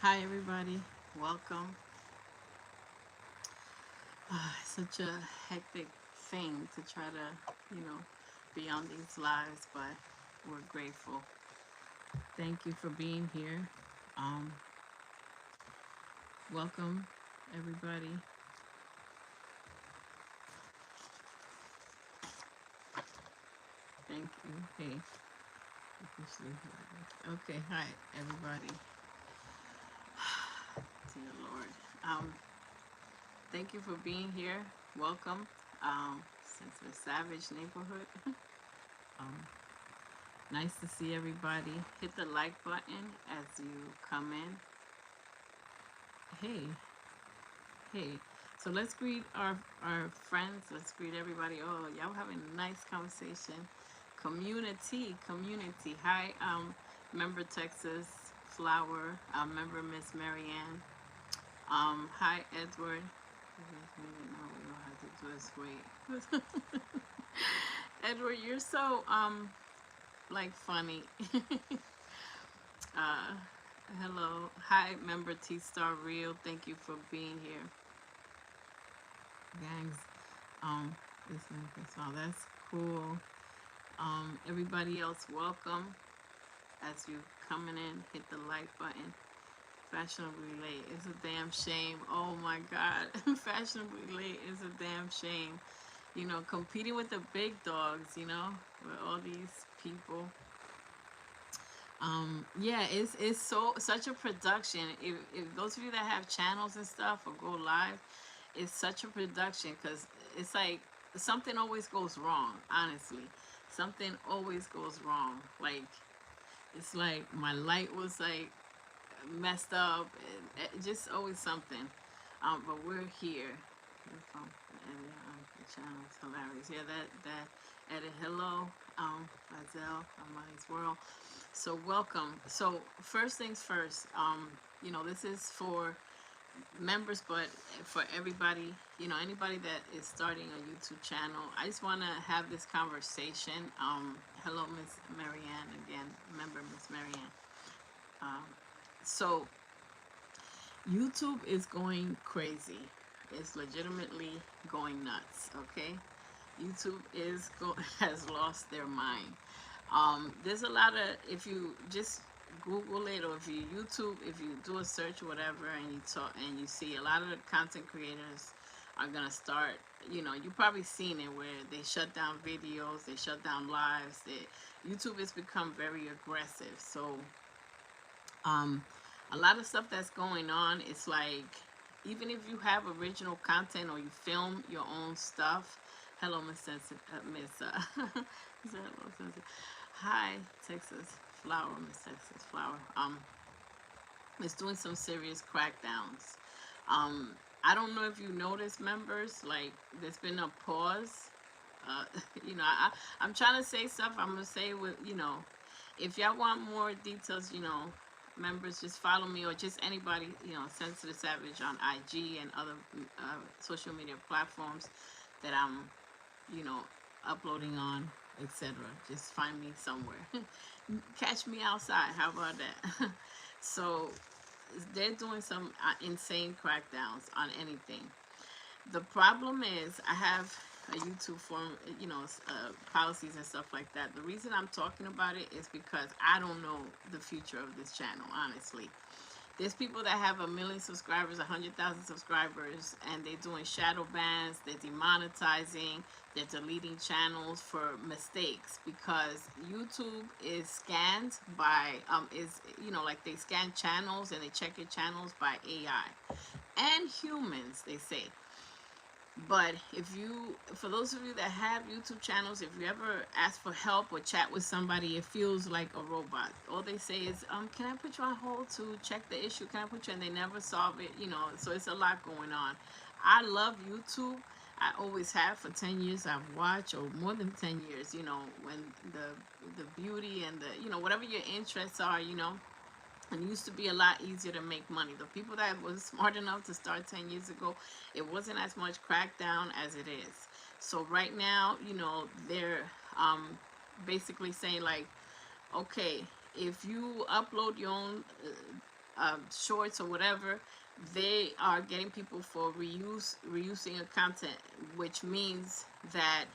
Hi, everybody. Welcome. Such a hectic thing to try to, be on these lives, but we're grateful. Thank you for being here. Um, Welcome, everybody. Thank you. Hey, officially here. Okay, hi, everybody. Dear Lord. Um, Thank you for being here. Welcome. Since the Savage neighborhood. um, Nice to see everybody. Hit the like button as you come in. Hey, hey. So let's greet our friends. Let's greet everybody. Oh, y'all having a nice conversation. Community. Hi, member Texas Flower. Member Miss Marianne. Hi Edward. Now we know how to do this. Wait, Edward, you're so like funny. uh, Hello. Hi, member T Star Real. Thank you for being here. Gangs. Um, Listening to this song. That's cool. Everybody else, welcome. As you coming in, hit the like button. Fashionably late is a damn shame. Oh my God. Fashionably late is a damn shame. Competing with the big dogs, with all these people. Yeah, it's such a production. If those of you that have channels and stuff or go live, it's such a production because it's like something always goes wrong. Honestly, something always goes wrong. Like it's like my light was like messed up, and just always something. But we're here. The channel is hilarious. Yeah, that edit. Hello, Fazel, Amani's World. So welcome. So first things first. This is for members, but for everybody, anybody that is starting a YouTube channel, I just want to have this conversation. Hello, Miss Marianne, again, member Miss Marianne. Um, so YouTube is going crazy. It's legitimately going nuts. Okay, YouTube has lost their mind. There's a lot of, if you just Google it, or if you YouTube, if you do a search or whatever, and you talk and you see a lot of the content creators are gonna start. You probably seen it where they shut down videos, they shut down lives. YouTube has become very aggressive. So um, a lot of stuff that's going on. It's like even if you have original content or you film your own stuff. Hello, Miss Miss hello, Hi, Texas Flower, Miss Texas Flower. It's doing some serious crackdowns. Um, I don't know if you noticed, members. Like, there's been a pause. Uh, I'm trying to say stuff. I'm gonna say with if y'all want more details, members, just follow me or just anybody, Sensitive Savage on IG and other social media platforms that I'm, you know, uploading on, etc. Just find me somewhere. Catch me outside. How about that? So they're doing some insane crackdowns on anything. The problem is I have a YouTube form, policies and stuff like that. The reason I'm talking about it is because I don't know the future of this channel, honestly. There's people that have 1 million subscribers, 100,000 subscribers, and they're doing shadow bans, they're demonetizing, they're deleting channels for mistakes because YouTube is scanned by, like they scan channels and they check your channels by AI and humans, they say. But for those of you that have YouTube channels, if you ever ask for help or chat with somebody, it feels like a robot. All they say is, can I put you on hold to check the issue? Can I put you? And they never solve it, so it's a lot going on. I love YouTube. I always have for 10 years. I've watched, or more than 10 years, when the beauty and whatever your interests are, it used to be a lot easier to make money. The people that was smart enough to start 10 years ago, it wasn't as much crackdown as it is. So right now, they're basically saying like, okay, if you upload your own shorts or whatever, they are getting people for reusing a content, which means that,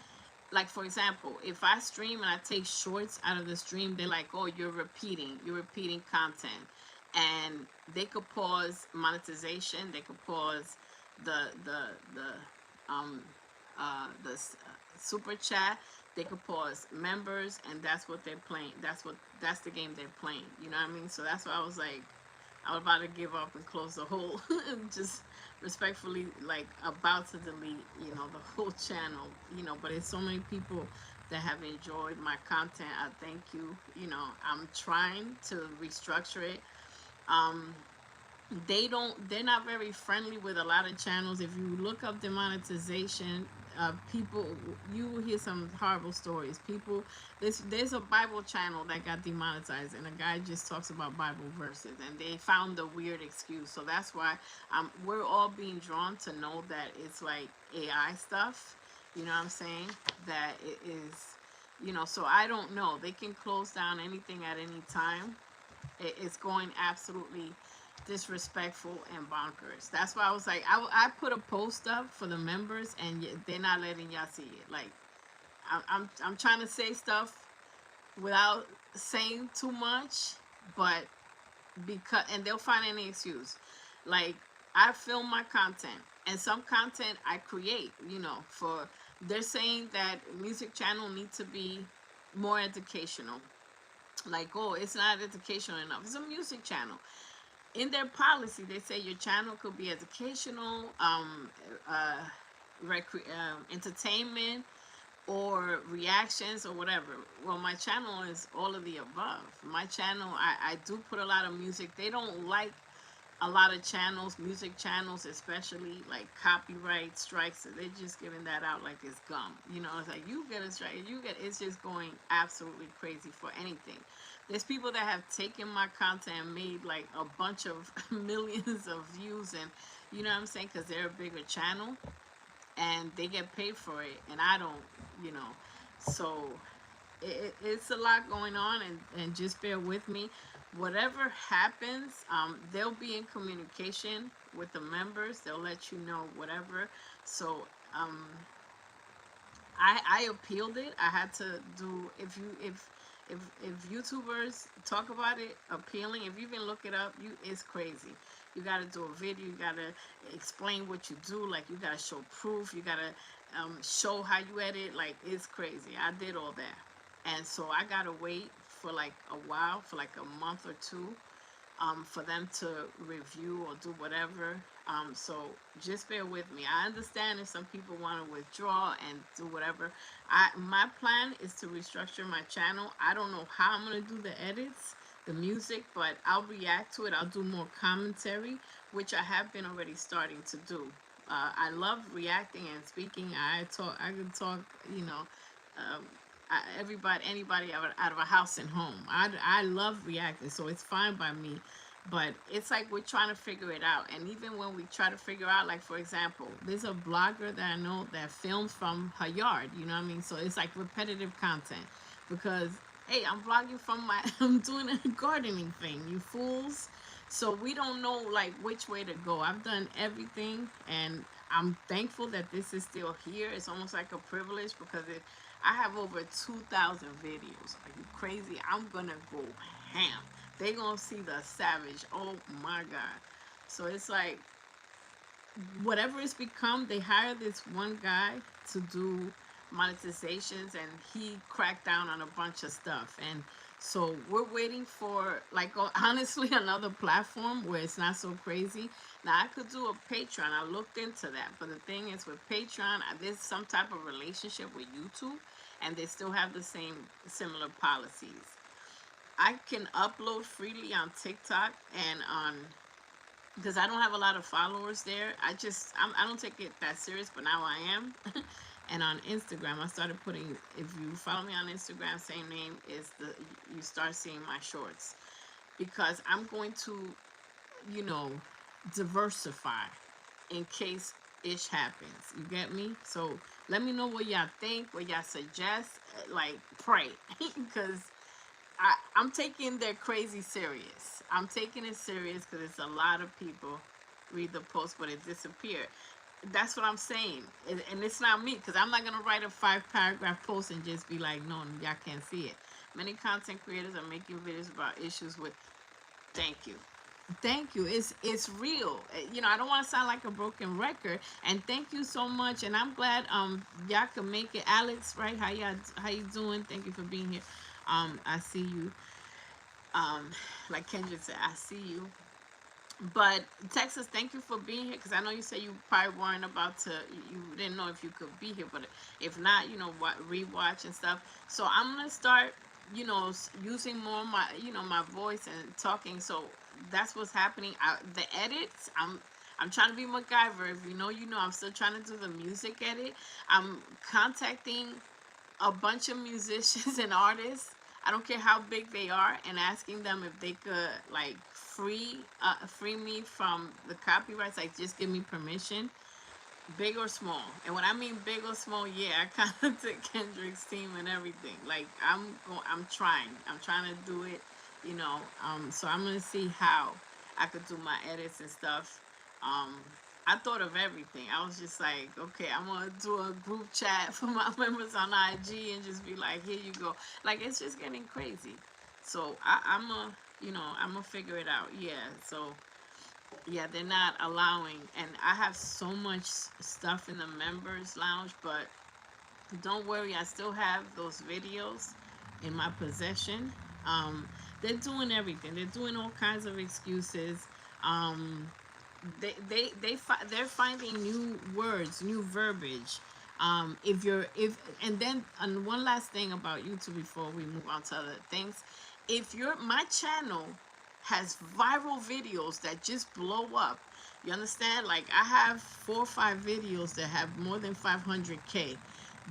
like for example, if I stream and I take shorts out of the stream, they're like, oh, you're repeating content, and they could pause monetization, they could pause the super chat, they could pause members, and that's what they're playing. That's the game they're playing. You know what I mean? So that's why I was like, I was about to give up and close the whole, just respectfully, like about to delete, the whole channel, but it's so many people that have enjoyed my content. I thank you. I'm trying to restructure it. Um, they're not very friendly with a lot of channels. If you look up demonetization, people, you will hear some horrible stories. People, there's a Bible channel that got demonetized, and a guy just talks about Bible verses, and they found a weird excuse. So that's why we're all being drawn to know that it's like AI stuff. You know what I'm saying? That it is, so I don't know. They can close down anything at any time. It's going absolutely disrespectful and bonkers. That's why I was like, I put a post up for the members, and they're not letting y'all see it. Like, I'm trying to say stuff without saying too much, but and they'll find any excuse. Like, I film my content, and some content I create, for, they're saying that music channel need to be more educational. Like, oh, it's not educational enough. It's a music channel. In their policy, they say your channel could be educational, uh, entertainment, or reactions or whatever. Well, my channel is all of the above. My channel, I do put a lot of music. They don't like a lot of channels, music channels especially, like copyright strikes. They're just giving that out like it's gum. It's like, you get a strike, it's just going absolutely crazy for anything. There's people that have taken my content and made like a bunch of millions of views, and you know what I'm saying, because they're a bigger channel and they get paid for it, and I don't, so it's a lot going on, and just bear with me. Whatever happens, they'll be in communication with the members. They'll let you know whatever. So I appealed it. I had to do, if YouTubers talk about it appealing, if you even look it up, it's crazy. You got to do a video. You got to explain what you do. Like, you got to show proof. You got to show how you edit. Like, it's crazy. I did all that, and so I gotta wait for like a while, for like a month or two, for them to review or do whatever. So just bear with me. I understand if some people want to withdraw and do whatever. My plan is to restructure my channel. I don't know how I'm gonna do the edits, the music, but I'll react to it. I'll do more commentary, which I have been already starting to do. I love reacting and speaking. I can talk, um, anybody out of a house and home. I love reacting, so it's fine by me. But it's like we're trying to figure it out. And even when we try to figure out, like, for example, there's a blogger that I know that films from her yard, you know what I mean? So it's like repetitive content, because, hey, I'm vlogging from I'm doing a gardening thing, you fools. So we don't know, like, which way to go. I've done everything, and I'm thankful that this is still here. It's almost like a privilege, because I have over 2,000 videos. Are you crazy? I'm gonna go ham. They gonna see the savage. Oh my God. So it's like, whatever it's become, they hired this one guy to do monetizations, and he cracked down on a bunch of stuff. And so we're waiting for, like, honestly, another platform where it's not so crazy. Now, I could do a Patreon. I looked into that. But the thing is, with Patreon, there's some type of relationship with YouTube, and they still have the same similar policies. I can upload freely on TikTok and on, because I don't have a lot of followers there. I don't take it that serious, but now I am. And on Instagram, I started putting, if you follow me on Instagram, same name, you start seeing my shorts, because I'm going to, diversify in case ish happens. You get me? So let me know what y'all think, what y'all suggest. Like, pray, because I'm taking their crazy serious. I'm taking it serious because it's a lot of people read the post, but it disappeared. That's what I'm saying, and it's not me because I'm not gonna write a 5 paragraph post and just be like, no, y'all can't see it. Many content creators are making videos about issues with. Thank you. Thank you. It's real. I don't want to sound like a broken record. And thank you so much. And I'm glad y'all can make it. Alex, right? How you doing? Thank you for being here. I see you. Um, like Kendrick said, I see you. But Texas, thank you for being here because I know you said you probably weren't about to. You didn't know if you could be here, but if not, what, rewatch and stuff. So I'm gonna start, using more my, my voice and talking. So that's what's happening. The edits, I'm trying to be MacGyver. If you know, you know. I'm still trying to do the music edit. I'm contacting a bunch of musicians and artists. I don't care how big they are, and asking them if they could like free me from the copyrights. Like, just give me permission, big or small. And when I mean big or small, yeah, I contacted Kendrick's team and everything. Like, I'm trying. I'm trying to do it. So I'm gonna see how I could do my edits and stuff. Um, I thought of everything. I was just like, okay, I'm gonna do a group chat for my members on IG and just be like, here you go. Like, it's just getting crazy. So I'm gonna figure it out. Yeah. So yeah, they're not allowing, and I have so much stuff in the members lounge, but don't worry, I still have those videos in my possession. Um, they're doing everything. They're doing all kinds of excuses. Um, they're finding new words, new verbiage. If and then and one last thing about YouTube before we move on to other things, if my channel has viral videos that just blow up, you understand? Like, I have 4 or 5 videos that have more than 500K.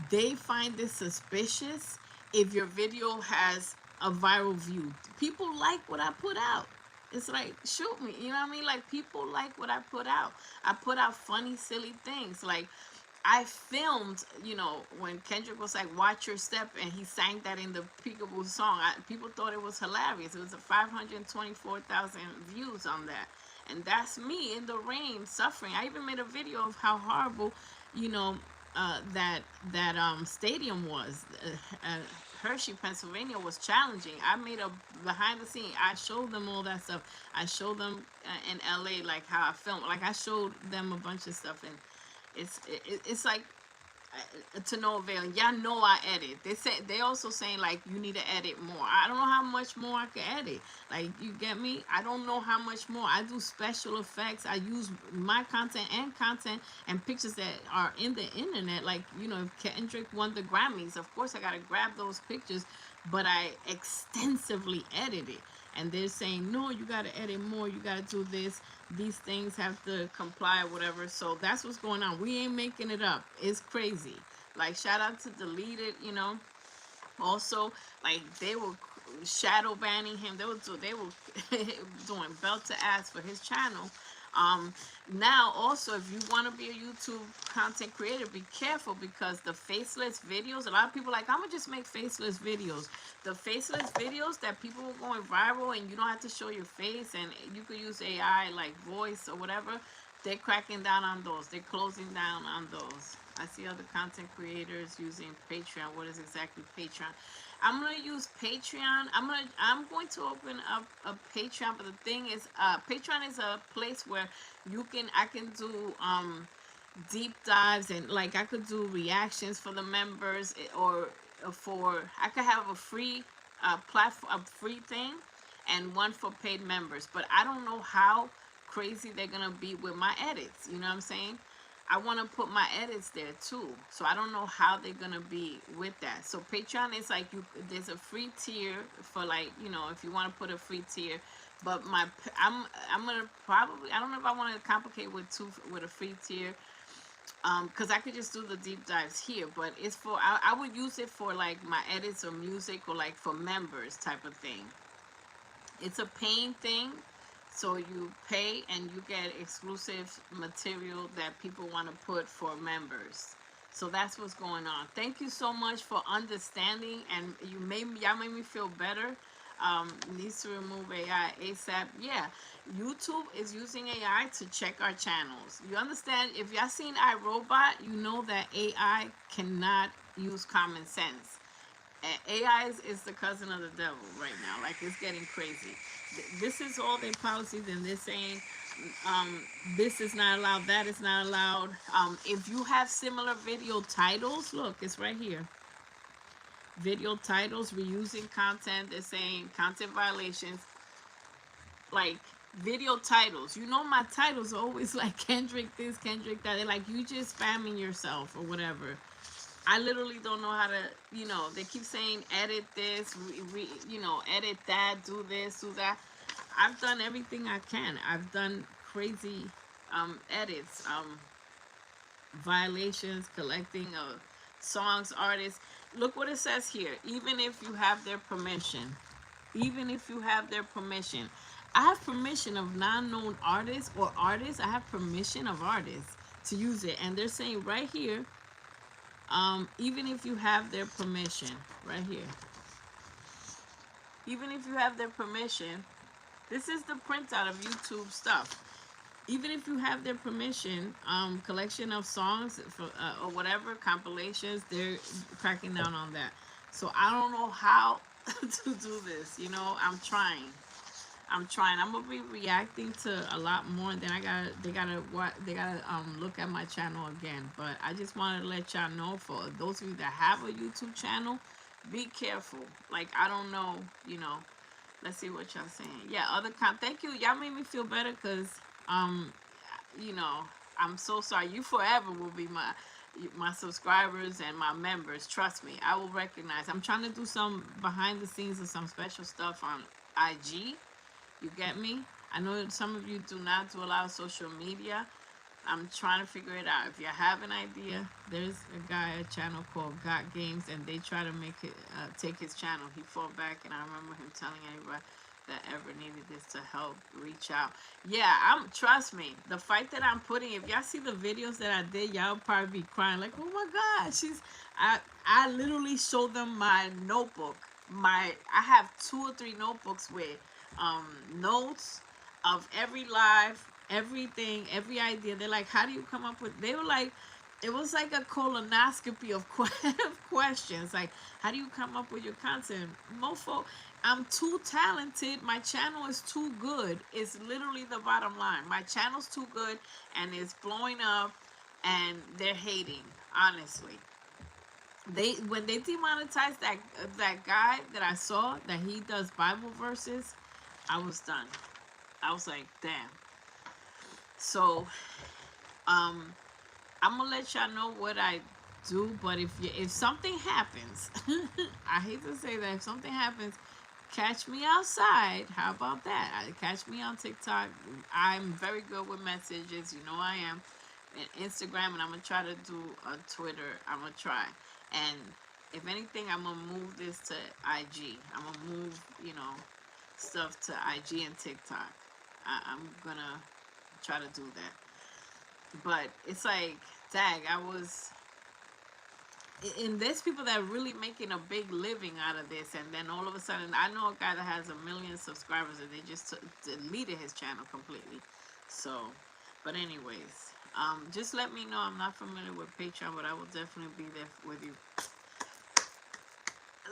They find this suspicious if your video has a viral view. People like what I put out. It's like, shoot me. You know what I mean? Like, people like what I put out. I put out funny, silly things. Like, I filmed, when Kendrick was like, watch your step, and he sang that in the Peekaboo song. People thought it was hilarious. It was a 524,000 views on that. And that's me in the rain, suffering. I even made a video of how horrible, you know, that stadium was. Hershey, Pennsylvania was challenging. I made a behind the scene. I showed them all that stuff. I showed them in LA, like, how I filmed. Like, I showed them a bunch of stuff, and it's like, to no avail. Y'all know I edit. They also saying, like, you need to edit more. I don't know how much more I can edit. Like, you get me? I don't know how much more. I do special effects. I use my content and pictures that are in the internet. Like, if Kendrick won the Grammys, of course I gotta grab those pictures, but I extensively edit it. And they're saying, no, you got to edit more. You got to do this. These things have to comply or whatever. So that's what's going on. We ain't making it up. It's crazy. Like, shout out to Deleted, Also, like, they were shadow banning him. They were doing belt to ass for his channel. Now also, if you want to be a YouTube content creator, be careful, because the faceless videos, a lot of people are like, I'm gonna just make faceless videos. The faceless videos that people are going viral, and you don't have to show your face, and you could use AI like voice or whatever, they're cracking down on those. They're closing down on those. I see other content creators using Patreon. What is exactly Patreon? I'm gonna use Patreon. I'm going to open up a Patreon, but the thing is, Patreon is a place where I can do deep dives, and like, I could do reactions for the members, or I could have a free platform, a free thing, and one for paid members. But I don't know how crazy they're gonna be with my edits. You know what I'm saying? I want to put my edits there too, so I don't know how they're gonna be with that. So Patreon is like, there's a free tier for, like, if you want to put a free tier. But I'm gonna probably, I don't know if I want to complicate with a free tier, because I could just do the deep dives here. But it's for, I would use it for like my edits or music, or like for members type of thing. It's a paying thing. So you pay and you get exclusive material that people want to put for members. So that's what's going on. Thank you so much for understanding, and y'all made me feel better. needs to remove AI ASAP. Yeah, YouTube is using AI to check our channels. You understand? If y'all seen iRobot, you know that AI cannot use common sense. AI is the cousin of the devil right now. Like, it's getting crazy. This is all their policies, and they're saying um, this is not allowed, that is not allowed. If you have similar video titles, look, it's right here. Video titles, reusing content, they're saying content violations, like video titles. You know, my titles are always like Kendrick this, Kendrick that. They're like, you just spamming yourself or whatever. I literally don't know how to, they keep saying edit this, edit that, do this, do that. I've done everything I can. I've done crazy edits, violations, collecting songs, artists. Look what it says here. Even if you have their permission, even if you have their permission. I have permission of non-known artists or artists. I have permission of artists to use it. And they're saying right here, even if you have their permission, right here, even if you have their permission, this is the printout of YouTube stuff. Even if you have their permission, collection of songs for, or whatever, compilations, they're cracking down on that. So I don't know how to do this. I'm trying. I'm gonna be reacting to a lot more. Then they gotta look at my channel again. But I just wanted to let y'all know, for those of you that have a YouTube channel, be careful. Like, I don't know, let's see what y'all saying. Yeah, thank you. Y'all made me feel better, because um I'm so sorry. You forever will be my subscribers and my members. Trust me, I will recognize. I'm trying to do some behind the scenes and some special stuff on IG. You get me? I know some of you do not do a lot of social media. I'm trying to figure it out. If you have an idea, there's a channel called Got Games, and they try to make it take his channel. He fought back, and I remember him telling anybody that ever needed this to help reach out. Yeah, trust me, the fight that I'm putting, if y'all see the videos that I did, y'all probably be crying like, oh my God, I literally showed them my notebook. I have 2 or 3 notebooks with notes of every live, everything, every idea. They're like, how do you come up with, they were like, it was like a colonoscopy of questions. Like, how do you come up with your content? Mofo, I'm too talented. My channel is too good. It's literally the bottom line. My channel's too good, and it's blowing up, and they're hating, honestly. When they demonetized that guy that I saw, that he does Bible verses, I was done. I was like, damn. So, I'm gonna let y'all know what I do. But if something happens, I hate to say that, if something happens, catch me outside. How about that? Catch me on TikTok. I'm very good with messages. You know I am. And Instagram, and I'm gonna try to do a Twitter. I'm gonna try. And if anything, I'm gonna move this to IG. I'm gonna move, stuff to IG and TikTok. I'm gonna try to do that. But it's like, dang, and there's people that are really making a big living out of this, and then all of a sudden, I know a guy that has 1 million subscribers, and they just deleted his channel completely. So, but anyways, just let me know. I'm not familiar with Patreon, but I will definitely be there with you.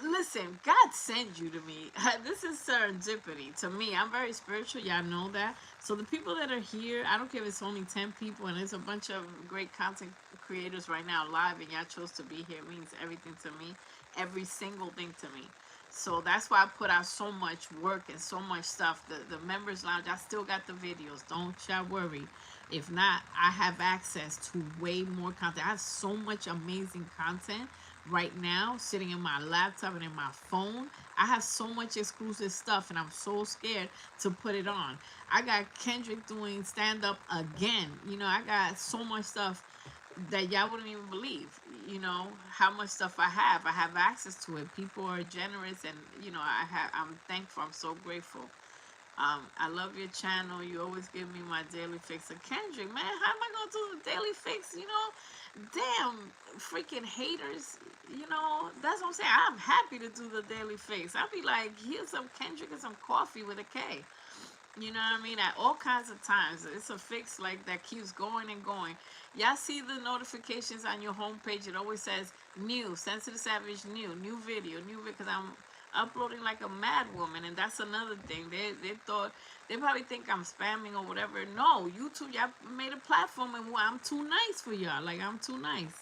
Listen, God sent you to me. This is serendipity to me. I'm very spiritual. Y'all know that. So the people that are here, I don't care if it's only 10 people, and there's a bunch of great content creators right now live, and y'all chose to be here. It means everything to me. Every single thing to me. So that's why I put out so much work and so much stuff. The members lounge, I still got the videos. Don't y'all worry. If not, I have access to way more content. I have so much amazing content right now sitting in my laptop and in my phone. I have so much exclusive stuff, and I'm so scared to put it on. I got Kendrick doing stand-up again. I got so much stuff that y'all wouldn't even believe, how much stuff I have. I have access to it. People are generous, and I'm thankful. I'm so grateful. I love your channel. You always give me my daily fix. So Kendrick, man, how am I gonna do the daily fix? You know, damn freaking haters. You know, that's what I'm saying. I'm happy to do the daily fix. I'll be like, here's some Kendrick and some coffee with a K. You know what I mean? At all kinds of times. It's a fix like that keeps going and going. Y'all see the notifications on your homepage. It always says new, Sensitive Savage new video, because I'm uploading like a mad woman. And that's another thing. They probably think I'm spamming or whatever. No, YouTube, y'all made a platform and I'm too nice for y'all. Like, I'm too nice.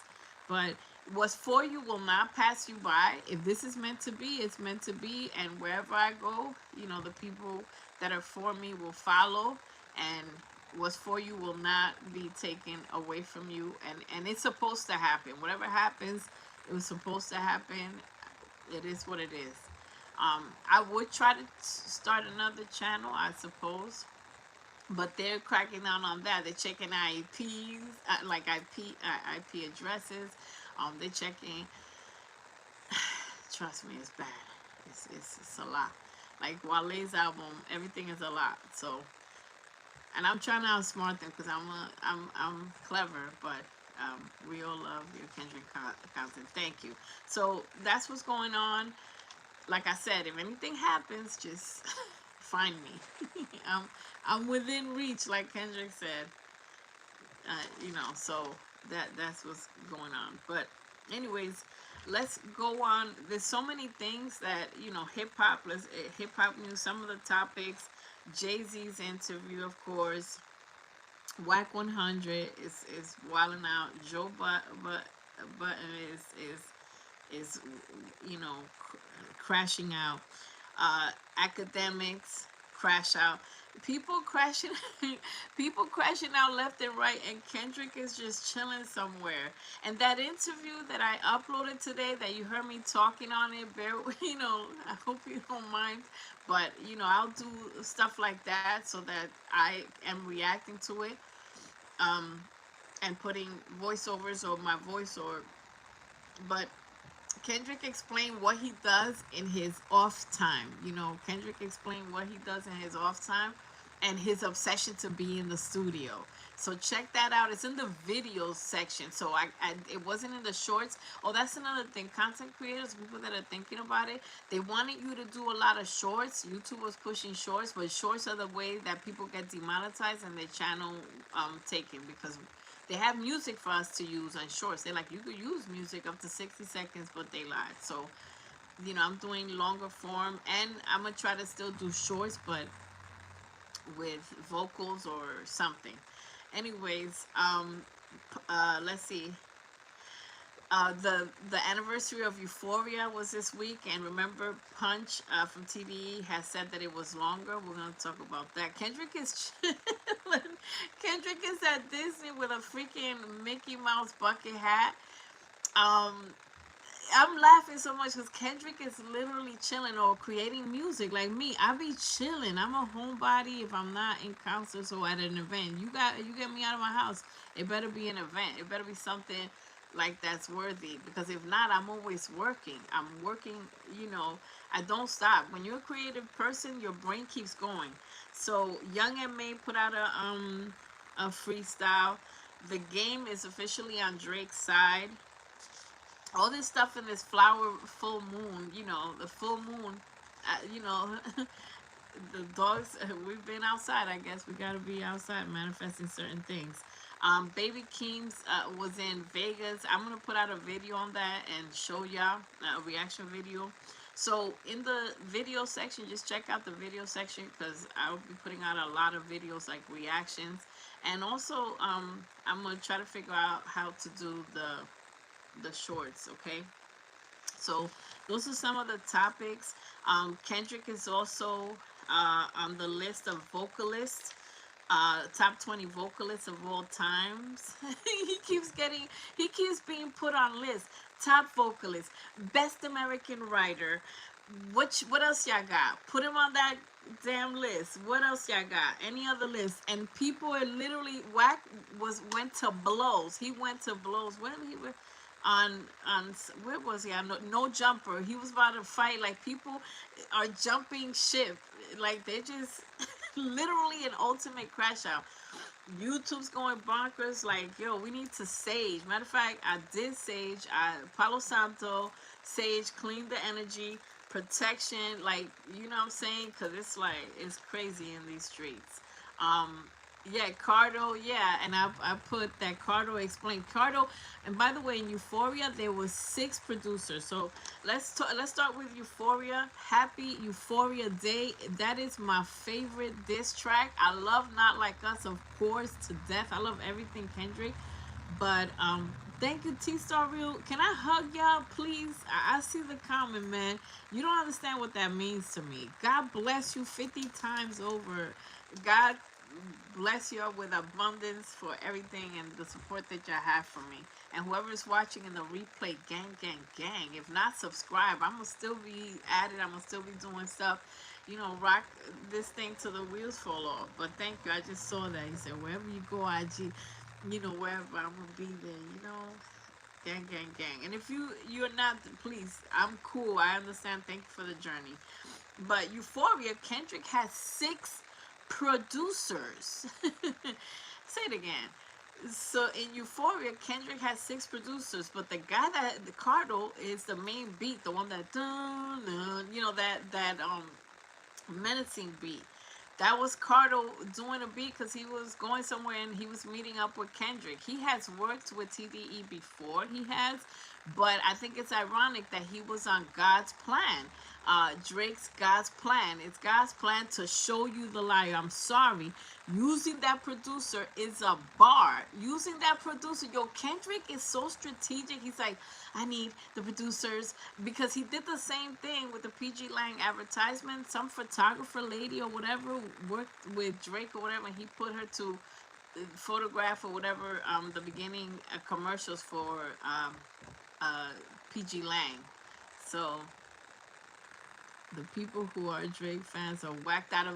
But what's for you will not pass you by. If this is meant to be, it's meant to be. And wherever I go, you know, the people that are for me will follow, and what's for you will not be taken away from you. And it's supposed to happen. Whatever happens, it was supposed to happen. It is what it is. I would try to start another channel, I suppose, but they're cracking down on that. They're checking IPs, like IP addresses. They're checking. Trust me, it's bad. It's a lot. Like Wale's album, everything is a lot. So, and I'm trying to outsmart them because I'm clever, but we all love your Kendrick content. Thank you. So that's what's going on. Like I said, if anything happens, just find me. I'm within reach, like Kendrick said. You know, so that's what's going on. But anyways, let's go on. There's so many things that, you know, hip hop. Let's hip hop news. Some of the topics. Jay-Z's interview, of course. Whack 100 is wilding out. Joe Button is you know, crashing out. Academics crash out. People crashing, people crashing out left and right, and Kendrick is just chilling somewhere. And that interview that I uploaded today, that you heard me talking on it, you know, I hope you don't mind, but you know, I'll do stuff like that so that I am reacting to it, um, and putting voiceovers or my voice, or but Kendrick explained what he does in his off time. You know, Kendrick explained what he does in his off time and his obsession to be in the studio. So check that out. It's in the videos section. So it wasn't in the shorts. Oh, that's another thing. Content creators, people that are thinking about it, they wanted you to do a lot of shorts. YouTube was pushing shorts, but shorts are the way that people get demonetized and their channel taken, because they have music for us to use on shorts. They're like, you could use music up to 60 seconds, but they lied. So, you know, I'm doing longer form, and I'm going to try to still do shorts, but with vocals or something. Anyways, let's see. The anniversary of Euphoria was this week, and remember, Punch from TDE has said that it was longer. We're gonna talk about that. Kendrick is chilling. Kendrick is at Disney with a freaking Mickey Mouse bucket hat. I'm laughing so much because Kendrick is literally chilling or creating music. Like me, I be chilling. I'm a homebody if I'm not in concerts or at an event. You get me out of my house. It better be an event. It better be something like that's worthy, because if not, I'm always working. I'm working, you know, I don't stop. When you're a creative person, your brain keeps going. So Young and May put out a freestyle. The Game is officially on Drake's side. All this stuff in this flower full moon, you know, the full moon, you know, the dogs, we've been outside, I guess. We got to be outside manifesting certain things. Baby Keems was in Vegas. I'm going to put out a video on that and show y'all a reaction video. So in the video section, just check out the video section, because I will be putting out a lot of videos like reactions. And also, I'm going to try to figure out how to do the shorts, okay? So those are some of the topics. Kendrick is also on the list of vocalists, top 20 vocalists of all times. He keeps being put on lists. Top vocalist, best American writer. What else y'all got? Put him on that damn list. What else y'all got? Any other list? And people are literally went to blows. He went to blows. When he where was he? On no Jumper. He was about to fight. Like, people are jumping ship. Like, they just literally an ultimate crash out. YouTube's going bonkers. Like, yo, we need to sage. Matter of fact, I did sage. Palo Santo, sage, clean the energy, protection. Like, you know what I'm saying? Because it's like, it's crazy in these streets. Um, yeah, Cardo, yeah, and I put that Cardo explained Cardo, and by the way, in Euphoria there was 6 producers. So let's start with Euphoria. Happy Euphoria Day. That is my favorite diss track. I love Not Like Us, of course, to death. I love everything Kendrick, but thank you, T Star Real. Can I hug y'all, please? I see the comment, man. You don't understand what that means to me. God bless you 50 times over. God bless you with abundance for everything and the support that y'all have for me. And whoever's watching in the replay, gang, gang, gang. If not, subscribe. I'm going to still be at it. I'm going to still be doing stuff. You know, rock this thing till the wheels fall off. But thank you. I just saw that. He said, wherever you go, IG, you know, wherever I'm going to be there, you know. Gang, gang, gang. And if you're not, please, I'm cool. I understand. Thank you for the journey. But Euphoria, Kendrick has 6 producers. Say it again. So in Euphoria, Kendrick has 6 producers, but the guy that the Cardo is the main beat, the one that dun, dun, you know, that menacing beat. That was Cardo doing a beat because he was going somewhere and he was meeting up with Kendrick. He has worked with TDE before, he has, but I think it's ironic that he was on God's Plan. Drake's God's Plan. It's God's plan to show you the liar. I'm sorry. Using that producer is a bar. Using that producer, yo, Kendrick is so strategic. He's like, I need the producers, because he did the same thing with the PGLang advertisement. Some photographer lady or whatever worked with Drake or whatever, and he put her to photograph or whatever the beginning commercials for PGLang. So the people who are Drake fans are whacked out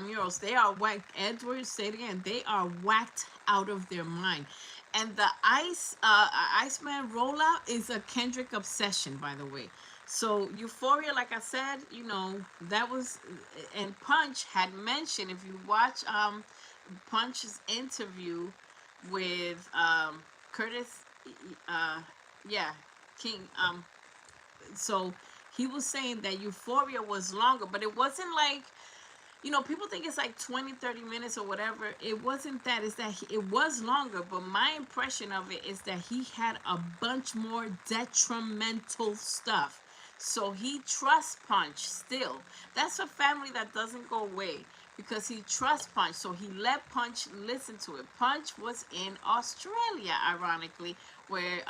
murals. They are whacked. Edward, say it again. They are whacked out of their mind. And the Iceman rollout is a Kendrick obsession, by the way. So Euphoria, like I said, you know, that was, and Punch had mentioned, if you watch Punch's interview with Curtis, yeah, King, so he was saying that Euphoria was longer, but it wasn't like, you know, people think it's like 20-30 minutes or whatever. It wasn't that. It's that it was longer, but my impression of it is that he had a bunch more detrimental stuff. So he trusts Punch still. That's a family that doesn't go away, because he trusts Punch. So he let Punch listen to it. Punch was in Australia, ironically, where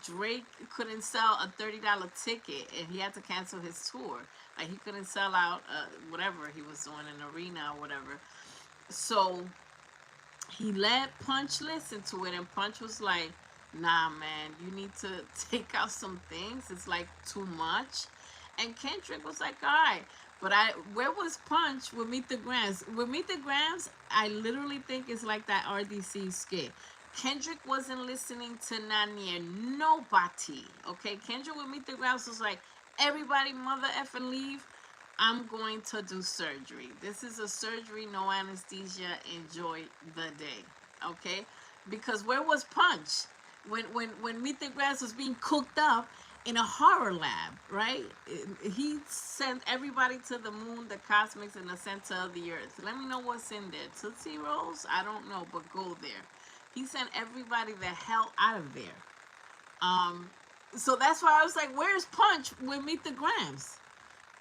Drake couldn't sell a $30 ticket and he had to cancel his tour. Like, he couldn't sell out whatever he was doing, an arena or whatever. So he let Punch listen to it, and Punch was like, nah, man, you need to take out some things. It's like too much. And Kendrick was like, all right. But where was Punch with Meet the Grams? With Meet the Grams, I literally think it's like that RDC skit. Kendrick wasn't listening to not near nobody. Okay, Kendrick with Meet the Grams was like, everybody mother effing leave. I'm going to do surgery. This is a surgery, no anesthesia. Enjoy the day. Okay? Because where was Punch? When Meet the Grass was being cooked up in a horror lab, right? He sent everybody to the moon, the cosmics, and the center of the earth. Let me know what's in there. Tootsie Rolls? I don't know, but go there. He sent everybody the hell out of there. So that's why I was like, where's Punch with Meet the Grams?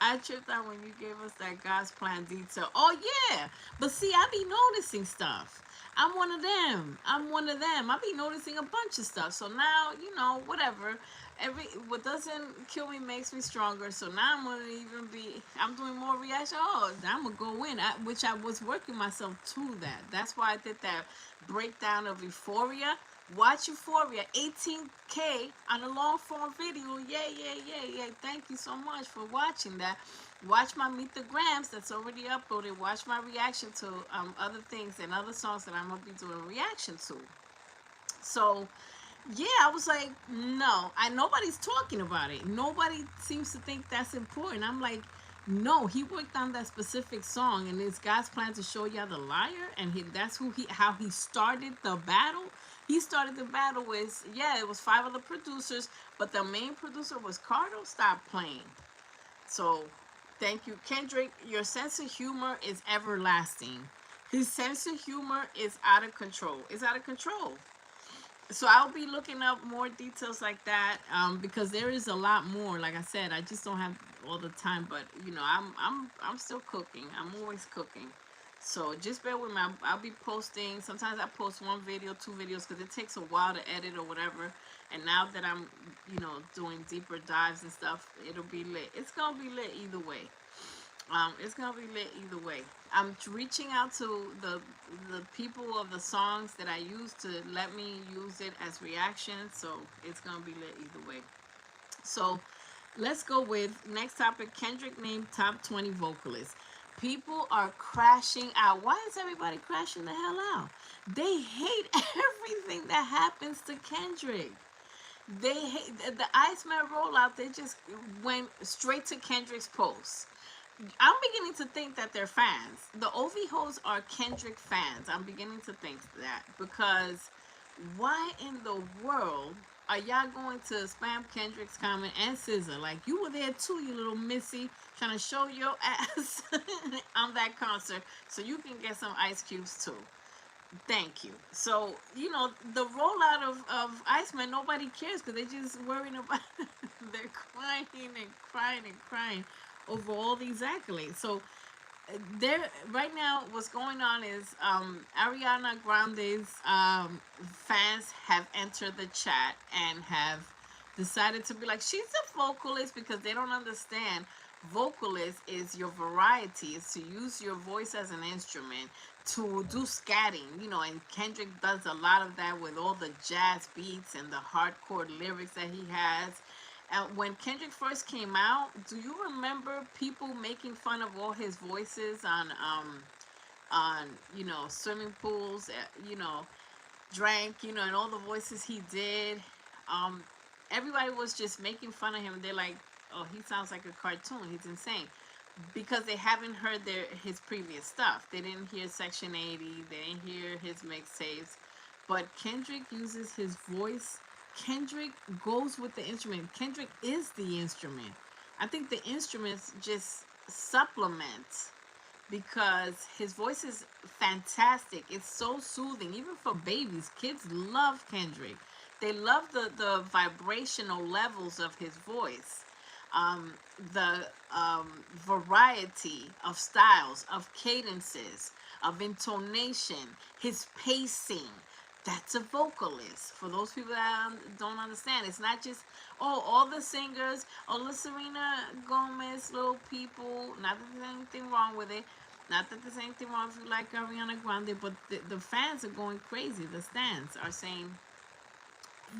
I tripped out when you gave us that God's Plan detail. Oh, yeah. But see, I be noticing stuff. I'm one of them. I be noticing a bunch of stuff. So now, you know, whatever. What doesn't kill me makes me stronger. So now I'm doing more reaction. Oh, I'm going to go in. Which I was working myself to that. That's why I did that breakdown of Euphoria. Watch Euphoria, 18K on a long form video. Yay. Thank you so much for watching that. Watch my Meet the Grams that's already uploaded. Watch my reaction to other things and other songs that I'm going to be doing a reaction to. So Yeah, I was like, no, nobody's talking about it. Nobody seems to think that's important. I'm like, no, he worked on that specific song, and it's God's plan to show you the liar, and that's how he started the battle. He started the battle with, yeah, it was five other producers, but the main producer was Cardo. Stop playing. So, thank you, Kendrick. Your sense of humor is everlasting. His sense of humor is out of control. It's out of control. So I'll be looking up more details like that, because there is a lot more. Like I said, I just don't have all the time. But I'm still cooking. I'm always cooking. So just bear with me. I'll be posting. Sometimes I post one video, two videos, because it takes a while to edit or whatever. And now that I'm doing deeper dives and stuff, it'll be lit. It's gonna be lit either way. It's gonna be lit either way. I'm reaching out to the people of the songs that I use to let me use it as reaction. So it's gonna be lit either way. So let's go with next topic. Kendrick named top 20 vocalists. People are crashing out. Why is everybody crashing the hell out? They hate everything that happens to Kendrick. They hate the Iceman rollout. They just went straight to Kendrick's post. I'm beginning to think that they're fans. The OV hoes are Kendrick fans. I'm beginning to think that, because why in the world are y'all going to spam Kendrick's comment and SZA? Like, you were there too, you little missy, trying to show your ass on that concert so you can get some ice cubes too. Thank you. So, the rollout of Iceman, nobody cares because they're just worrying about they're crying and crying and crying over all these accolades. So, there right now what's going on is Ariana Grande's fans have entered the chat and have decided to be like, she's a vocalist, because they don't understand vocalist is your variety, is to use your voice as an instrument to do scatting, and Kendrick does a lot of that with all the jazz beats and the hardcore lyrics that he has. When Kendrick first came out, do you remember people making fun of all his voices on swimming pools, drank, and all the voices he did? Um, Everybody was just making fun of him. They're like, "Oh, he sounds like a cartoon. He's insane," because they haven't heard his previous stuff. They didn't hear Section 80. They didn't hear his mixtapes. But Kendrick uses his voice. Kendrick goes with the instrument. Kendrick is the instrument. I think the instruments just supplement, because his voice is fantastic. It's so soothing, even for babies. Kids love Kendrick. They love the vibrational levels of his voice, um, the variety of styles, of cadences, of intonation, his pacing. That's a vocalist. For those people that don't understand, it's not just, oh, all the singers, oh, the Serena Gomez, little people. Not that there's anything wrong with it. Not that there's anything wrong if you like Ariana Grande, but the fans are going crazy. The stands are saying,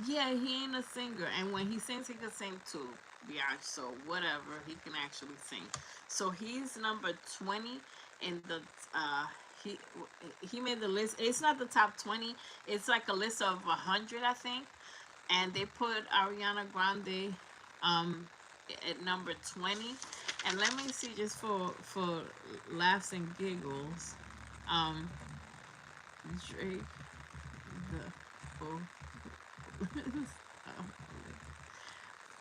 yeah, he ain't a singer, and when he sings, he can sing too. Yeah, so whatever, he can actually sing. So he's number 20 in the he he made the list. It's not the top 20. It's like a list of 100, I think, and they put Ariana Grande um at number 20. And let me see, just for laughs and giggles, um Drake, the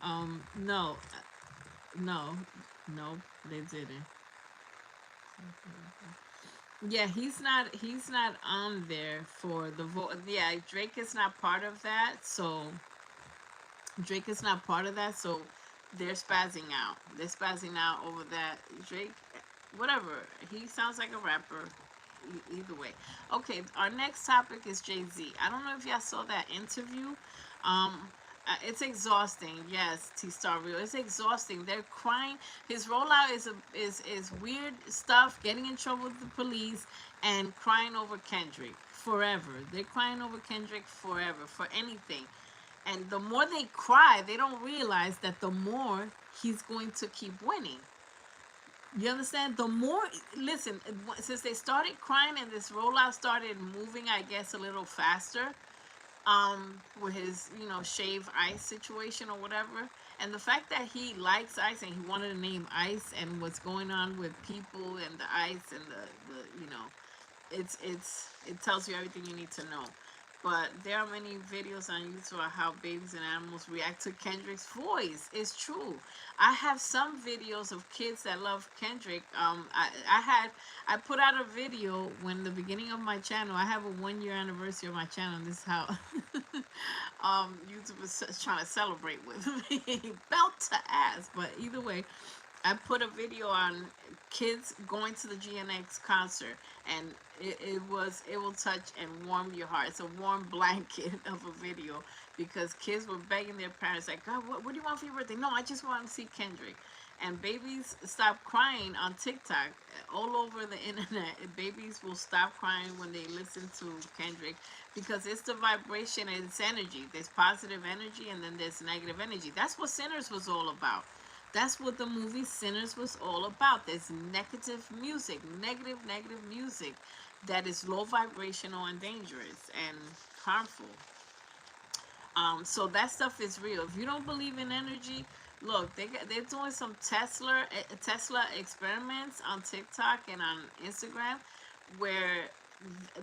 oh, no, no, no, they didn't. Yeah, he's not on there for the vote. Yeah, Drake is not part of that. So Drake is not part of that. So they're spazzing out. They're spazzing out over that. Drake, whatever. He sounds like a rapper. Either way. Okay, our next topic is Jay-Z. I don't know if y'all saw that interview. It's exhausting. Yes, T Star Real. It's exhausting. They're crying. His rollout is weird stuff. Getting in trouble with the police and crying over Kendrick forever. They're crying over Kendrick forever for anything. And the more they cry, they don't realize that the more he's going to keep winning. You understand? The more, listen, since they started crying and this rollout started moving, I guess, a little faster, with his, you know, shave ice situation or whatever. And the fact that he likes ice and he wanted to name ice and what's going on with people and the ice and the you know, it tells you everything you need to know. But there are many videos on YouTube on how babies and animals react to Kendrick's voice. It's true. I have some videos of kids that love Kendrick. I put out a video when the beginning of my channel. I have a 1 year anniversary of my channel. This is how YouTube is trying to celebrate with me. Belt to ass. But either way, I put a video on kids going to the GNX concert, and it will touch and warm your heart. It's a warm blanket of a video because kids were begging their parents like, God, what do you want for your birthday? No, I just want to see Kendrick. And babies stop crying on TikTok all over the internet. Babies will stop crying when they listen to Kendrick because it's the vibration and it's energy. There's positive energy and then there's negative energy. That's what Sinners was all about. That's what the movie Sinners was all about. There's negative music, negative music that is low vibrational and dangerous and harmful. So that stuff is real. If you don't believe in energy, look, they're doing some Tesla experiments on TikTok and on Instagram, where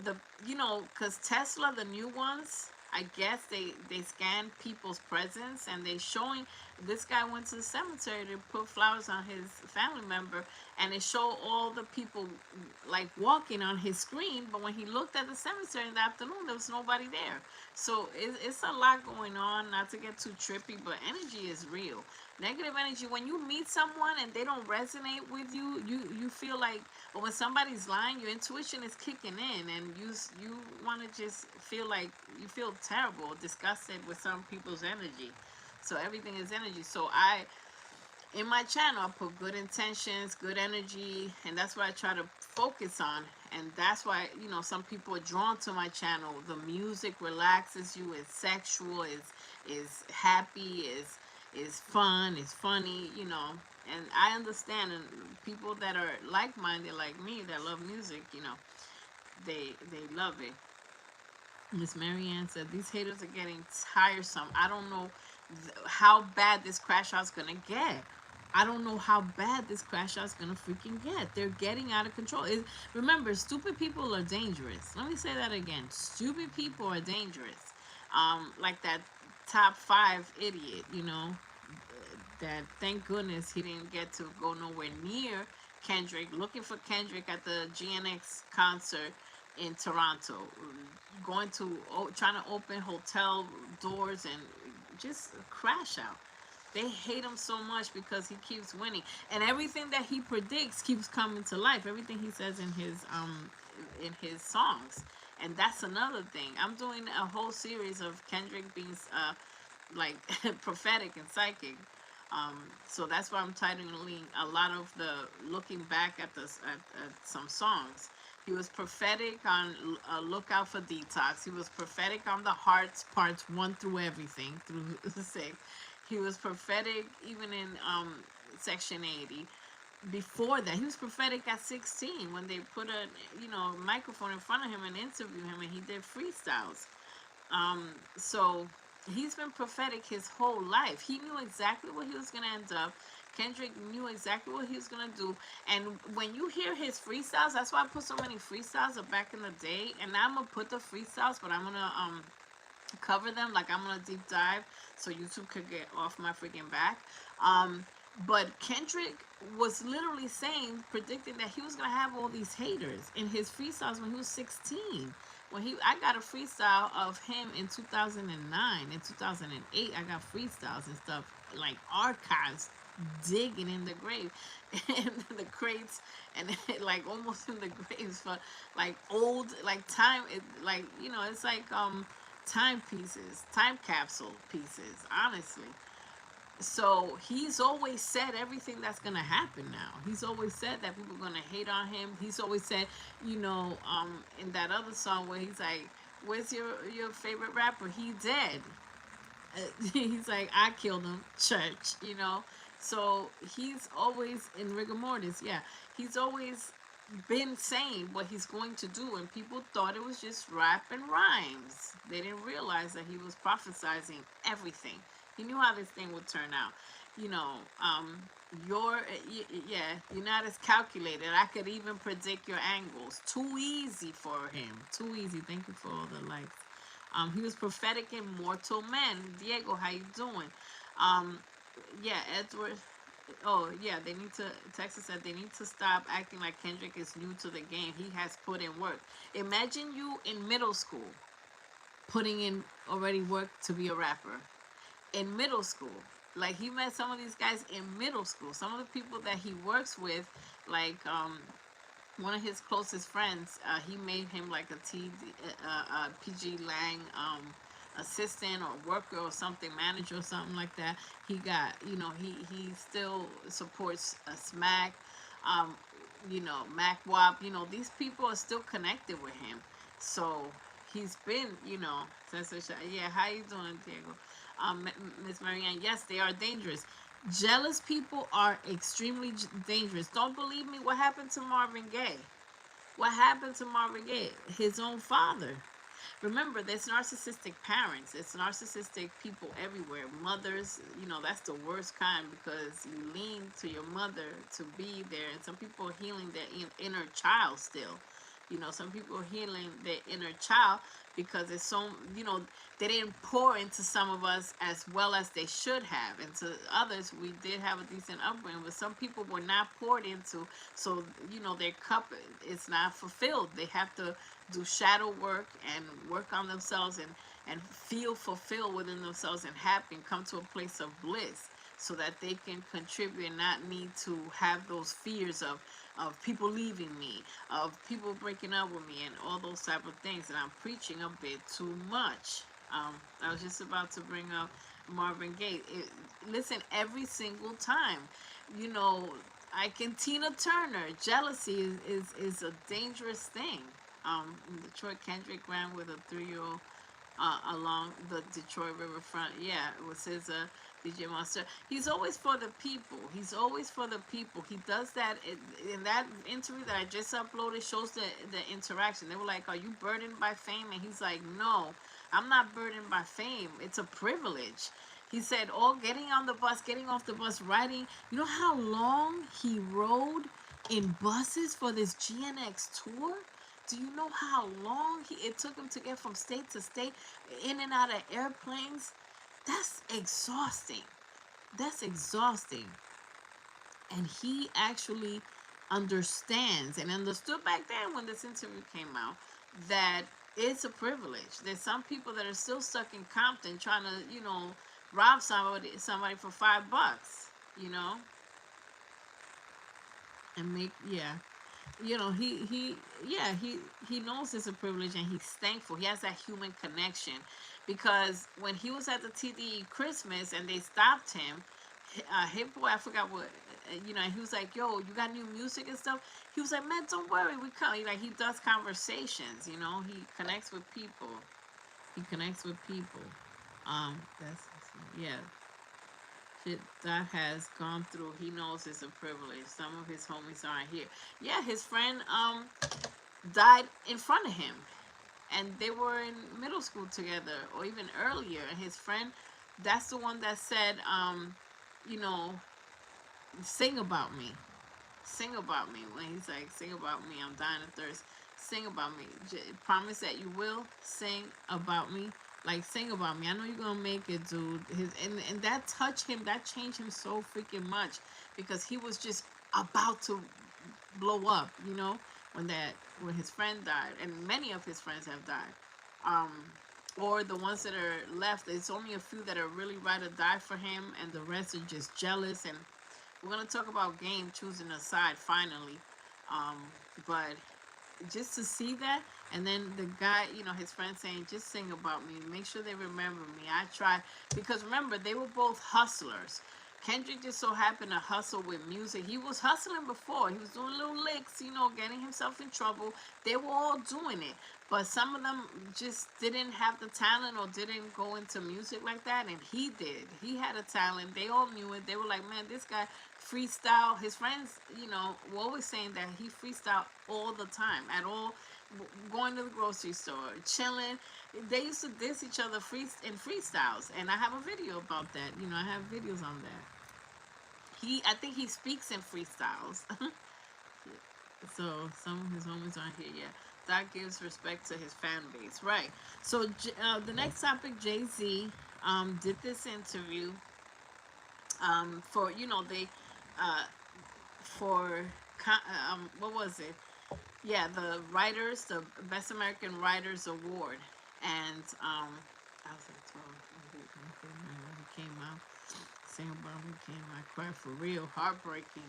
the you know, because Tesla, the new ones, I guess they scan people's presence and they showing this guy went to the cemetery to put flowers on his family member, and it showed all the people like walking on his screen, but when he looked at the cemetery in the afternoon, there was nobody there. So it's a lot going on. Not to get too trippy, but energy is real. Negative energy, when you meet someone and they don't resonate with you, you feel like, or when somebody's lying, your intuition is kicking in, and you want to just feel like you feel terrible, disgusted with some people's energy. So everything is energy. So in my channel, I put good intentions, good energy, and that's what I try to focus on. And that's why, you know, some people are drawn to my channel. The music relaxes you, it's sexual, is happy, is fun, is funny, you know. And I understand, and people that are like-minded like me that love music, you know, they love it. Miss Marianne said these haters are getting tiresome. I don't know how bad this crash out's gonna get. I don't know how bad this crash out's gonna freaking get. They're getting out of control. Remember, stupid people are dangerous. Let me say that again. Stupid people are dangerous. Like that top five idiot, you know, that thank goodness he didn't get to go nowhere near Kendrick, looking for Kendrick at the GNX concert in Toronto, going to trying to open hotel doors and just crash out. They hate him so much because he keeps winning, and everything that he predicts keeps coming to life. Everything he says in his songs, and that's another thing. I'm doing a whole series of Kendrick being like prophetic and psychic. So that's why I'm titling a lot of the looking back at at some songs. He was prophetic on Lookout for Detox. He was prophetic on the Hearts parts 1 through everything through 6. He was prophetic even in section 80. Before that, he was prophetic at 16 when they put a microphone in front of him and interviewed him, and he did freestyles. So he's been prophetic his whole life. He knew exactly what he was going to end up. Kendrick knew exactly what he was going to do. And when you hear his freestyles, that's why I put so many freestyles back in the day. And now I'm going to put the freestyles, but I'm going to cover them. Like, I'm going to deep dive so YouTube could get off my freaking back. But Kendrick was literally predicting that he was going to have all these haters in his freestyles when he was 16. I got a freestyle of him in 2009. In 2008, I got freestyles and stuff, like archives, digging in the grave, and the crates, and like almost in the graves for like old, like time, it's like time pieces, time capsule pieces, honestly. So he's always said everything that's gonna happen now. He's always said that people are gonna hate on him. He's always said, in that other song where he's like, "Where's your favorite rapper? He dead." He's like, "I killed him." Church. So he's always in rigor mortis. Yeah, he's always been saying what he's going to do, and people thought it was just rap and rhymes. They didn't realize that he was prophesizing everything. He knew how this thing would turn out. You know, your yeah, you're not as calculated. I could even predict your angles. Too easy for him. Too easy. Thank you for all the likes. He was prophetic in mortal men. Diego, how you doing? Um, yeah, Edward. Oh yeah, they need to. Texas said they need to stop acting like Kendrick is new to the game. He has put in work. Imagine you in middle school putting in already work to be a rapper in middle school. Like he met some of these guys in middle school. Some of the people that he works with, like one of his closest friends, he made him like a PG Lang assistant or worker or something, manager or something like that. He got, he still supports Smack, um, Mac Wap. These people are still connected with him. So he's been, yeah. How you doing, Diego? Miss Marianne, yes, they are dangerous. Jealous people are extremely dangerous. Don't believe me? What happened to Marvin Gaye? What happened to Marvin Gaye? His own father. Remember, there's narcissistic parents. It's narcissistic people everywhere. Mothers, that's the worst kind because you lean to your mother to be there. And some people are healing their inner child still. Some people are healing their inner child because it's so, they didn't pour into some of us as well as they should have. And to others, we did have a decent upbringing, but some people were not poured into. So, their cup is not fulfilled. They have to do shadow work and work on themselves and feel fulfilled within themselves and happy and come to a place of bliss so that they can contribute and not need to have those fears of people leaving me, of people breaking up with me, and all those type of things. And I'm preaching a bit too much. I was just about to bring up Marvin Gaye. Listen, every single time, I can Tina Turner. Jealousy is a dangerous thing. In Detroit, Kendrick ran with a 3-year-old along the Detroit riverfront. Yeah, it was his DJ Monster. He's always for the people. He's always for the people. He does that in that interview that I just uploaded. Shows the interaction. They were like, "Are you burdened by fame?" And he's like, "No, I'm not burdened by fame. It's a privilege." He said, "Oh, getting on the bus, getting off the bus, riding. You know how long he rode in buses for this GNX tour? Do you know how long it took him to get from state to state, in and out of airplanes? That's exhausting. That's exhausting." And he actually understands and understood back then when this interview came out that it's a privilege. There's some people that are still stuck in Compton trying to, rob somebody for $5, and make, yeah. He knows it's a privilege and he's thankful. He has that human connection because when he was at the TDE Christmas and they stopped him, Hit Boy, I forgot what, and he was like, "Yo, you got new music and stuff?" He was like, "Man, don't worry, we come." He does conversations. He connects with people. He connects with people. That's, yeah. Shit that has gone through, he knows it's a privilege. Some of his homies aren't here. Yeah, his friend died in front of him, and they were in middle school together or even earlier. And his friend, that's the one that said, you know, sing about me, sing about me. When he's like, sing about me, I'm dying of thirst. Sing about me. Promise that you will sing about me. Like, sing about me. I know you're gonna make it, dude. And that touched him. That changed him so freaking much because he was just about to blow up. When his friend died, and many of his friends have died. Um, or the ones that are left, it's only a few that are really ride or die for him, and the rest are just jealous. And we're gonna talk about Game choosing a side finally. But just to see that, and then the guy, his friend saying, just sing about me, make sure they remember me. I try, because remember, they were both hustlers. Kendrick just so happened to hustle with music. He was hustling before. He was doing little licks, you know, getting himself in trouble. They were all doing it. But some of them just didn't have the talent or didn't go into music like that. And he did. He had a talent. They all knew it. They were like, man, this guy freestyle. His friends, you know, were always saying that he freestyle all the time. At all, going to the grocery store, chilling. They used to diss each other in freestyles. And I have a video about that. You know, I have videos on that. I think he speaks in freestyles. So some of his homies aren't here yet. That gives respect to his fan base, right? So the next topic, Jay Z did this interview for they uh, for what was it? Yeah, the writers, the Best American Writers Award, and I was like, 12, when he came out, saying about who came out, I cried for real, heartbreaking.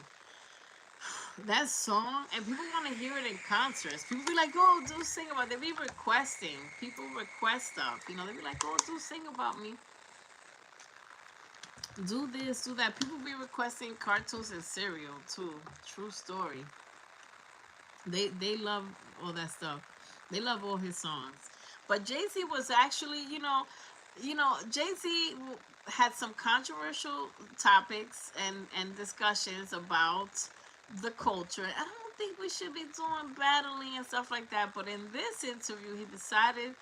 That song, and people want to hear it in concerts. People be like, "Oh, do sing about." They be requesting. People request stuff. You know, they be like, "Oh, do sing about me. Do this, do that." People be requesting cartoons and cereal too. True story. They love all that stuff. They love all his songs. But Jay Z was actually, Jay Z had some controversial topics and discussions about the culture. I don't think we should be doing battling and stuff like that. But in this interview, he decided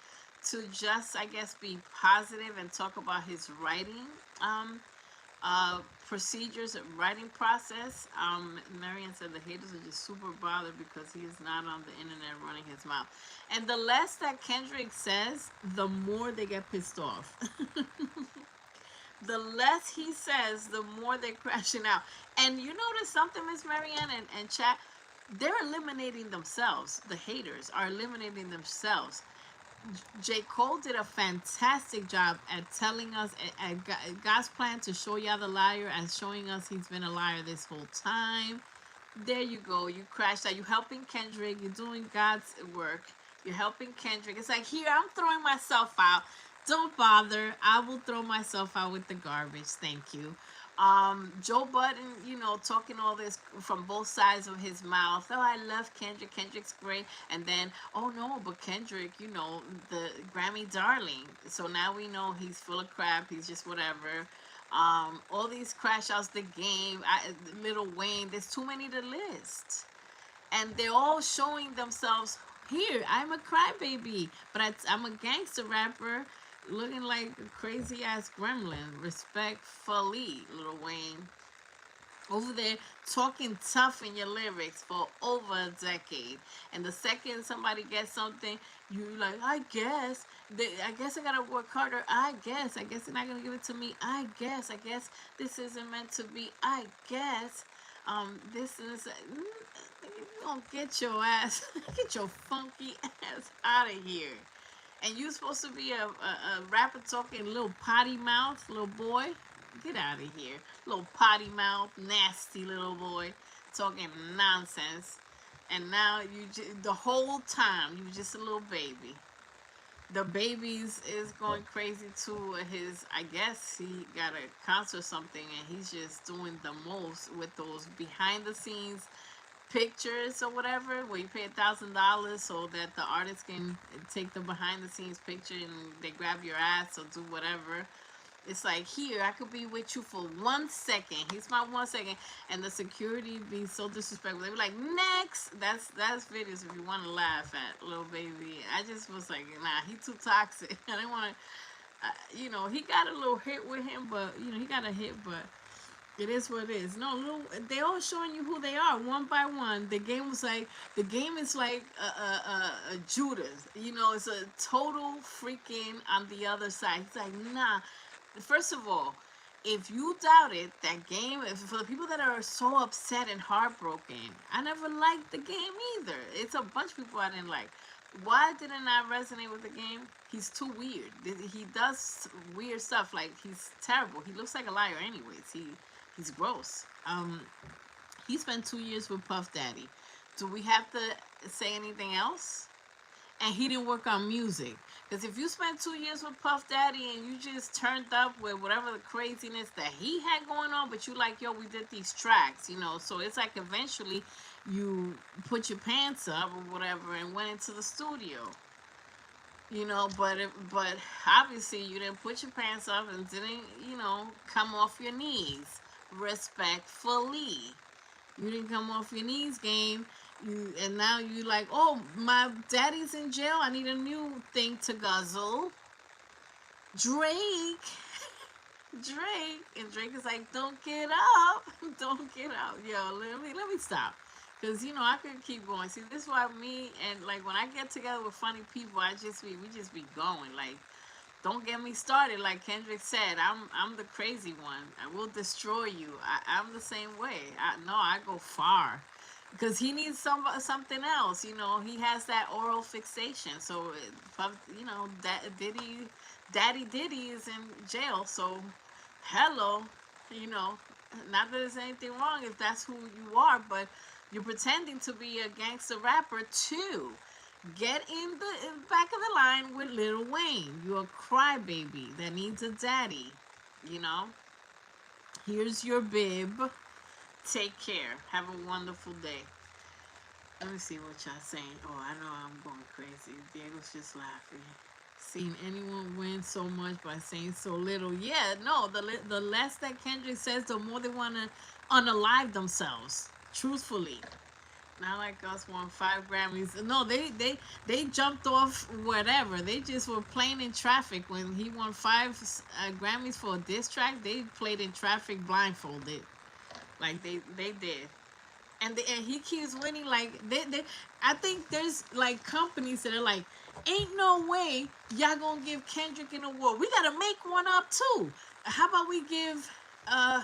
to just, I guess, be positive and talk about his writing um, procedures, writing process. Marianne said the haters are just super bothered because he is not on the internet running his mouth. And the less that Kendrick says, the more they get pissed off. The less he says, the more they're crashing out. And you notice something, Miss Marianne and chat, they're eliminating themselves. The haters are eliminating themselves. J. Cole did a fantastic job at telling us at God's plan to show y'all the liar and showing us he's been a liar this whole time. There you go. You crashed out. You're helping Kendrick. You're doing God's work. You're helping Kendrick. It's like, here, I'm throwing myself out. Don't bother. I will throw myself out with the garbage. Thank you. Joe Budden, talking all this from both sides of his mouth. Oh, I love Kendrick. Kendrick's great. And then, oh no, but Kendrick, the Grammy darling. So now we know he's full of crap. He's just whatever. All these crash outs, the game, Lil Wayne. There's too many to list. And they're all showing themselves, here, I'm a crybaby, but I'm a gangster rapper looking like a crazy ass gremlin. Respectfully, Lil Wayne. Over there talking tough in your lyrics for over a decade. And the second somebody gets something, you like, I guess I gotta work harder. I guess they're not gonna give it to me. I guess this isn't meant to be. I guess this is you gonna get your ass, get your funky ass out of here. And you supposed to be a rapper talking little potty mouth, little boy. Get out of here. Little potty mouth, nasty little boy talking nonsense. And now the whole time you just a little baby. The baby's is going crazy too. I guess he got a concert or something and he's just doing the most with those behind the scenes pictures or whatever, where you pay $1,000 so that the artist can take the behind the scenes picture and they grab your ass or do whatever. It's like, here, I could be with you for 1 second. Here's my 1 second. And the security be so disrespectful. They be like, next. That's videos if you want to laugh at Lil Baby. I just was like, nah, he too toxic. I didn't want to, he got a little hit with him, but, he got a hit, but it is what it is. No, they all showing you who they are one by one. The game is like a Judas. It's a total freaking on the other side. It's like, nah. First of all, if you doubt it, that game, for the people that are so upset and heartbroken, I never liked the game either. It's a bunch of people I didn't like. Why didn't I resonate with the game? He's too weird. He does weird stuff. Like, he's terrible. He looks like a liar anyways. He's gross. He spent 2 years with Puff Daddy. Do we have to say anything else? And he didn't work on music. Because if you spent 2 years with Puff Daddy and you just turned up with whatever the craziness that he had going on, but you like, yo, we did these tracks, you know, so it's like eventually you put your pants up or whatever and went into the studio, you know, but obviously you didn't put your pants up and didn't, you know, come off your knees respectfully. You didn't come off your knees, game. And now you like, oh, my daddy's in jail. I need a new thing to guzzle. Drake, and Drake is like, don't get up, don't get up. Yo, let me stop, cause you know I could keep going. See, this is why me and like when I get together with funny people, we just be going. Like, don't get me started. Like Kendrick said, I'm the crazy one. I will destroy you. I'm the same way. I go far, because he needs something else. You know, he has that oral fixation. So, you know, that Daddy Diddy is in jail. So, hello, you know, not that there's anything wrong if that's who you are, but you're pretending to be a gangster rapper too. Get in the back of the line with Lil Wayne. You're a crybaby that needs a daddy. You know, here's your bib. Take care. Have a wonderful day. Let me see what y'all saying. Oh, I know I'm going crazy. Diego's just laughing. Seen anyone win so much by saying so little? Yeah, no. The less that Kendrick says, the more they want to unalive themselves. Truthfully, not like us won 5 Grammys. No, they jumped off whatever. They just were playing in traffic when he won 5 Grammys for a diss track. They played in traffic blindfolded, like they did. And he keeps winning. Like they I think there's like companies that are like, ain't no way y'all gonna give Kendrick an award. We gotta make one up too. How about we give uh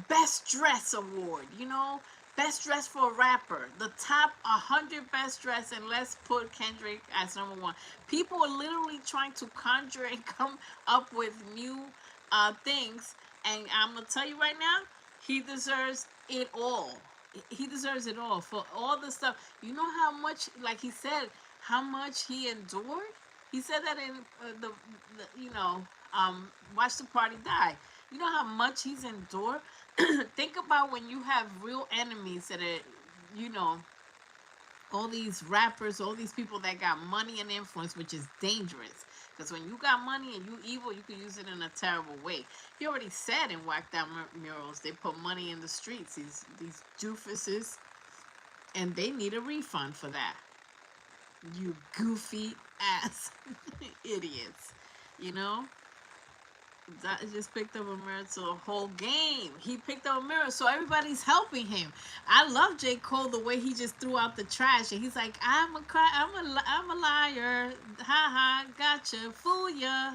best dress award, you know, best dress for a rapper, the top 100 best dress, and let's put Kendrick as number one. People are literally trying to conjure and come up with new things, and I'm gonna tell you right now, he deserves it all. He deserves it all for all the stuff. You know how much, like he said, how much he endured. He said that in the you know, Watch the Party Die. You know how much he's endured. Think about when you have real enemies that are, you know, all these rappers, all these people that got money and influence, which is dangerous. Because when you got money and you evil, you can use it in a terrible way. He already said in Whacked Out Murals, they put money in the streets, these doofuses, and they need a refund for that. You goofy ass idiots, you know? That just picked up a mirror to the whole game. He picked up a mirror, so everybody's helping him. I love J. Cole the way he just threw out the trash, and he's like, I'm a liar, ha ha, gotcha, fool ya,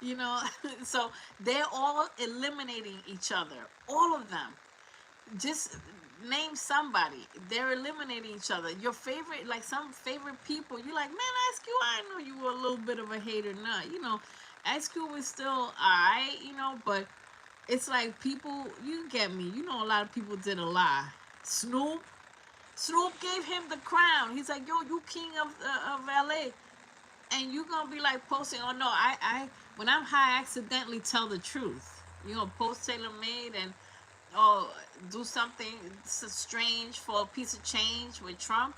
you know." So they're all eliminating each other, all of them. Just name somebody. They're eliminating each other. Your favorite, like some favorite people, you're like, man, Ice Cube, I know you were a little bit of a hater, not, you know. Ice Cube was still alright, you know, but it's like people, you get me. You know, a lot of people did a lie. Snoop gave him the crown. He's like, yo, you king of LA, and you gonna be like posting, oh no, I when I'm high, I accidentally tell the truth. You know, post Taylor Made and oh, do something strange for a piece of change with Trump.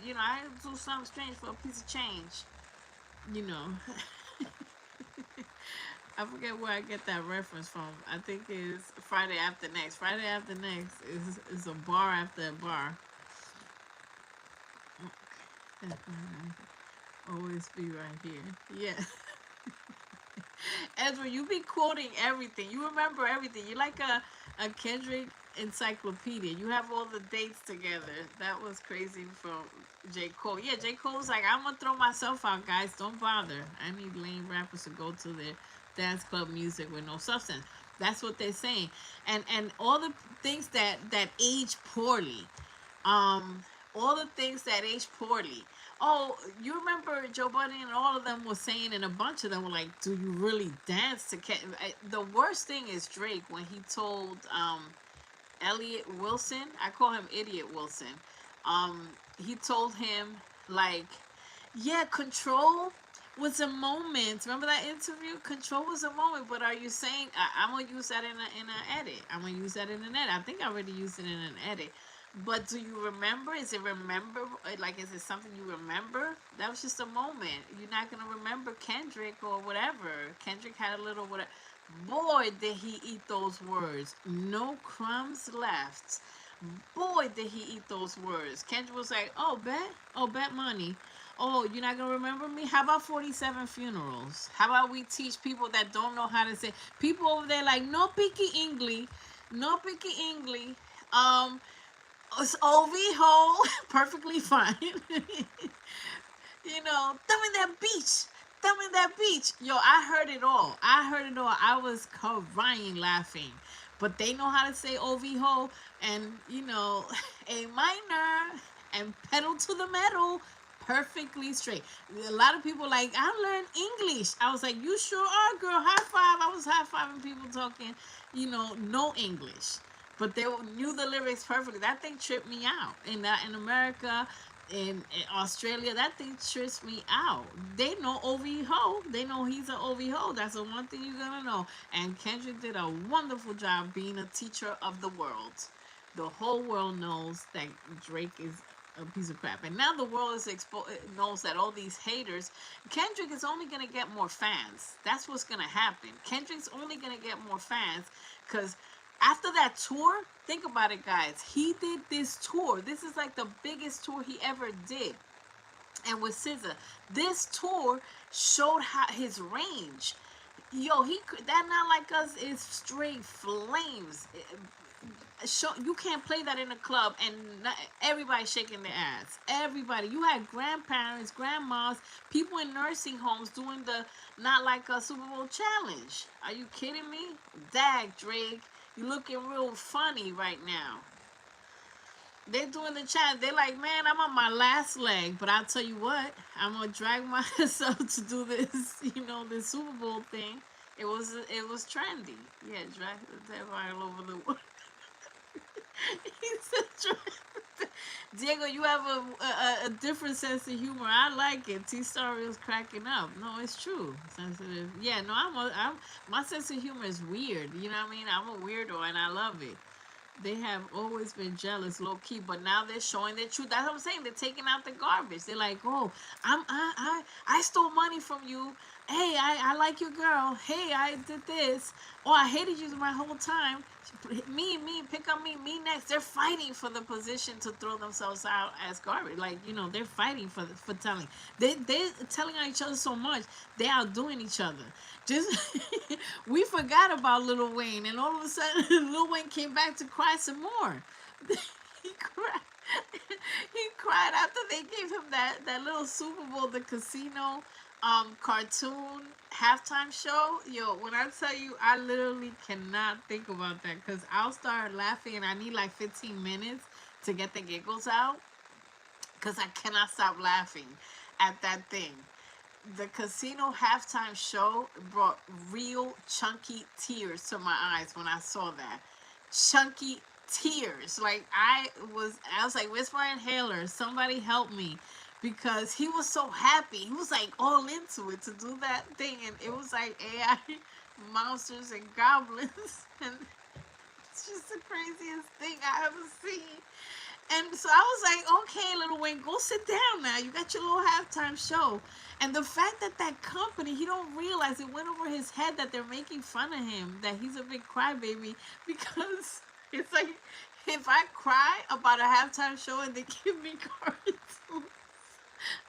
You know, I do something strange for a piece of change. You know. I forget where I get that reference from. I think it's Friday After Next. Friday After Next is a bar after a bar. Always be right here. Yeah. Ezra, you be quoting everything. You remember everything. You're like a Kendrick encyclopedia. You have all the dates together. That was crazy from J. Cole. Yeah, J. Cole's like, I'm gonna throw myself out, guys. Don't bother. I need lame rappers to go to their dance club music with no substance. That's what they're saying. And all the things that age poorly. All the things that age poorly. Oh, you remember Joe Budden and all of them were saying, and a bunch of them were like, do you really dance to the worst thing is Drake when he told Elliot Wilson, I call him Idiot Wilson, he told him like, yeah, Control, was a moment. Remember that interview? Control was a moment. But are you saying I'm gonna use that in an edit? I'm gonna use that in an edit. I think I already used it in an edit. But do you remember? Is it remember? Like, is it something you remember? That was just a moment. You're not gonna remember Kendrick or whatever. Kendrick had a little whatever. Boy, did he eat those words. No crumbs left. Boy, did he eat those words. Kendrick was like, "Oh, bet, oh, bet money. Oh, you're not gonna remember me? How about 47 funerals? How about we teach people that don't know how to say? People over there like no picky English, no picky English. Um, it's OV hole, perfectly fine. You know, thumb in that beach. Thumb in that beach. Yo, I heard it all. I heard it all. I was crying laughing. But they know how to say OV ho and, you know, A minor and pedal to the metal perfectly straight. A lot of people like, I learned English. I was like, you sure are, girl. High five. I was high fiving people talking, you know, no English. But they knew the lyrics perfectly. That thing tripped me out. In America, in Australia, that thing trips me out. They know OV Ho. They know he's an OV Ho. That's the one thing you're gonna know. And Kendrick did a wonderful job being a teacher of the world. The whole world knows that Drake is a piece of crap, and now the world is knows that all these haters. Kendrick is only gonna get more fans. That's what's gonna happen. Kendrick's only gonna get more fans because after that tour, think about it, guys. He did this tour. This is like the biggest tour he ever did. And with SZA, this tour showed how his range. Yo, he that Not Like Us is straight flames. Show, you can't play that in a club and not, everybody shaking their ass. Everybody. You had grandparents, grandmas, people in nursing homes doing the Not Like a Super Bowl challenge. Are you kidding me? Dag, Drake, you looking real funny right now. They're doing the challenge. They're like, man, I'm on my last leg, but I'll tell you what, I'm gonna drag myself to do this, this Super Bowl thing. It was trendy. Yeah, drag everybody all over the world. He said, Diego, you have a different sense of humor. I like it. T Star was cracking up. No, it's true. Sensitive. Yeah, no, my sense of humor is weird. You know what I mean? I'm a weirdo and I love it. They have always been jealous, low key, but now they're showing their truth. That's what I'm saying. They're taking out the garbage. They're like, oh, I stole money from you. Hey, I like your girl. Hey, I did this. Oh, I hated you my whole time. Me, pick on me next. They're fighting for the position to throw themselves out as garbage. Like, they're fighting for telling. They're telling on each other so much. They're outdoing each other. Just we forgot about Lil Wayne, and all of a sudden, Lil Wayne came back to cry some more. he cried. He cried after they gave him that little Super Bowl, the casino cartoon halftime show. Yo, when I tell you, I literally cannot think about that because I'll start laughing and I need like 15 minutes to get the giggles out because I cannot stop laughing at that thing. The casino halftime show brought real chunky tears to my eyes when I saw that. Chunky tears. Like I was like, where's my inhaler? Somebody help me. Because he was so happy. He was like all into it to do that thing. And it was like AI monsters and goblins. And it's just the craziest thing I ever seen. And so I was like, okay, Lil Wayne, go sit down now. You got your little halftime show. And the fact that company, he don't realize it went over his head that they're making fun of him, that he's a big crybaby, because it's like, if I cry about a halftime show and they give me cards,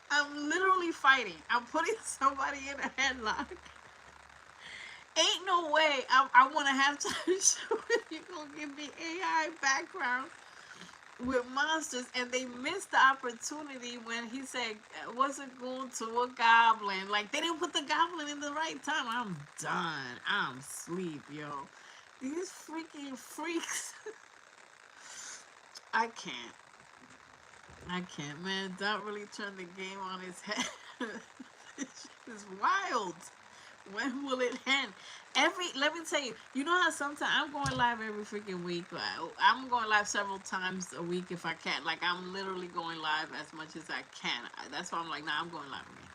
I'm literally fighting. I'm putting somebody in a headlock. Ain't no way I want a halftime show if you're going to give me AI background with monsters, and they missed the opportunity when he said, wasn't going to a goblin. Like, they didn't put the goblin in the right time. I'm done. I'm asleep, yo. These freaking freaks. I can't. I can't, man. Don't really turn the game on his head. It's wild. When will it end? Let me tell you, you know how sometimes I'm going live every freaking week. I'm going live several times a week if I can. Like, I'm literally going live as much as I can. That's why I'm like, nah, I'm going live again.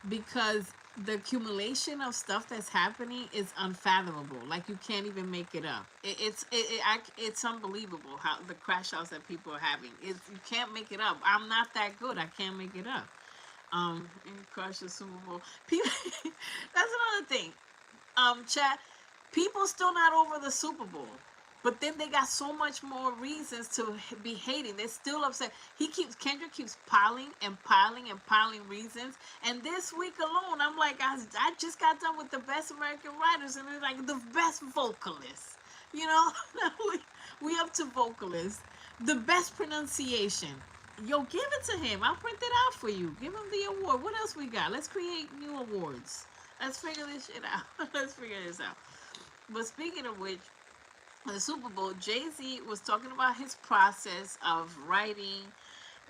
because the accumulation of stuff that's happening is unfathomable. Like you can't even make it up. It's unbelievable how the crash outs that people are having. You can't make it up. I'm not that good. I can't make it up. And crush the Super Bowl. People, that's another thing. Chat. People still not over the Super Bowl. But then they got so much more reasons to be hating. They're still upset. Kendrick keeps piling and piling and piling reasons. And this week alone, I'm like, I just got done with the best American writers, and they're like the best vocalists. You know, we up to vocalists. The best pronunciation. Yo, give it to him. I'll print it out for you. Give him the award. What else we got? Let's create new awards. Let's figure this shit out. Let's figure this out. But speaking of which, the Super Bowl, Jay-Z was talking about his process of writing,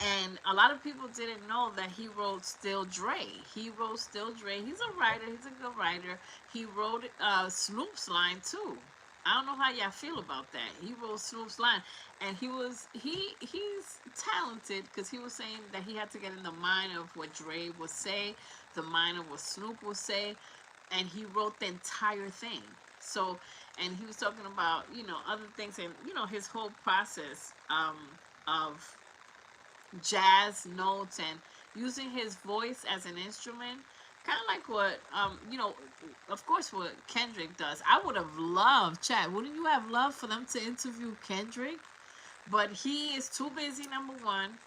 and a lot of people didn't know that he wrote Still Dre. He wrote Still Dre. He's a writer. He's a good writer. He wrote Snoop's line too. I don't know how y'all feel about that. He wrote Snoop's line, and he's talented because he was saying that he had to get in the mind of what Dre would say, the mind of what Snoop would say, and he wrote the entire thing. So, and he was talking about, other things, and, his whole process of jazz notes and using his voice as an instrument, kind of like what, of course, what Kendrick does. I would have loved, Chad, wouldn't you have loved for them to interview Kendrick? But he is too busy, number one.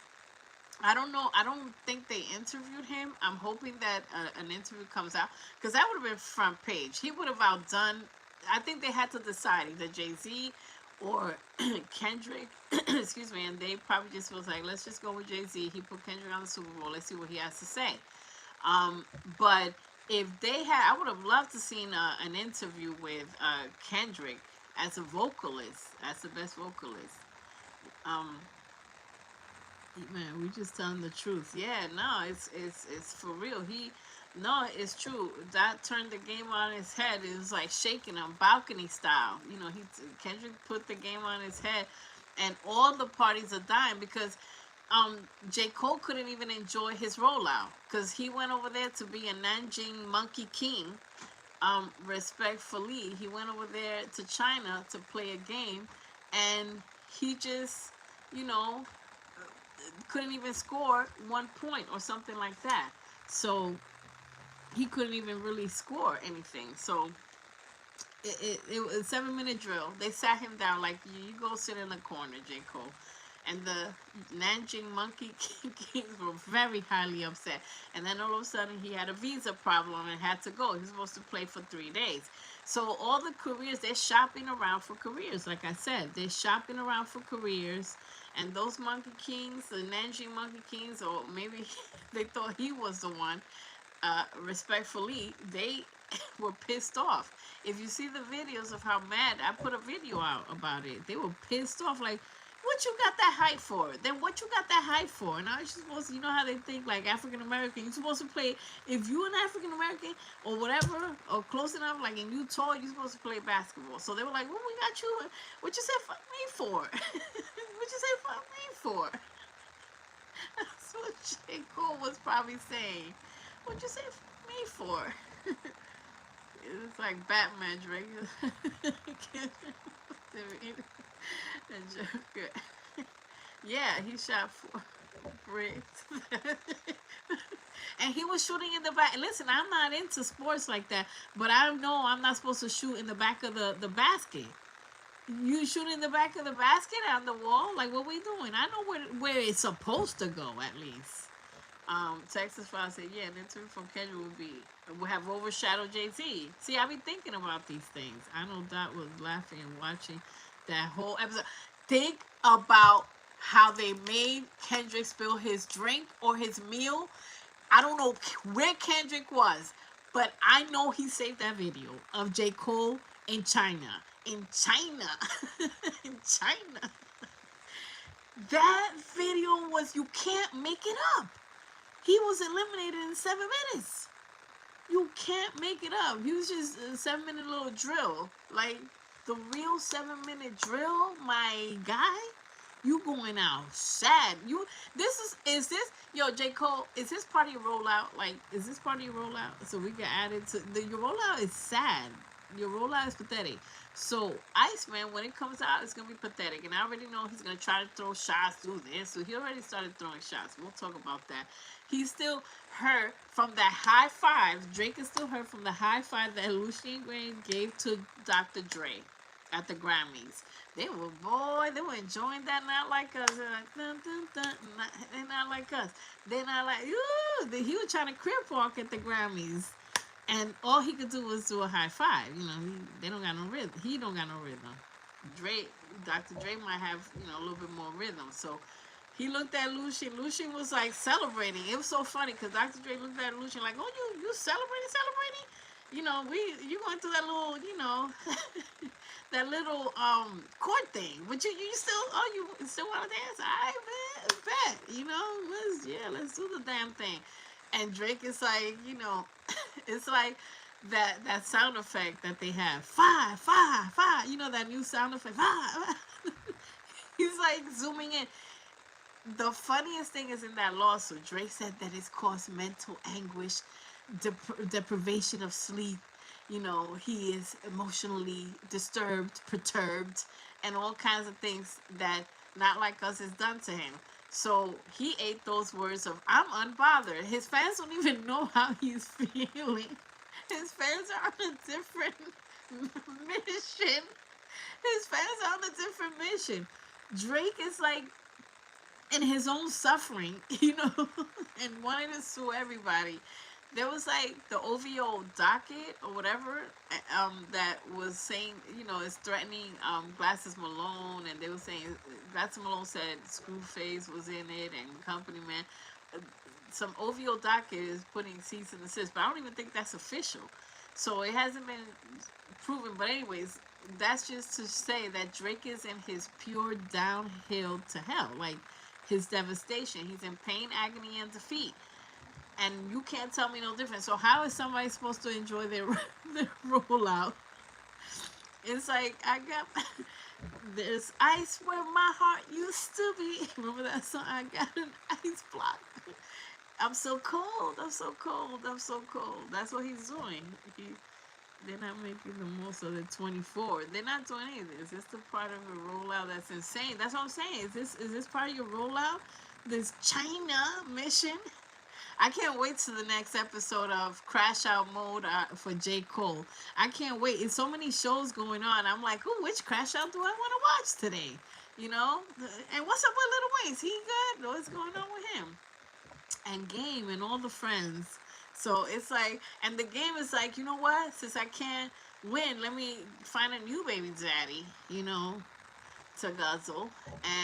I don't know. I don't think they interviewed him. I'm hoping that an interview comes out, because that would have been front page. He would have outdone. I think they had to decide either Jay-Z or Kendrick. Excuse me. And they probably just was like, let's just go with Jay-Z. He put Kendrick on the Super Bowl. Let's see what he has to say. But if they had, I would have loved to seen an interview with Kendrick as a vocalist, as the best vocalist. Um, Man, we just telling the truth. Yeah, no, it's for real. No, it's true. That turned the game on his head. It was like shaking him, balcony style. Kendrick put the game on his head, and all the parties are dying because J. Cole couldn't even enjoy his rollout because he went over there to be a Nanjing Monkey King. Respectfully, he went over there to China to play a game, and he just, you know, couldn't even score 1 point or something like that. So he couldn't even really score anything. So it was a 7-minute drill. They sat him down like, you go sit in the corner, J. Cole. And the Nanjing Monkey Kings were very highly upset. And then all of a sudden he had a visa problem and had to go. He was supposed to play for 3 days. So all the careers, they're shopping around for careers. Like I said, they're shopping around for careers. And those Monkey Kings, the Nanjing Monkey Kings, or maybe they thought he was the one, respectfully, they were pissed off. If you see the videos of how mad, I put a video out about it. They were pissed off, like, what you got that height for? Then what you got that height for? And I was supposed to, you know how they think, like, African American, you're supposed to play, if you're an African American or whatever, or close enough, like, and you tall, you're supposed to play basketball. So they were like, what we got you, what you say fuck me for? What you say fuck me for? That's what J. Cole was probably saying. What you say fuck me for? It's like Batman, Drake. Yeah, he shot 4 bricks. And he was shooting in the back. Listen, I'm not into sports like that, but I know I'm not supposed to shoot in the back of the basket. You shoot in the back of the basket on the wall? Like, what we doing? I know where it's supposed to go, at least. Texas File said, yeah, an interview from Kendrick will have overshadowed Jay-Z. See, I be thinking about these things. I know Dot was laughing and watching that whole episode. Think about how they made Kendrick spill his drink or his meal. I don't know where Kendrick was, but I know he saved that video of J. Cole in China. In China. In China. That video was, you can't make it up. He was eliminated in 7 minutes. You can't make it up. He was just a 7-minute little drill. Like, the real 7-minute drill, my guy, You going out sad. You is this yo J Cole? Is this part of your rollout? Like, is this part of your rollout? So we can add it to your rollout is sad. Your rollout is pathetic. So Iceman, when it comes out, it's gonna be pathetic, and I already know he's gonna try to throw shots, do this. So he already started throwing shots. We'll talk about that. He's still hurt from that high five. Drake is still hurt from the high five that Lucien Graham gave to Dr. Dre at the Grammys. They were enjoying that, not like us. They're like, dun, dun, dun, they're not like us. They're not like, ooh. He was trying to crip walk at the Grammys. And all he could do was do a high five. They don't got no rhythm. He don't got no rhythm. Dre, Dr. Dre might have, a little bit more rhythm. So he looked at Lucien. Lucien was like celebrating. It was so funny because Dr. Dre looked at Lucien like, oh, you celebrating? You going through that little, that little court thing. But you still, you still want to dance? I bet. Let's do the damn thing. And Drake is like, it's like that sound effect that they have. Five, five, five. That new sound effect. Five. He's like zooming in. The funniest thing is in that lawsuit, Drake said that it's caused mental anguish, deprivation of sleep. He is emotionally disturbed, perturbed, and all kinds of things that Not Like Us has done to him. So he ate those words of "I'm unbothered." His fans don't even know how he's feeling. His fans are on a different mission. His fans are on a different mission. Drake is like in his own suffering, and wanting to sue everybody. There was like the OVO docket or whatever that was saying, is threatening Glasses Malone, and they were saying Glasses Malone said Screwface was in it and Company Man. Some OVO docket is putting cease and desist, but I don't even think that's official. So it hasn't been proven. But anyways, that's just to say that Drake is in his pure downhill to hell, like his devastation. He's in pain, agony, and defeat. And you can't tell me no different. So how is somebody supposed to enjoy their rollout? It's like there's ice where my heart used to be. Remember that song? I got an ice block. I'm so cold. I'm so cold. I'm so cold. That's what he's doing. They're not making the most of the 24. They're not doing anything. Is this the part of the rollout that's insane? That's what I'm saying. Is this part of your rollout? This China mission? I can't wait to the next episode of Crash Out Mode for J. Cole. I can't wait. It's so many shows going on. I'm like, which Crash Out do I want to watch today? And what's up with Lil Wayne? Is he good? What's going on with him? And Game and all the friends. So it's like, and the Game is like, you know what? Since I can't win, let me find a new baby daddy, to guzzle.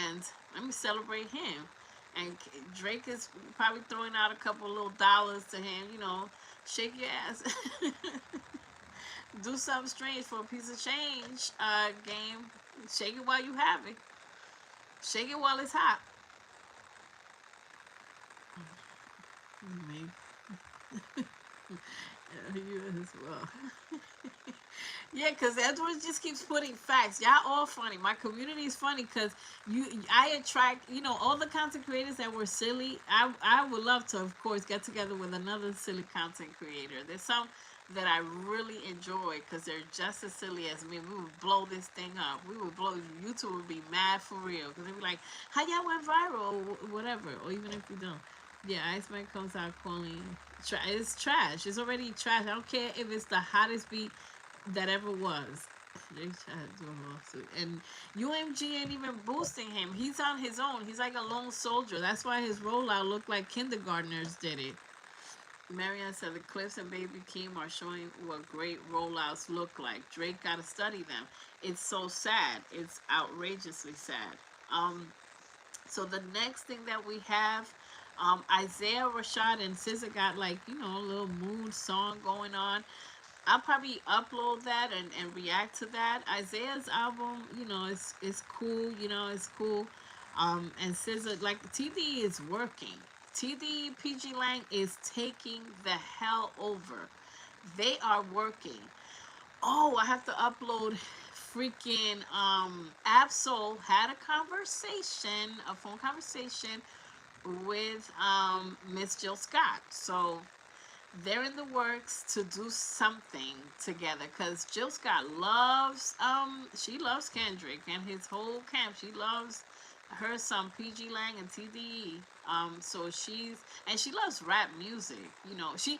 And let me celebrate him. And Drake is probably throwing out a couple little dollars to him, shake your ass. Do something strange for a piece of change, Game. Shake it while you have it. Shake it while it's hot. Maybe. You as well. Yeah, because Edwards just keeps putting facts. Y'all all funny. My community is funny because I attract, all the content creators that were silly. I would love to, of course, get together with another silly content creator. There's some that I really enjoy because they're just as silly as me. We would blow this thing up. YouTube would be mad for real because they'd be like, how y'all went viral or whatever, or even if you don't. Yeah, Iceman comes out calling it's trash. It's already trash. I don't care if it's the hottest beat that ever was. They tried to do a lawsuit. And UMG ain't even boosting him. He's on his own. He's like a lone soldier. That's why his rollout looked like kindergartners did it. Marianne said the clips and Baby Keem are showing what great rollouts look like. Drake gotta study them. It's so sad. It's outrageously sad. So the next thing that we have, Isaiah Rashad and SZA got like, a little mood song going on. I'll probably upload that and react to that. Isaiah's album, it's cool, it's cool. And SZA, like TDE is working. TDE PGLang is taking the hell over. They are working. Oh, I have to upload freaking Absol had a phone conversation with Miss Jill Scott. So they're in the works to do something together because Jill Scott loves she loves Kendrick and his whole camp. She loves her son PGLang and TDE. So she loves rap music. You know, she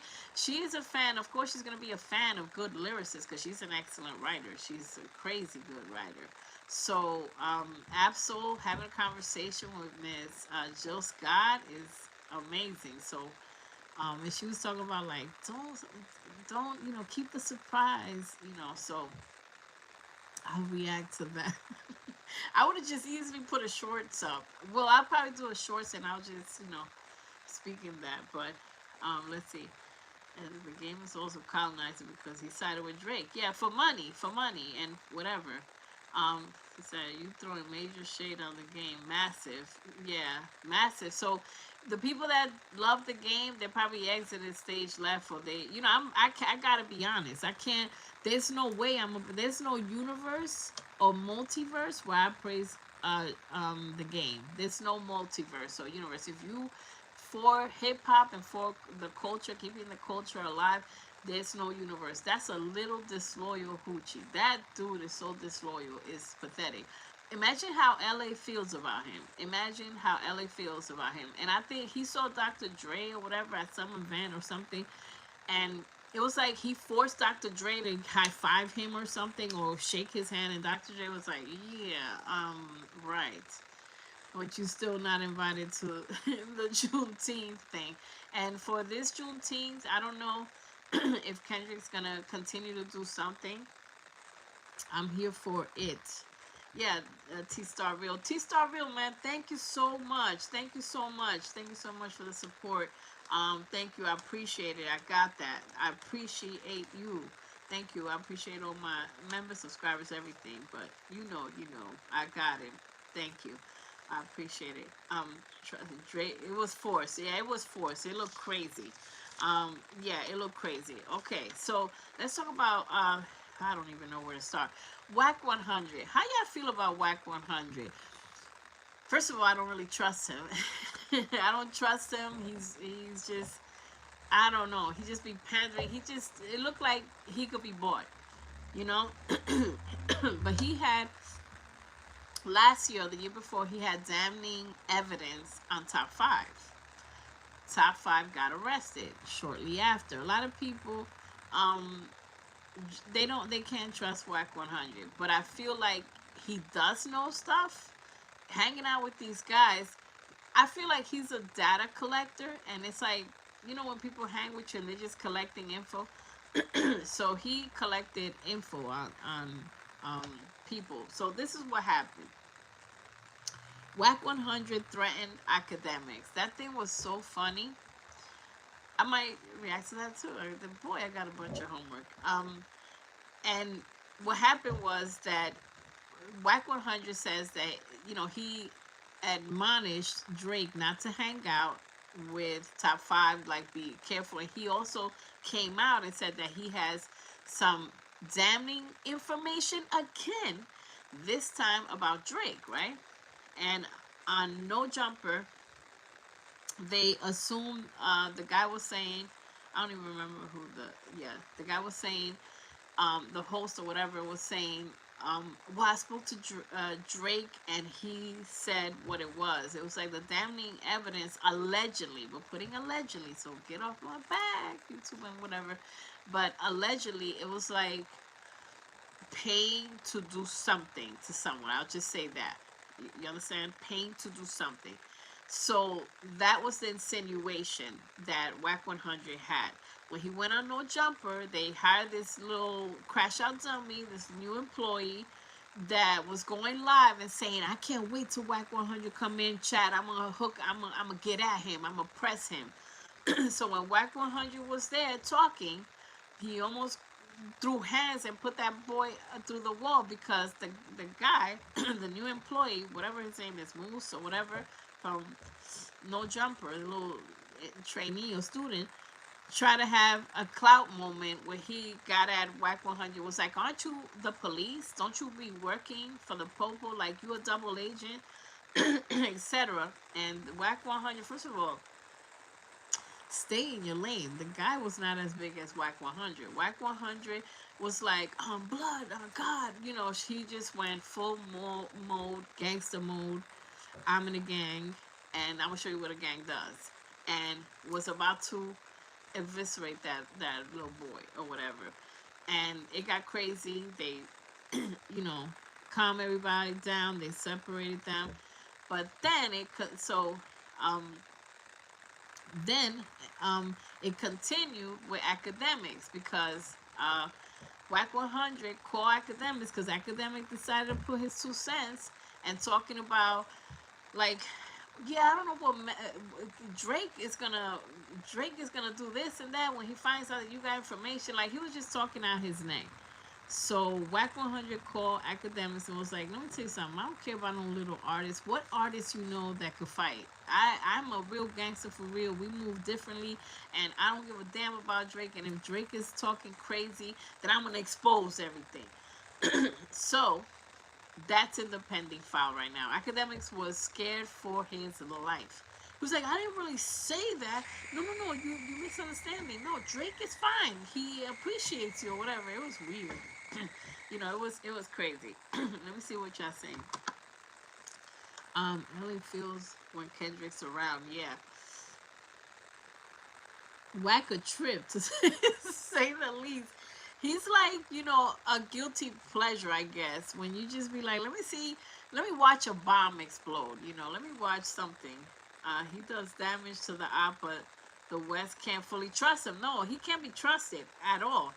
is a fan. Of course, she's gonna be a fan of good lyricists because she's an excellent writer. She's a crazy good writer. So Absol having a conversation with Miss Jill Scott is amazing. So and she was talking about like don't keep the surprise, so I'll react to that. I would have just easily put a shorts up. Well, I'll probably do a shorts and I'll just speak in that. But let's see. And the game is also colonizing because he sided with Drake. Yeah, for money and whatever. He said you throwing major shade on the game, massive. Yeah, massive. So the people that love the game, they probably exited stage left, or they, I gotta be honest. I can't. There's no way there's no universe or multiverse where I praise the game. There's no multiverse or universe. If you for hip hop and for the culture, keeping the culture alive, there's no universe. That's a little disloyal hoochie. That dude is so disloyal. It's pathetic. Imagine how LA feels about him. Imagine how LA feels about him. And I think he saw Dr. Dre or whatever at some event or something, and it was like he forced Dr. Dre to high five him or something or shake his hand, and Dr. Dre was like, "Yeah, right." But you still not invited to the Juneteenth thing. And for this Juneteenth, I don't know if Kendrick's gonna continue to do something. I'm here for it. Yeah, T Star Real. T Star Real, man, thank you so much. Thank you so much. Thank you so much for the support. Thank you. I appreciate it. I got that. I appreciate you. Thank you. I appreciate all my members, subscribers, everything. But I got it. Thank you. I appreciate it. Dre, it was forced. Yeah, it was forced. It looked crazy. Yeah, it looked crazy. Okay, so let's talk about. I don't even know where to start. Whack 100. How y'all feel about Whack 100? First of all, I don't really trust him. I don't trust him. He's just, I don't know. He just be pandering. It looked like he could be bought, you know. But he had last year, or the year before, he had damning evidence on Top 5. Top 5 got arrested shortly after. A lot of people, they can't trust Whack 100, but I feel like he does know stuff. Hanging out with these guys, I feel like he's a data collector, and it's like, when people hang with you and they're just collecting info. So he collected info on people. So this is what happened. Whack 100 threatened academics. That thing was so funny. I might react to that too. Boy, I got a bunch of homework. And what happened was that Whack 100 says that, he admonished Drake not to hang out with Top 5, like be careful. And he also came out and said that he has some damning information again, this time about Drake, right? And on No Jumper, they assumed the guy was saying, I don't even remember the guy was saying, the host or whatever was saying, well, I spoke to Drake and he said what it was. It was like the damning evidence, allegedly. We're putting allegedly, so get off my back, YouTube and whatever. But allegedly, it was like paying to do something to someone. I'll just say that. You understand? Paying to do something. So that was the insinuation that Whack 100 had. When he went on No Jumper, they hired this little crash out dummy, this new employee that was going live and saying, I can't wait till Whack 100 come in, chat. I'm gonna get at him. I'm gonna press him. So when Whack 100 was there talking, he almost threw hands and put that boy through the wall because the guy, the new employee, whatever his name is, Moose or whatever, from No Jumper, the little trainee or student, try to have a clout moment where he got at Whack 100 was like, aren't you the police? Don't you be working for the Popo like you a double agent, etc. And Whack 100, first of all, stay in your lane. The guy was not as big as Whack 100. Whack 100 was like, blood, God, she just went full mode, gangster mode. I'm in a gang, and I'm gonna show you what a gang does, and was about to eviscerate that little boy or whatever. And it got crazy. They, you know, calm everybody down. They separated them, but then it could um then it continued with academics because Whack 100 called academics because academic decided to put his 2 cents and talking about like, yeah, I don't know what Drake is gonna do this and that when he finds out that you got information. Like, he was just talking out his neck. So Whack 100 called academics and was like, let me tell you something. I don't care about no little artists. What artists you know that could fight? I'm a real gangster for real. We move differently, and I don't give a damn about Drake. And if Drake is talking crazy, then I'm gonna expose everything. So that's in the pending file right now. Academics was scared for his life. He was like, I didn't really say that. No, you misunderstanding. No, Drake is fine. He appreciates you or whatever. It was weird. It was crazy. Let me see what y'all saying. Ellie feels when Kendrick's around. Yeah. Whack a trip to say the least. He's like, a guilty pleasure, I guess, when you just be like, let me watch a bomb explode, let me watch something. He does damage to the op, but the West can't fully trust him. No, he can't be trusted at all.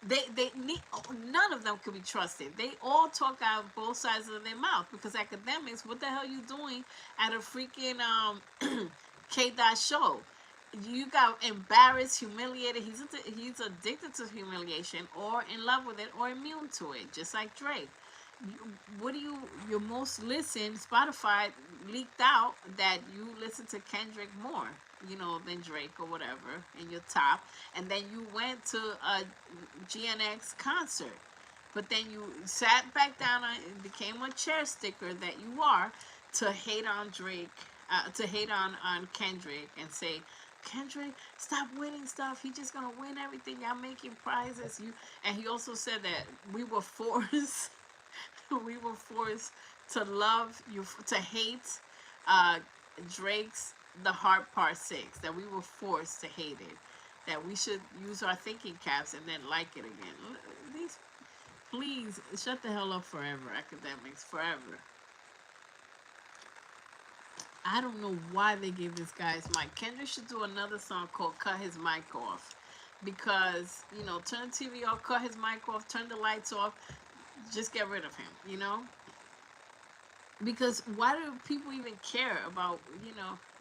They need, none of them could be trusted. They all talk out both sides of their mouth because academics, what the hell you doing at a freaking K Dot show? You got embarrassed, humiliated. He's addicted to humiliation, or in love with it, or immune to it, just like Drake. What do your most listened? Spotify leaked out that you listen to Kendrick more, than Drake or whatever in your top, and then you went to a GNX concert, but then you sat back down and became a chair sticker that you are to hate on Drake, to hate on Kendrick and say, Kendrick, stop winning stuff. He just gonna win everything. Y'all making prizes. And he also said that we were forced, we were forced to love you, to hate Drake's The Heart Part 6. That we were forced to hate it. That we should use our thinking caps and then like it again. These, please shut the hell up forever, academics, forever. I don't know why they gave this guy his mic. Kendrick should do another song called Cut His Mic Off. Because, turn the TV off, cut his mic off, turn the lights off, just get rid of him, Because why do people even care about,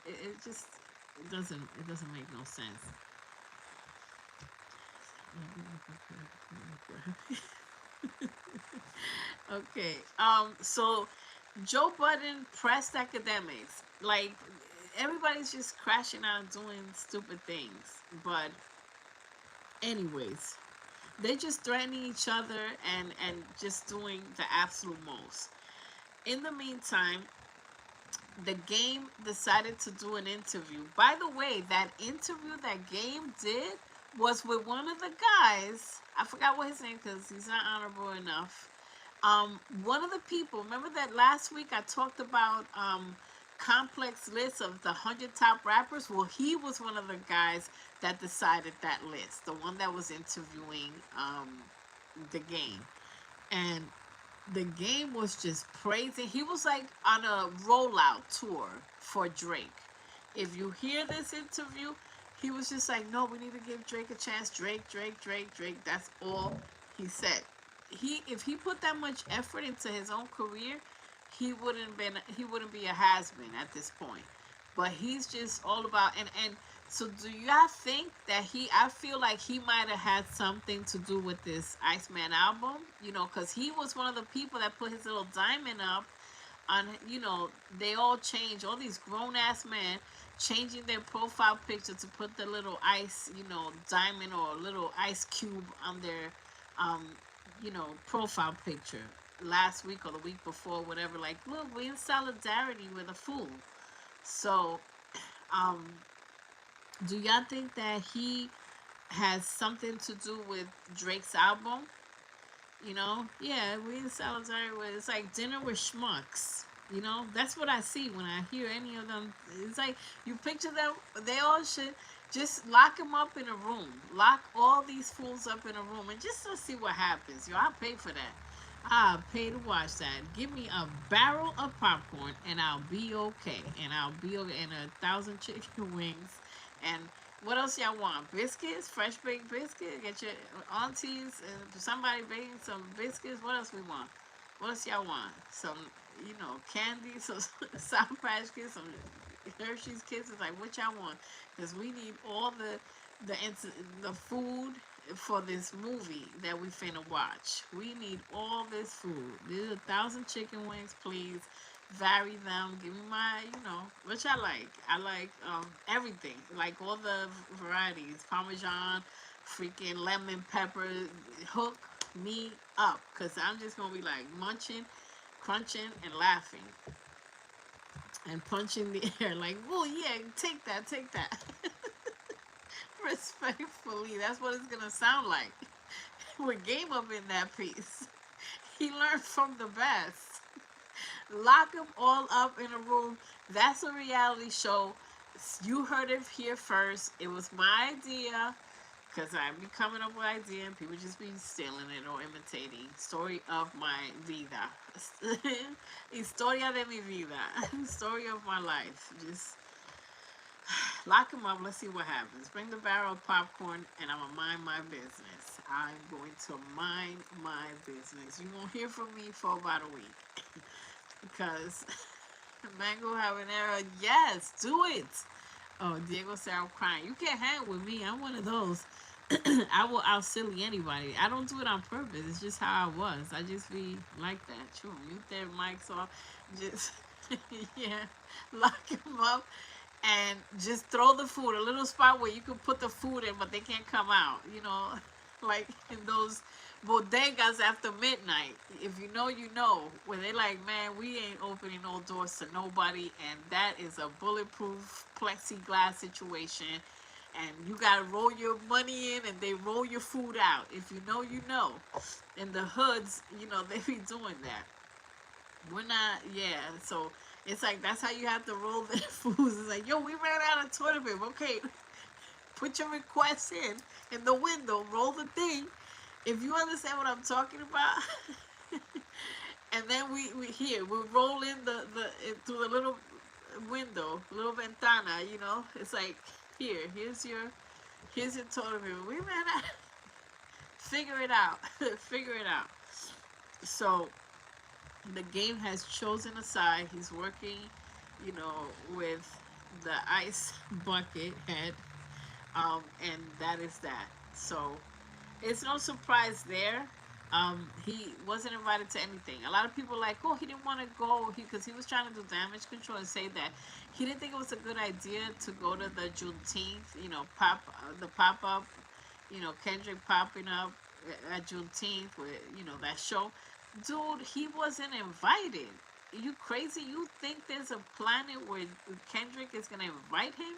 it doesn't make no sense. Okay. So Joe Budden pressed academics. Like, everybody's just crashing out doing stupid things. But anyways, they're just threatening each other and just doing the absolute most. In the meantime, the Game decided to do an interview. By the way, that interview that Game did was with one of the guys. I forgot what his name because he's not honorable enough. One of the people, remember that last week I talked about complex list of the 100 top rappers? Well, he was one of the guys that decided that list, the one that was interviewing the Game. And the Game was just praising. He was like on a rollout tour for Drake. If you hear this interview, he was just like, no, we need to give Drake a chance. Drake. That's all he said. If he put that much effort into his own career, he wouldn't be a has-been at this point. But he's just all about and so do y'all think that I feel like he might have had something to do with this Iceman album, because he was one of the people that put his little diamond up on, they all changed, all these grown-ass men changing their profile picture to put the little ice, diamond or little ice cube on their, um, profile picture last week or the week before, whatever. Like, look, we're in solidarity with a fool. So, um, do y'all think that he has something to do with Drake's album? Yeah, we in solidarity with. It's like dinner with schmucks. That's what I see when I hear any of them. It's like you picture them. They all should just lock them up in a room. Lock all these fools up in a room and just to see what happens. I'll pay for that. I'll pay to watch that. Give me a barrel of popcorn and I'll be okay. And I'll be okay. And 1,000 chicken wings. And what else y'all want? Biscuits? Fresh baked biscuits? Get your aunties and somebody baking some biscuits. What else we want? What else y'all want? Some, candy, some Sour Patch Kids, some Hershey's Kisses. Like, what y'all want? Because we need all the the food for this movie that we finna watch. We need all this food. There's 1,000 chicken wings, please. Vary them. Give me my, which I like. I like everything. Like all the varieties. Parmesan, freaking lemon pepper. Hook me up. Because I'm just going to be like munching, crunching, and laughing. And punching the air. Like, oh yeah, take that, take that. Respectfully, that's what it's going to sound like. With Game Up in that piece. He learned from the best. Lock them all up in a room. That's a reality show. You heard it here first. It was my idea because I be coming up with idea and people just be stealing it or imitating. Story of my vida. Historia de mi vida. Story of my life. Just lock them up. Let's see what happens. Bring the barrel of popcorn and I'm going to mind my business. I'm going to mind my business. You won't hear from me for about a week. Because Mango Habanero, yes, do it. Oh, Diego said I'm crying. You can't hang with me. I'm one of those. I will out silly anybody. I don't do it on purpose. It's just how I was. I just be like that. True. Mute their mics off. Just yeah, lock them up and just throw the food. A little spot where you can put the food in, but they can't come out. Like in those bodegas after midnight. If you know, you know. Where they like, man, we ain't opening no doors to nobody, and that is a bulletproof plexiglass situation. And you gotta roll your money in, and they roll your food out. If you know, you know. In the hoods, they be doing that. We're not, yeah. So it's like that's how you have to roll their foods. It's like, yo, we ran out of toilet paper. Okay, put your request in the window. Roll the thing. If you understand what I'm talking about, and then we roll in through the little window, little ventana, it's like here's your toilet paper. We ran out. Figure it out. Figure it out. So the game has chosen a side. He's working, with the ice bucket head, and that is that. So it's no surprise there. He wasn't invited to anything. A lot of people are like, oh, he didn't want to go because he was trying to do damage control and say that he didn't think it was a good idea to go to the Juneteenth, the pop up, Kendrick popping up at Juneteenth with, that show. Dude, he wasn't invited. You crazy? You think there's a planet where Kendrick is going to invite him?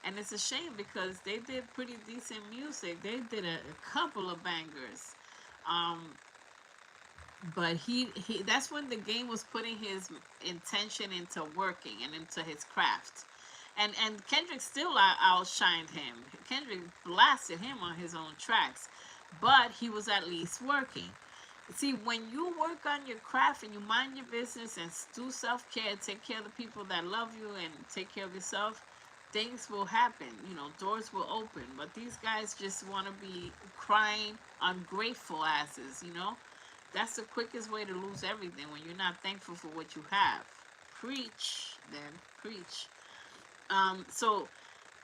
And it's a shame because they did pretty decent music. They did a couple of bangers. But he that's when the game was putting his intention into working and into his craft. And Kendrick still outshined him. Kendrick blasted him on his own tracks. But he was at least working. See, when you work on your craft and you mind your business and do self-care, take care of the people that love you and take care of yourself, things will happen. Doors will open. But these guys just want to be crying, ungrateful asses, That's the quickest way to lose everything when you're not thankful for what you have. Preach, then. Preach. So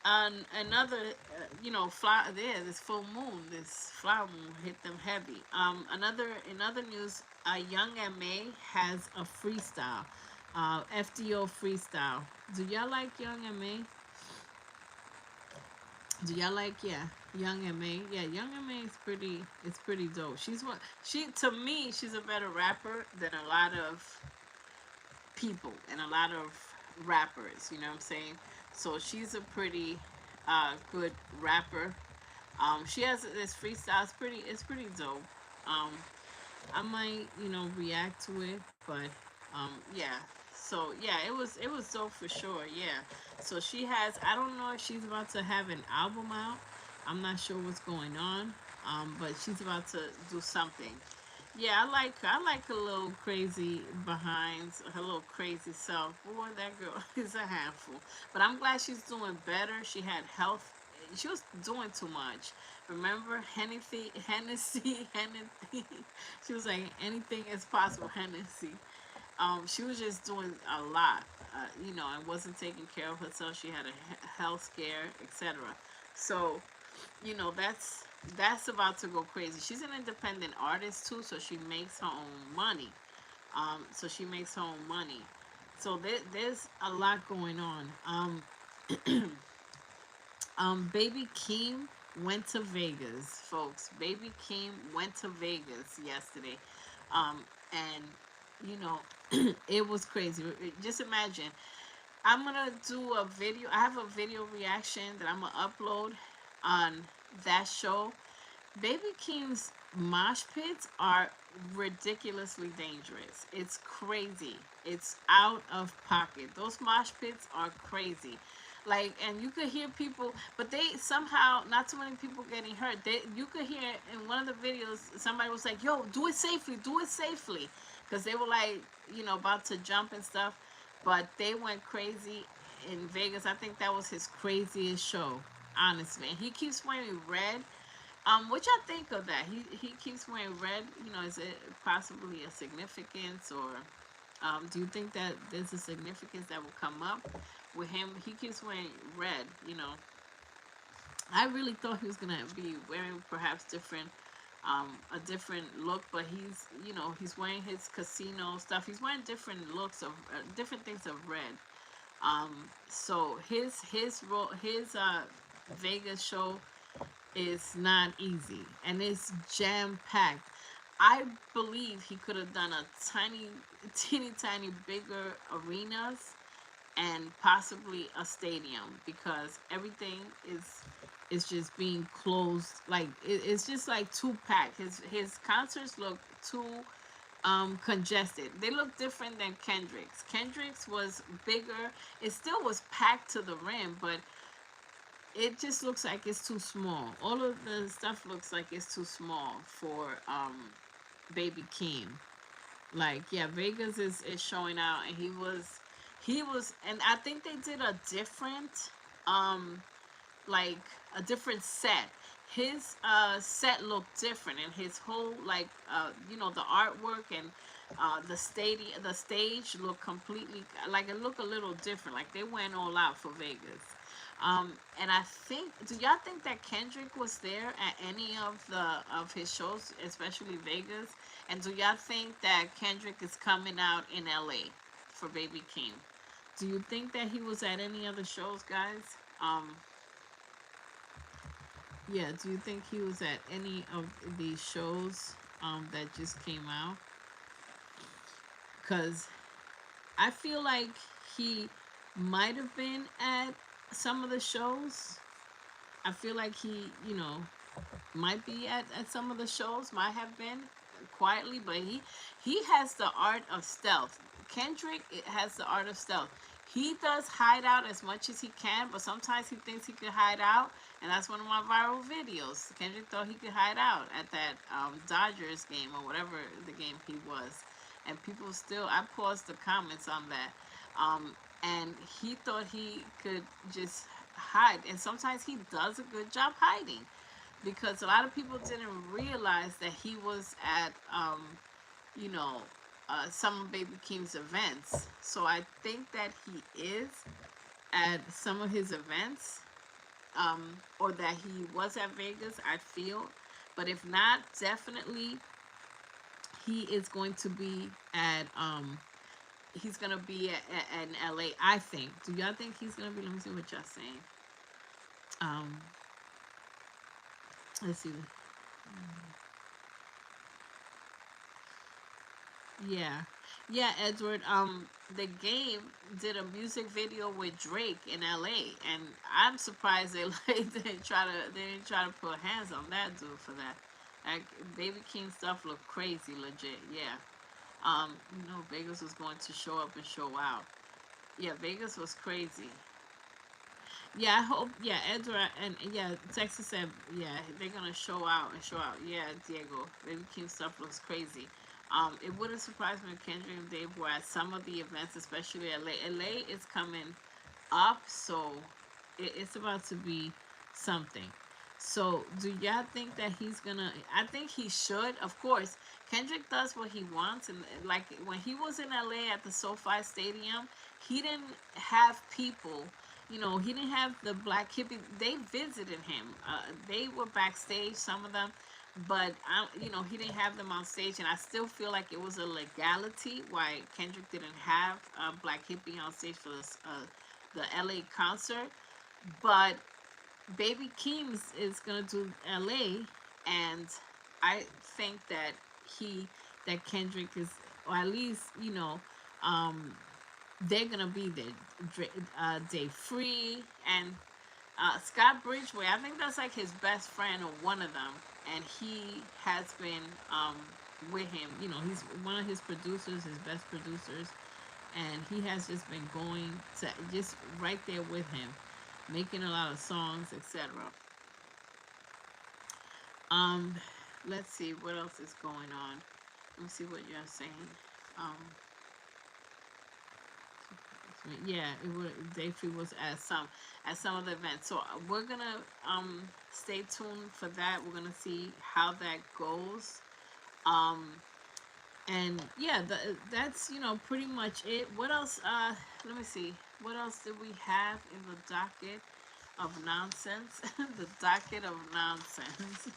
another, this full moon, this flower moon hit them heavy. In other news, Young M.A. has a freestyle, FDO freestyle. Do y'all like Young M.A.? Do y'all like, yeah, Young M.A.? Yeah, Young M.A. is pretty, it's pretty dope. She's one, she, to me, she's a better rapper than a lot of people and a lot of rappers, you know what I'm saying? So she's a pretty good rapper. She has this freestyle, it's pretty dope. Um, I might, react to it, but yeah. So yeah, it was dope for sure. Yeah. So she has. I don't know if she's about to have an album out. I'm not sure what's going on. But she's about to do something. Yeah, I like her. I like her little crazy behinds, her little crazy self. Boy, that girl is a handful. But I'm glad she's doing better. She had health. She was doing too much. Remember Hennessy. She was like, anything is possible, Hennessy. She was just doing a lot, and wasn't taking care of herself. She had a health scare, etc. So, that's about to go crazy. She's an independent artist too, so she makes her own money. So there's a lot going on. Baby Keem went to Vegas, folks. Baby Keem went to Vegas yesterday, and you know, it was crazy. Just imagine. I'm gonna do a video. I have a video reaction that I'm gonna upload on that show. Baby Keem's mosh pits are ridiculously dangerous. It's crazy. It's out of pocket. Those mosh pits are crazy. Like, and you could hear people, but they somehow, not too many people getting hurt. You could hear in one of the videos, somebody was like, "Yo, do it safely," because they were like, about to jump and stuff. But they went crazy in Vegas. I think that was his craziest show, honestly. And he keeps wearing red. What y'all think of that? He keeps wearing red. Is it possibly a significance, or do you think that there's a significance that will come up with him? He keeps wearing red. I really thought he was gonna be wearing perhaps a different look, but he's wearing his casino stuff. He's wearing different looks of different things of red. So his Vegas show is not easy, and it's jam packed. I believe he could have done a teeny tiny bigger arenas and possibly a stadium, because everything is just being closed. Like it's just like too packed. His concerts look too congested. They look different than Kendrick's. Kendrick's was bigger. It still was packed to the rim, but it just looks like it's too small. All of the stuff looks like it's too small for Baby Keem. Like, yeah, Vegas is showing out, and he was, and I think they did a different, um, like a different set. His set looked different, and his whole the artwork and the stage looked completely, like, it looked a little different. Like they went all out for Vegas. And I think, do y'all think that Kendrick was there at any of his shows, especially Vegas? And do y'all think that Kendrick is coming out in LA for Baby King? Do you think that he was at any other shows, guys? Yeah, do you think he was at any of these shows that just came out? Because I feel like he might have been at some of the shows. I feel like he, might be at some of the shows, might have been quietly, but he has the art of stealth. Kendrick, it has the art of stealth. He does hide out as much as he can, but sometimes he thinks he could hide out, and that's one of my viral videos. Kendrick thought he could hide out at that Dodgers game, or whatever the game he was, and people still. I paused the comments on that, and he thought he could just hide, and sometimes he does a good job hiding, because a lot of people didn't realize that he was at you know some of Baby Keem's events. So I think that he is at some of his events, or that he was at Vegas, I feel. But if not, definitely he is going to be at he's gonna be at in LA, I think. Do y'all think he's gonna be? Let me see what y'all saying. Let's see. Yeah. Yeah, Edward. The game did a music video with Drake in LA, and I'm surprised they like they didn't try to put hands on that dude for that. Like Baby King stuff looked crazy, legit. Yeah. Vegas was going to show up and show out. Yeah, Vegas was crazy. Yeah, I hope. Yeah, Edward and yeah, Texas said yeah they're gonna show out and show out. Yeah, Diego, Baby King stuff looks crazy. It wouldn't surprise me if Kendrick and Dave were at some of the events, especially LA. LA is coming up, so it's about to be something. So, do y'all think that he's gonna? I think he should. Of course, Kendrick does what he wants, and like when he was in LA at the SoFi Stadium, he didn't have people. He didn't have the black hippie. They visited him. They were backstage, some of them, but he didn't have them on stage, and I still feel like it was a legality why Kendrick didn't have black hippie on stage for this. The LA concert, but Baby Keem is gonna do LA, and I think that he that Kendrick is, or at least um, they're gonna be there. Dave Free and Scott Bridgeway. I think that's like his best friend or one of them, and he has been with him. He's one of his producers, his best producers, and he has just been going to just right there with him, making a lot of songs, etc. Um, let's see what else is going on. Let me see what you're saying. Um, yeah, it was Dave Free was at some of the events. So we're gonna stay tuned for that. We're gonna see how that goes. Um, and yeah, that's pretty much it. What else? Let me see. What else did we have in the docket of nonsense? The docket of nonsense.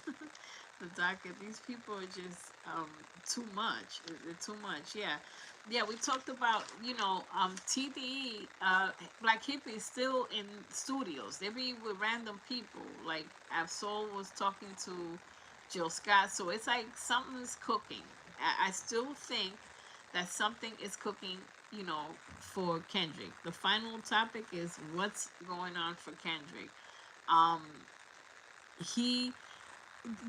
The docket. These people are just too much. They're too much. Yeah, yeah. We talked about TDE Black Hippie is still in studios. They be with random people. Like Absol was talking to Jill Scott. So it's like something's cooking. I still think that something is cooking, for Kendrick. The final topic is what's going on for Kendrick. Um, he,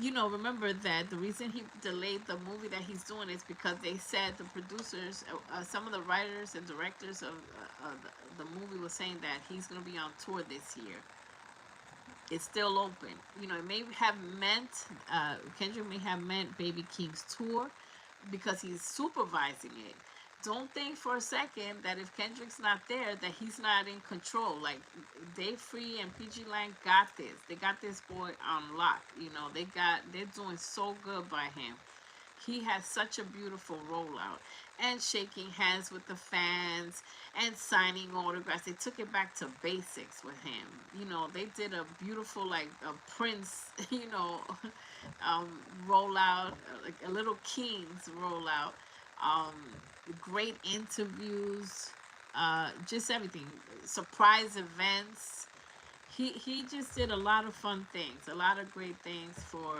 remember that the reason he delayed the movie that he's doing is because they said the producers, some of the writers and directors of the movie was saying that he's going to be on tour this year. It's still open. It may have meant, Kendrick may have meant Baby King's tour because he's supervising it. Don't think for a second that if Kendrick's not there, that he's not in control. Like Dave Free and PGLang got this. They got this boy on lock. They're doing so good by him. He has such a beautiful rollout and shaking hands with the fans and signing autographs. They took it back to basics with him. They did a beautiful like a Prince, um, rollout, like a little King's rollout. Um, Great interviews, just everything. Surprise events. He just did a lot of fun things, a lot of great things for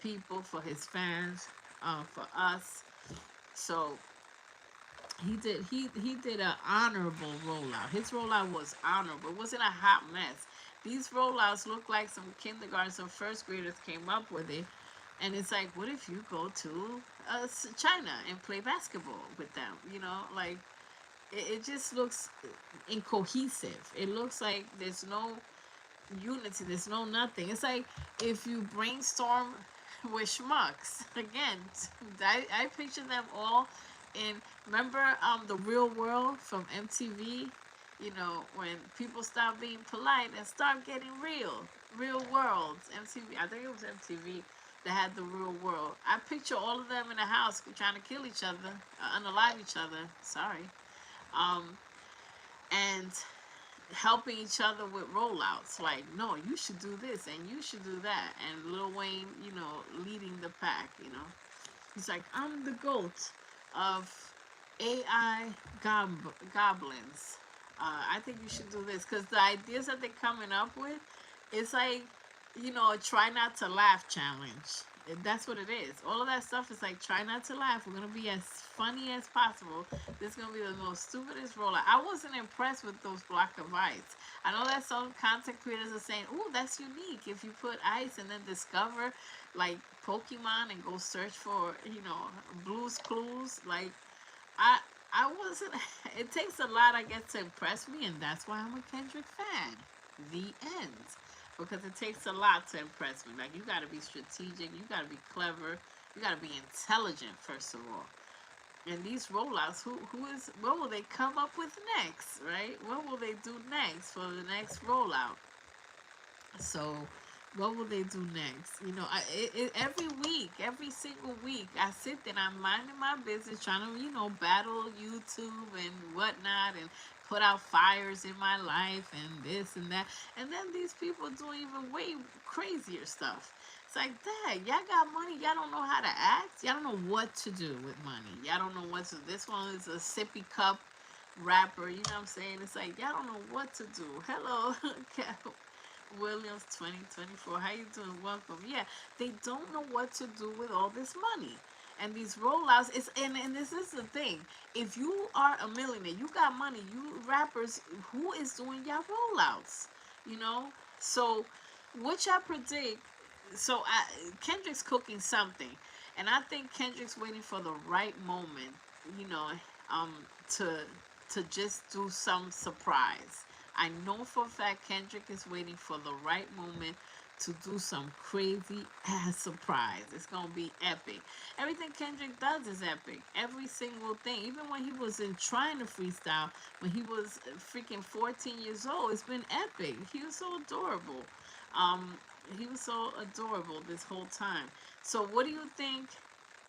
people, for his fans, for us. So he did an honorable rollout. His rollout was honorable. It wasn't a hot mess. These rollouts look like some kindergarten, some first graders came up with it. And it's like, what if you go to China and play basketball with them? Like it just looks incohesive. It looks like there's no unity. There's no nothing. It's like if you brainstorm with schmucks again. I picture them all in. Remember the Real World from MTV. When people stop being polite and start getting real worlds. MTV. I think it was MTV that had the Real World. I picture all of them in a house trying to kill each other, unalive each other. Sorry. Um, and helping each other with rollouts. Like, no, you should do this and you should do that. And Lil Wayne, leading the pack. He's like, I'm the GOAT of AI goblins. I think you should do this because the ideas that they're coming up with, it's like you know, a try not to laugh challenge. That's what it is. All of that stuff is like try not to laugh. We're gonna be as funny as possible. This is gonna be the most stupidest rollout. I wasn't impressed with those block of ice. I know that some content creators are saying, "Ooh, that's unique." If you put ice and then discover like Pokemon and go search for, you know, Blue's Clues, like I I wasn't. It takes a lot, I guess, to impress me, and that's why I'm a Kendrick fan. The end. Because it takes a lot to impress me. Like you got to be strategic, you got to be clever, you got to be intelligent first of all. And these rollouts, who is what will they come up with next, right? What will they do next for the next rollout? So, what will they do next? You know, every week, every single week, I sit there and I'm minding my business, trying to, you know, battle YouTube and whatnot and put out fires in my life and this and that. And then these people do even way crazier stuff. It's like, Dad, y'all got money. Y'all don't know how to act. Y'all don't know what to do with money. Y'all don't know what to. This one is a sippy cup rapper. You know what I'm saying? It's like, y'all don't know what to do. Hello, Williams 2024. How you doing? Welcome. Yeah, they don't know what to do with all this money. And these rollouts, and this is the thing. If you are a millionaire, you got money, you rappers, who is doing your rollouts? You know? So which I predict, Kendrick's cooking something. And I think Kendrick's waiting for the right moment, you know, um, to just do some surprise. I know for a fact Kendrick is waiting for the right moment to do some crazy ass surprise. It's gonna be epic. Everything Kendrick does is epic. Every single thing. Even when he was in trying to freestyle, when he was freaking 14 years old, it's been epic. He was so adorable. Um, he was so adorable this whole time. So what do you think?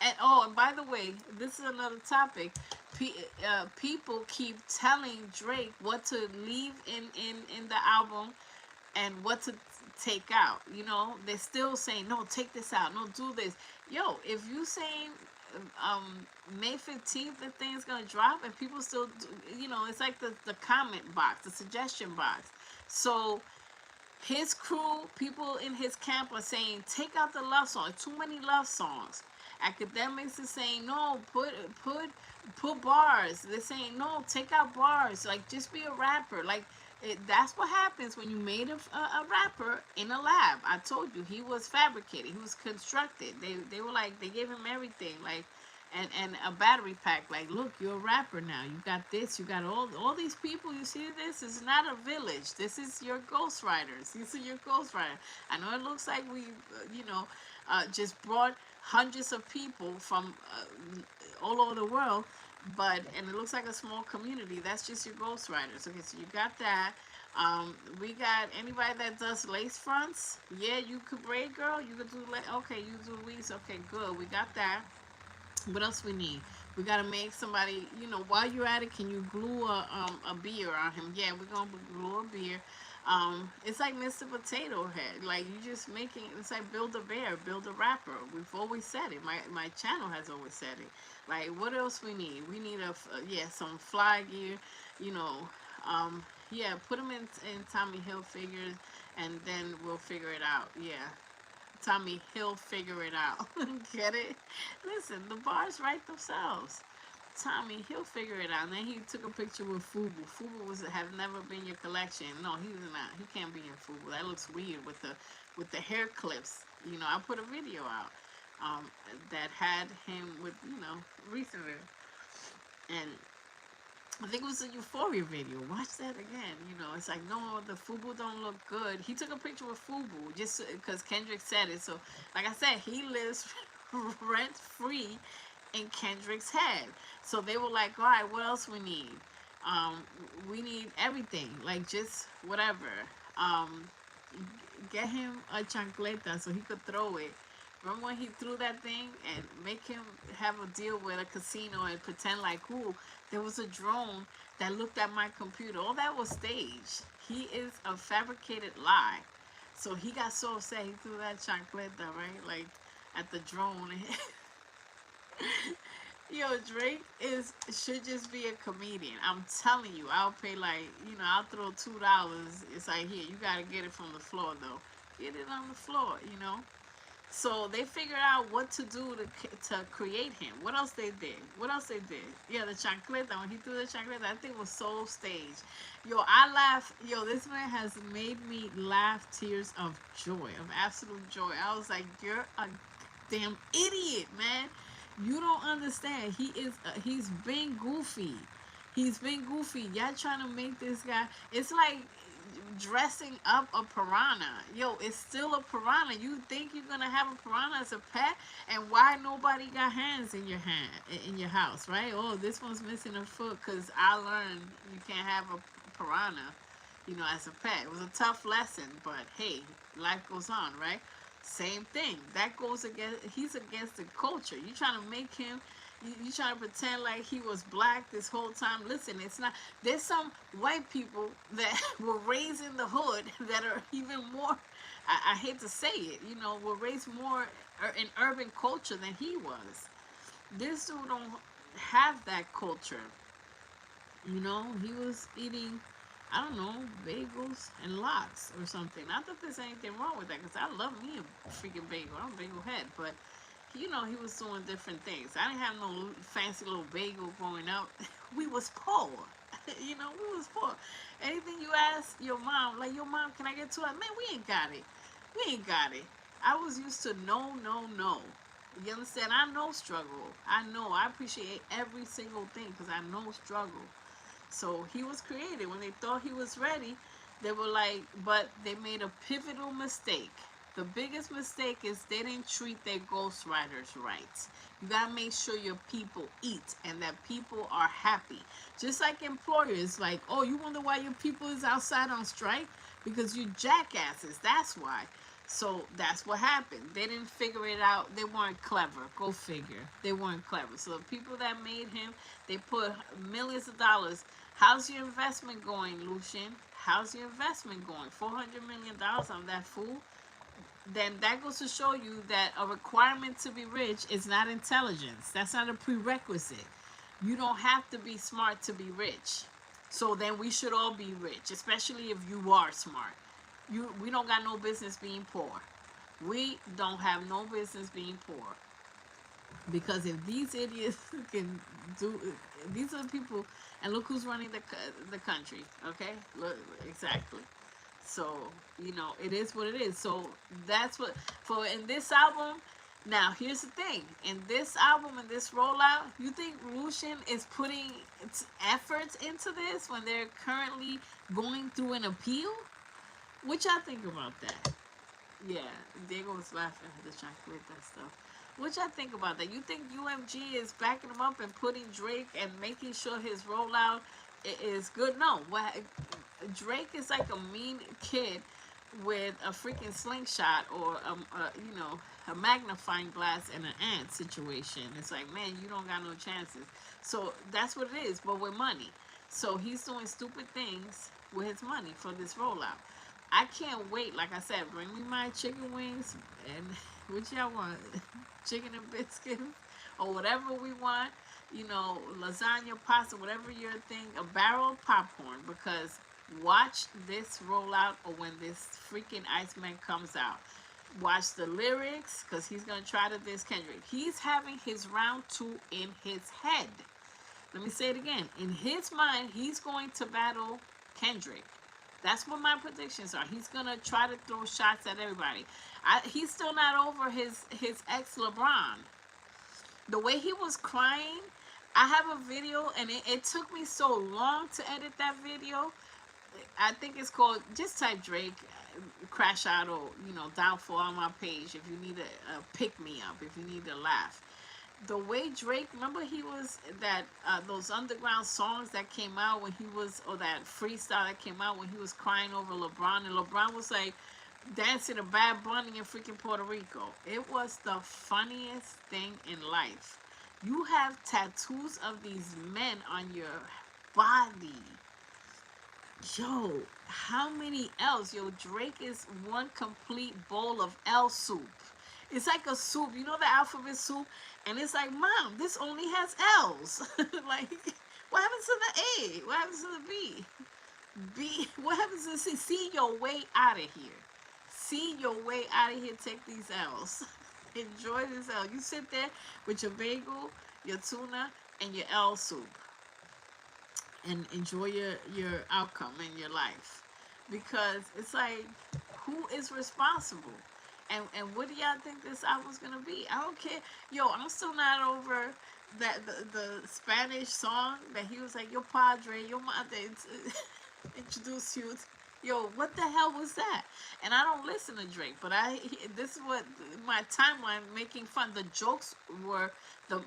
And oh, and by the way, this is another topic. People keep telling Drake what to leave in the album and what to take out. You know, they're still saying, no, take this out, no, do this. Yo, if you saying May 15th the thing's gonna drop and people still do, you know, it's like the comment box, the suggestion box. So his crew, people in his camp are saying, take out the love song. Too many love songs. Academics are saying, no, put bars. They're saying, no, take out bars. Like, just be a rapper. Like, that's what happens when you made a rapper in a lab. I told you, he was fabricated. He was constructed. They were like, they gave him everything. Like, and a battery pack, like, look, you're a rapper now, you got this, you got all these people, you see, this is not a village, this is your ghostwriters, these are your ghostwriters. I know it looks like we you know, just brought hundreds of people from all over the world, but and it looks like a small community. That's just your ghostwriters. Okay, so you got that. We got anybody that does lace fronts. Yeah, you could braid, girl. You could do okay, you do weaves. Okay, good. We got that. What else we need? We gotta make somebody, you know, while you're at it, can you glue a beer on him? Yeah, we're gonna glue a beer. It's like Mr. Potato Head. Like you just making it's like build a bear, build a rapper. We've always said it. My channel has always said it. Like what else we need? We need yeah, some fly gear, you know. Yeah, put them in Tommy Hilfiger and then we'll figure it out. Yeah. Tommy, he'll figure it out. Get it? Listen, the bars write themselves. Tommy, he'll figure it out. And then he took a picture with Fubu. Fubu have never been your collection. No, he's not. He can't be in Fubu. That looks weird with the hair clips. You know, I put a video out that had him with, you know, recently. And I think it was a Euphoria video. Watch that again. You know, it's like, no, the Fubu don't look good. He took a picture with Fubu just because Kendrick said it. So, like I said, he lives rent free in Kendrick's head. So they were like, all right, what else we need? We need everything. Like, just whatever. Get him a chancleta so he could throw it. Remember when he threw that thing and make him have a deal with a casino and pretend like, ooh, there was a drone that looked at my computer. All that was staged. He is a fabricated lie. So he got so upset he threw that chancleta, right? Like at the drone. Yo, Drake should just be a comedian. I'm telling you, I'll pay like, you know, I'll throw $2. It's like, here, you gotta get it from the floor though. get it on the floor, you know. So they figured out what to do to create him. What else they did? What else they did? Yeah, the chancleta. When he threw the chancleta, that thing was so staged. Yo, I laugh. Yo, this man has made me laugh tears of joy, of absolute joy. I was like, you're a damn idiot, man. You don't understand. He's being goofy. He's being goofy. Y'all trying to make this guy. It's like dressing up a piranha. Yo, it's still a piranha. You think you're gonna have a piranha as a pet, and why nobody got hands in your house, right? Oh, this one's missing a foot because I learned you can't have a piranha, as a pet. It was a tough lesson, but hey, life goes on, right? Same thing. That goes against. He's against the culture. You trying to make him. You trying to pretend like he was black this whole time. Listen, it's not. There's some white people that were raised in the hood that are even more. I hate to say it. Were raised more in urban culture than he was. This dude don't have that culture. He was eating, I don't know, bagels and lox or something. Not that there's anything wrong with that, because I love me a freaking bagel. I'm a bagel head, but he was doing different things. I didn't have no fancy little bagel growing up. We was poor. We was poor. Anything you ask your mom, like, your mom, can I get to it? Man, we ain't got it. We ain't got it. I was used to no, no, no. You understand? I know struggle. I know. I appreciate every single thing because I know struggle. So he was created. When they thought he was ready, they were like, but they made a pivotal mistake. The biggest mistake is they didn't treat their ghostwriters right. You gotta make sure your people eat and that people are happy. Just like employers, like, oh, you wonder why your people is outside on strike? Because you jackasses. That's why. So that's what happened. They didn't figure it out. They weren't clever. Go figure. They weren't clever. So the people that made him, they put millions of dollars. How's your investment going, Lucian? How's your investment going? $400 million on that fool? Then that goes to show you that a requirement to be rich is not intelligence. That's not a prerequisite. You don't have to be smart to be rich. So then we should all be rich, especially if you are smart. We don't got no business being poor. We don't have no business being poor. Because if these idiots can do, these are the people, and look who's running the country, okay? Look, exactly. So, it is what it is. So that's what, in this album, now here's the thing. In this album, in this rollout, you think Lucian is putting efforts into this when they're currently going through an appeal? What y'all think about that? Yeah, Diego was laughing at the chocolate that stuff. What y'all think about that? You think UMG is backing him up and putting Drake and making sure his rollout is good? No. Drake is like a mean kid with a freaking slingshot or a magnifying glass and an ant situation. It's like, man, you don't got no chances. So that's what it is, but with money. So he's doing stupid things with his money for this rollout. I can't wait. Like I said, bring me my chicken wings and what y'all want? Chicken and biscuits or whatever we want. Lasagna, pasta, whatever your thing. A barrel of popcorn, because watch this rollout or when this freaking Iceman comes out. Watch the lyrics, because he's going to try to diss Kendrick. He's having his round 2 in his head. Let me say it again. In his mind, he's going to battle Kendrick. That's what my predictions are. He's going to try to throw shots at everybody. He's still not over his ex LeBron. The way he was crying, I have a video, and it took me so long to edit that video. I think it's called, just type Drake, crash out or, downfall on my page if you need a pick-me-up, if you need to laugh. The way Drake, remember he was that those underground songs that came out when he was, or that freestyle that came out when he was crying over LeBron, and LeBron was like dancing a Bad Bunny in freaking Puerto Rico. It was the funniest thing in life. You have tattoos of these men on your body. Yo, how many L's? Yo, Drake is one complete bowl of L soup. It's like a soup. You know the alphabet soup? And it's like, Mom, this only has L's. Like, what happens to the A? What happens to the B? What happens to C? See your way out of here. see your way out of here. Take these L's. Enjoy this L. You sit there with your bagel, your tuna, and your L soup, and enjoy your outcome in your life, because it's like, who is responsible, and what do y'all think this album's gonna be? I don't care. Yo, I'm still not over that the Spanish song that he was like, yo padre, yo madre, introduce you. Yo, what the hell was that? And I don't listen to Drake, but this is what my timeline making fun. The jokes were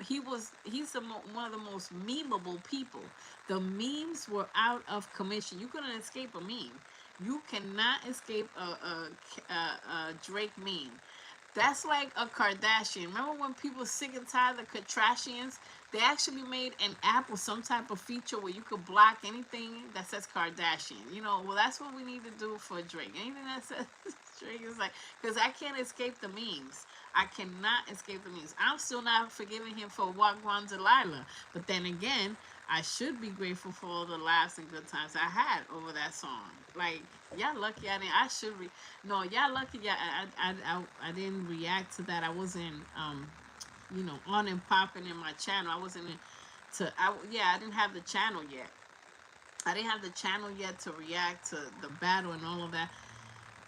he's one of the most memeable people. The memes were out of commission. You couldn't escape a meme. You cannot escape a Drake meme. That's like a Kardashian. Remember when people sick and tired of the Kardashians? They actually made an app with some type of feature where you could block anything that says Kardashian. You know, well, that's what we need to do for Drake. Anything that says Drake is like, because I can't escape the memes. I cannot escape the memes. I'm still not forgiving him for Wagwan Delilah. But then again, I should be grateful for all the laughs and good times I had over that song. Like, y'all lucky I didn't. I should no, y'all lucky. Yeah, I didn't react to that. I wasn't on and popping in my channel. I wasn't I didn't have the channel yet. I didn't have the channel yet to react to the battle and all of that.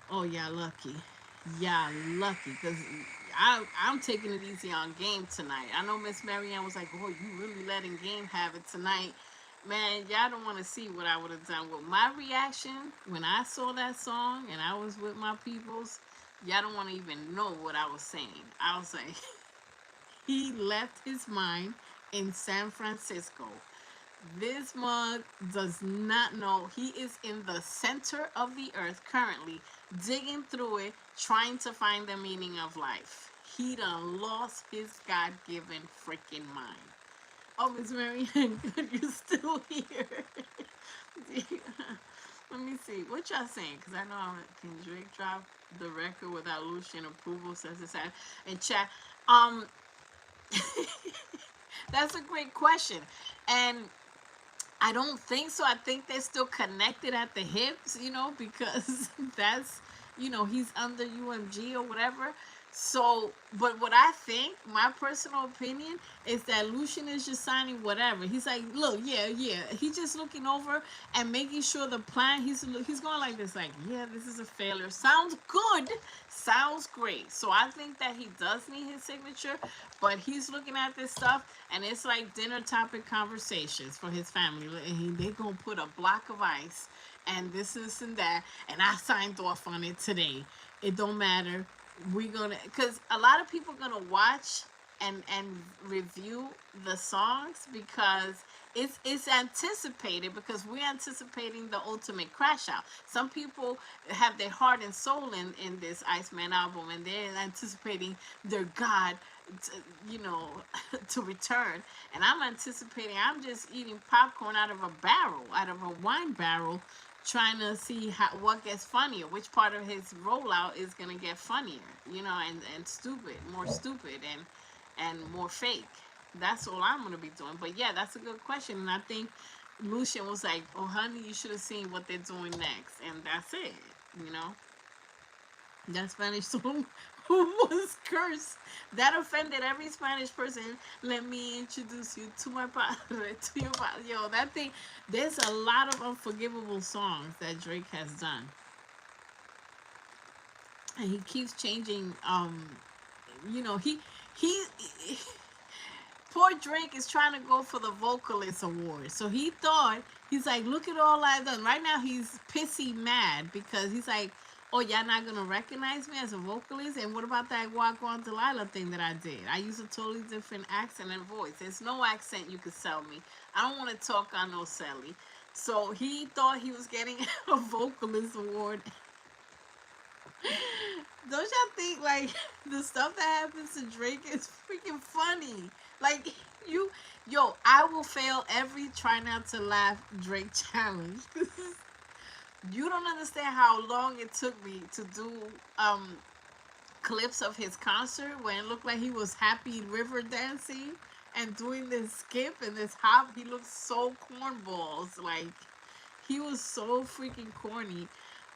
Oh, y'all lucky. Y'all lucky, because I'm taking it easy on Game tonight. I know Miss Marianne was like, oh, you really letting Game have it tonight. Man, y'all don't want to see what I would have done with my reaction when I saw that song and I was with my peoples. Y'all don't want to even know what I was saying. I was like, he left his mind in San Francisco. This mug does not know he is in the center of the earth currently, digging through it, trying to find the meaning of life. He done lost his God-given freaking mind. Oh, Miss Marianne, good, you're still here. Let me see. What y'all saying? Because I know can Drake drop the record without Lucian approval, says it's sad. In chat. That's a great question. And I don't think so. I think they're still connected at the hips, because that's, he's under UMG or whatever. So, but what I think, my personal opinion, is that Lucian is just signing whatever. He's like, look, yeah. He's just looking over and making sure the plan, he's going like this, like, yeah, this is a failure. Sounds good. Sounds great. So I think that he does need his signature, but he's looking at this stuff, and it's like dinner topic conversations for his family. And they're going to put a block of ice, and this and that, and I signed off on it today. It don't matter. We're gonna, because a lot of people are gonna watch and review the songs, because it's anticipated, because we're anticipating the ultimate crash out. Some people have their heart and soul in this Iceman album, and they're anticipating their God to return. And I'm anticipating, I'm just eating popcorn out of a wine barrel, trying to see what gets funnier, which part of his rollout is going to get funnier, and more stupid and more fake. That's all I'm going to be doing. But yeah, that's a good question. And I think Lucian was like, oh honey, you should have seen what they're doing next. And that's it, That Spanish song was cursed. That offended every Spanish person. Let me introduce you to my padre, to your padre. Yo, that thing, there's a lot of unforgivable songs that Drake has done. And he keeps changing, he poor Drake is trying to go for the vocalist award. So he's like, look at all I've done. Right now he's pissy mad because he's like, oh, y'all not going to recognize me as a vocalist? And what about that Wagwan Delilah thing that I did? I use a totally different accent and voice. There's no accent you could sell me. I don't want to talk on no celly. So he thought he was getting a vocalist award. Don't y'all think, like, the stuff that happens to Drake is freaking funny? Like, I will fail every try not to laugh Drake challenge. You don't understand how long it took me to do clips of his concert when it looked like he was happy river dancing and doing this skip and this hop. He looked so cornballs. Like, he was so freaking corny.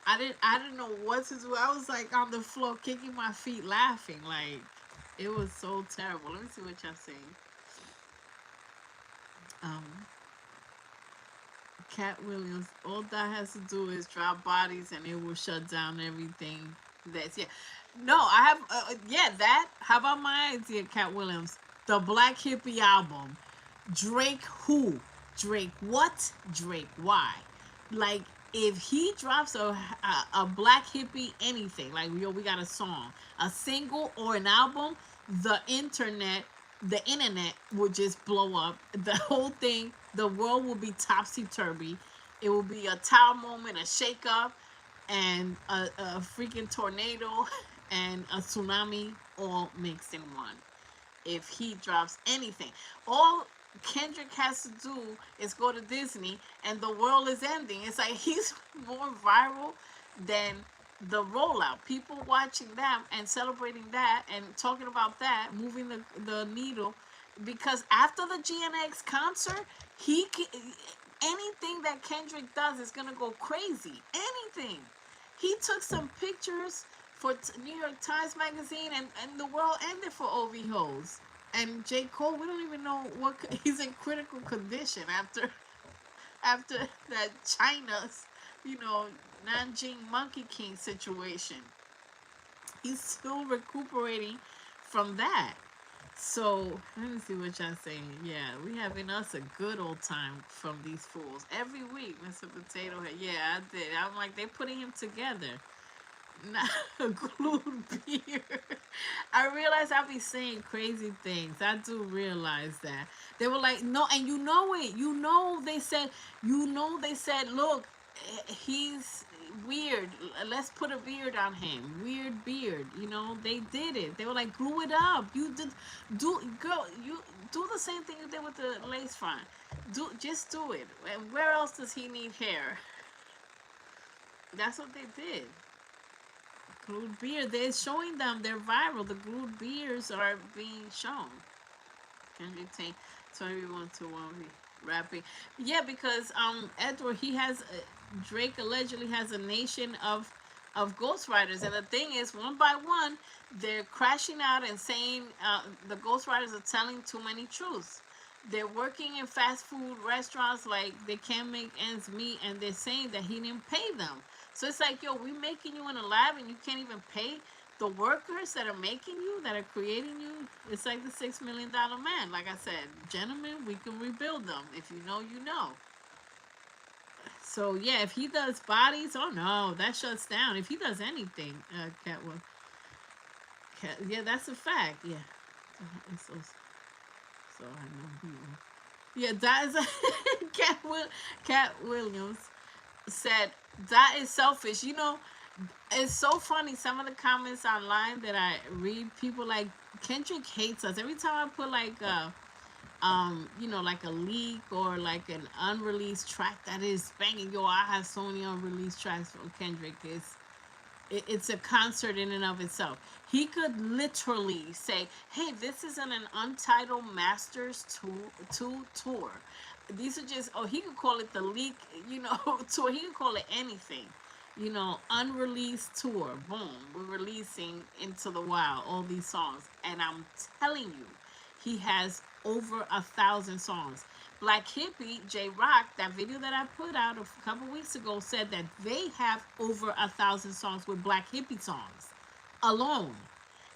I didn't know what to do. I was like on the floor kicking my feet laughing. Like it was so terrible. Let me see what y'all saying. Um Cat Williams, all that has to do is drop bodies and it will shut down everything. That's yeah. No, I have yeah, that. How about my idea, Cat Williams? The Black Hippie album. Drake who? Drake what? Drake why? Like if he drops a black hippie anything, like yo, we got a song, a single or an album, the internet would just blow up. The whole thing, the world will be topsy turvy. It will be a tower moment, a shake up, and a freaking tornado and a tsunami all mixed in one if he drops anything. All Kendrick has to do is go to Disney and the world is ending. It's like he's more viral than the rollout. People watching that and celebrating that and talking about that, moving the needle. Because after the GNX concert, anything that Kendrick does is gonna go crazy. Anything. He took some pictures for New York Times Magazine, and the world ended for OV Hoes. And J. Cole, we don't even know what he's in critical condition after that China's, you know, Nanjing Monkey King situation. He's still recuperating from that. So let me see what y'all saying. Yeah, we having us a good old time from these fools every week, Mr. Potato Head. Yeah, I did. I'm like they putting him together. Not a glued beer. I realize I be saying crazy things. I do realize that. They were like, no, and you know it. They said, look, he's weird. Let's put a beard on him. Weird beard. They did it. They were like, glue it up. You do the same thing you did with the lace front. Just do it. And where else does he need hair? That's what they did. Glued beard. They're showing them. They're viral. The glued beards are being shown. Can you take 21 to 1 rapping? Yeah, because Edward, Drake allegedly has a nation of ghostwriters, and the thing is, one by one, they're crashing out and saying the ghostwriters are telling too many truths. They're working in fast food restaurants like they can't make ends meet, and they're saying that he didn't pay them. So it's like, yo, we making you in a lab and you can't even pay the workers that are making you, that are creating you. It's like the $6 million man. Like I said, gentlemen, we can rebuild them. If you know, you know. So yeah, if he does bodies, oh no, that shuts down. If he does anything, yeah, that's a fact. Yeah, so I know who. Yeah, that is Cat Williams said that is selfish. It's so funny. Some of the comments online that I read, people like Kendrick hates us. Every time I put like like a leak or like an unreleased track that is banging. Yo, I have so many unreleased tracks from Kendrick. It's a concert in and of itself. He could literally say, "Hey, this is an Untitled Masters tour. These are just." Oh, he could call it the leak, tour. He could call it anything. Unreleased tour. Boom, we're releasing into the wild all these songs, and I'm telling you, he has over 1,000 songs. Black Hippie, J Rock, that video that I put out a couple weeks ago said that they have over 1,000 songs with Black Hippie songs alone.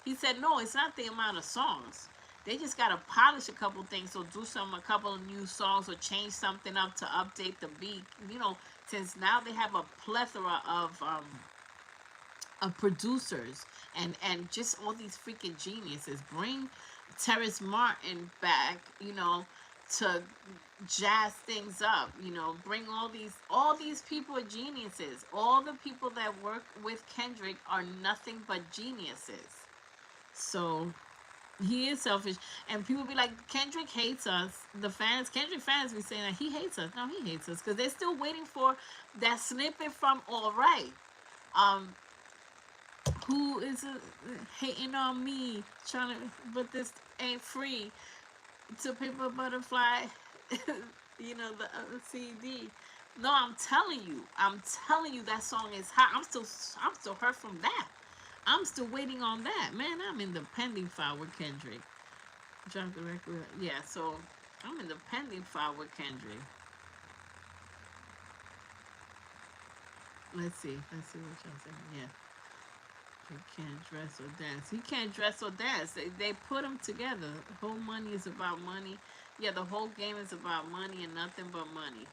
He said, no, it's not the amount of songs. They just got to polish a couple things, so do a couple of new songs or change something up to update the beat. Since now they have a plethora of producers and just all these freaking geniuses. Bring Terrace Martin back, to jazz things up. Bring all these people are geniuses. All the people that work with Kendrick are nothing but geniuses. So he is selfish, and people be like, Kendrick hates us. Kendrick fans be saying that he hates us. No, he hates us because they're still waiting for that snippet from All Right. Who is hating on me, trying to, but this ain't free. To Paper Butterfly, the CD. No, I'm telling you that song is hot. I'm still hurt from that. I'm still waiting on that. Man, I'm in the pending file with Kendrick. Drop the record. Yeah, so I'm in the pending file with Kendrick. Let's see what y'all saying. Yeah, he can't dress or dance. He can't dress or dance. They put them together. The whole money is about money. Yeah, the whole game is about money and nothing but money.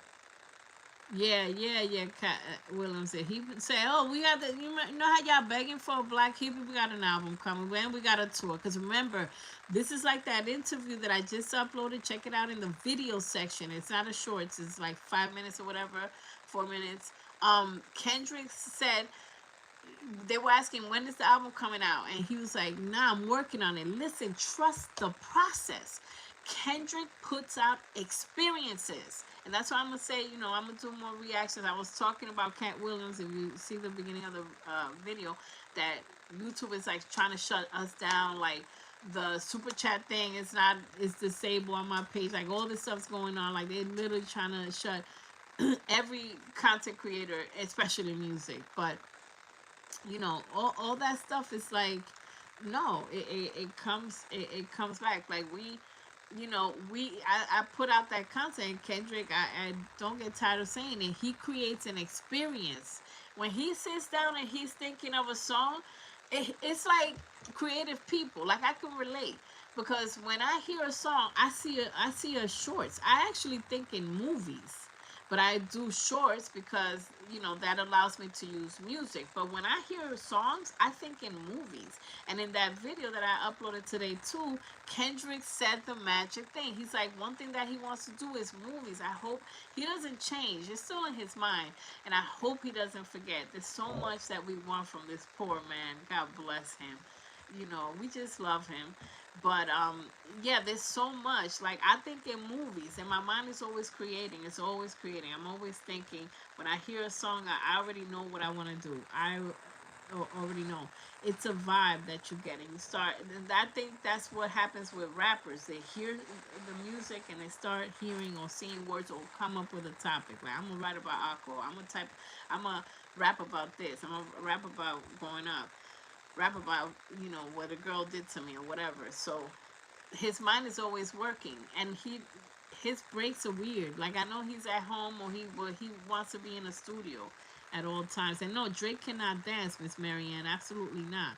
Yeah. Williams said he would say, "Oh, we got the you know how y'all begging for a Black Hippie? We got an album coming, and we got a tour. Because remember, this is like that interview that I just uploaded. Check it out in the video section. It's not a shorts. It's like 5 minutes or whatever, 4 minutes. Kendrick said they were asking when is the album coming out, and he was like, "Nah, I'm working on it. Listen, trust the process." Kendrick puts out experiences, and that's why I'm gonna say, I'm gonna do more reactions. I was talking about Cat Williams. If you see the beginning of the video, that YouTube is like trying to shut us down, like the super chat thing is disabled on my page, like all this stuff's going on, like they're literally trying to shut every content creator, especially music. But all that stuff is like, no, it comes back. Like I put out that content. Kendrick, I don't get tired of saying it, he creates an experience. When he sits down and he's thinking of a song, it's like creative people, like I can relate, because when I hear a song, I see a shorts. I actually think in movies, but I do shorts because that allows me to use music. But when I hear songs, I think in movies. And in that video that I uploaded today too, Kendrick said the magic thing. He's like, one thing that he wants to do is movies. I hope he doesn't change. It's still in his mind, and I hope he doesn't forget. There's so much that we want from this poor man. God bless him. We just love him. But yeah, there's so much. Like, I think in movies, and my mind is always creating. It's always creating. I'm always thinking. When I hear a song, I already know what I want to do. I already know. It's a vibe that you get, and you start. And I think that's what happens with rappers. They hear the music and they start hearing or seeing words or come up with a topic. Like, I'm gonna write about alcohol. I'm gonna rap about this. I'm gonna rap about growing up, rap about what a girl did to me or whatever. So his mind is always working, and his breaks are weird. Like, I know he's at home, or he wants to be in a studio at all times. And no, Drake cannot dance, Miss Marianne. Absolutely not.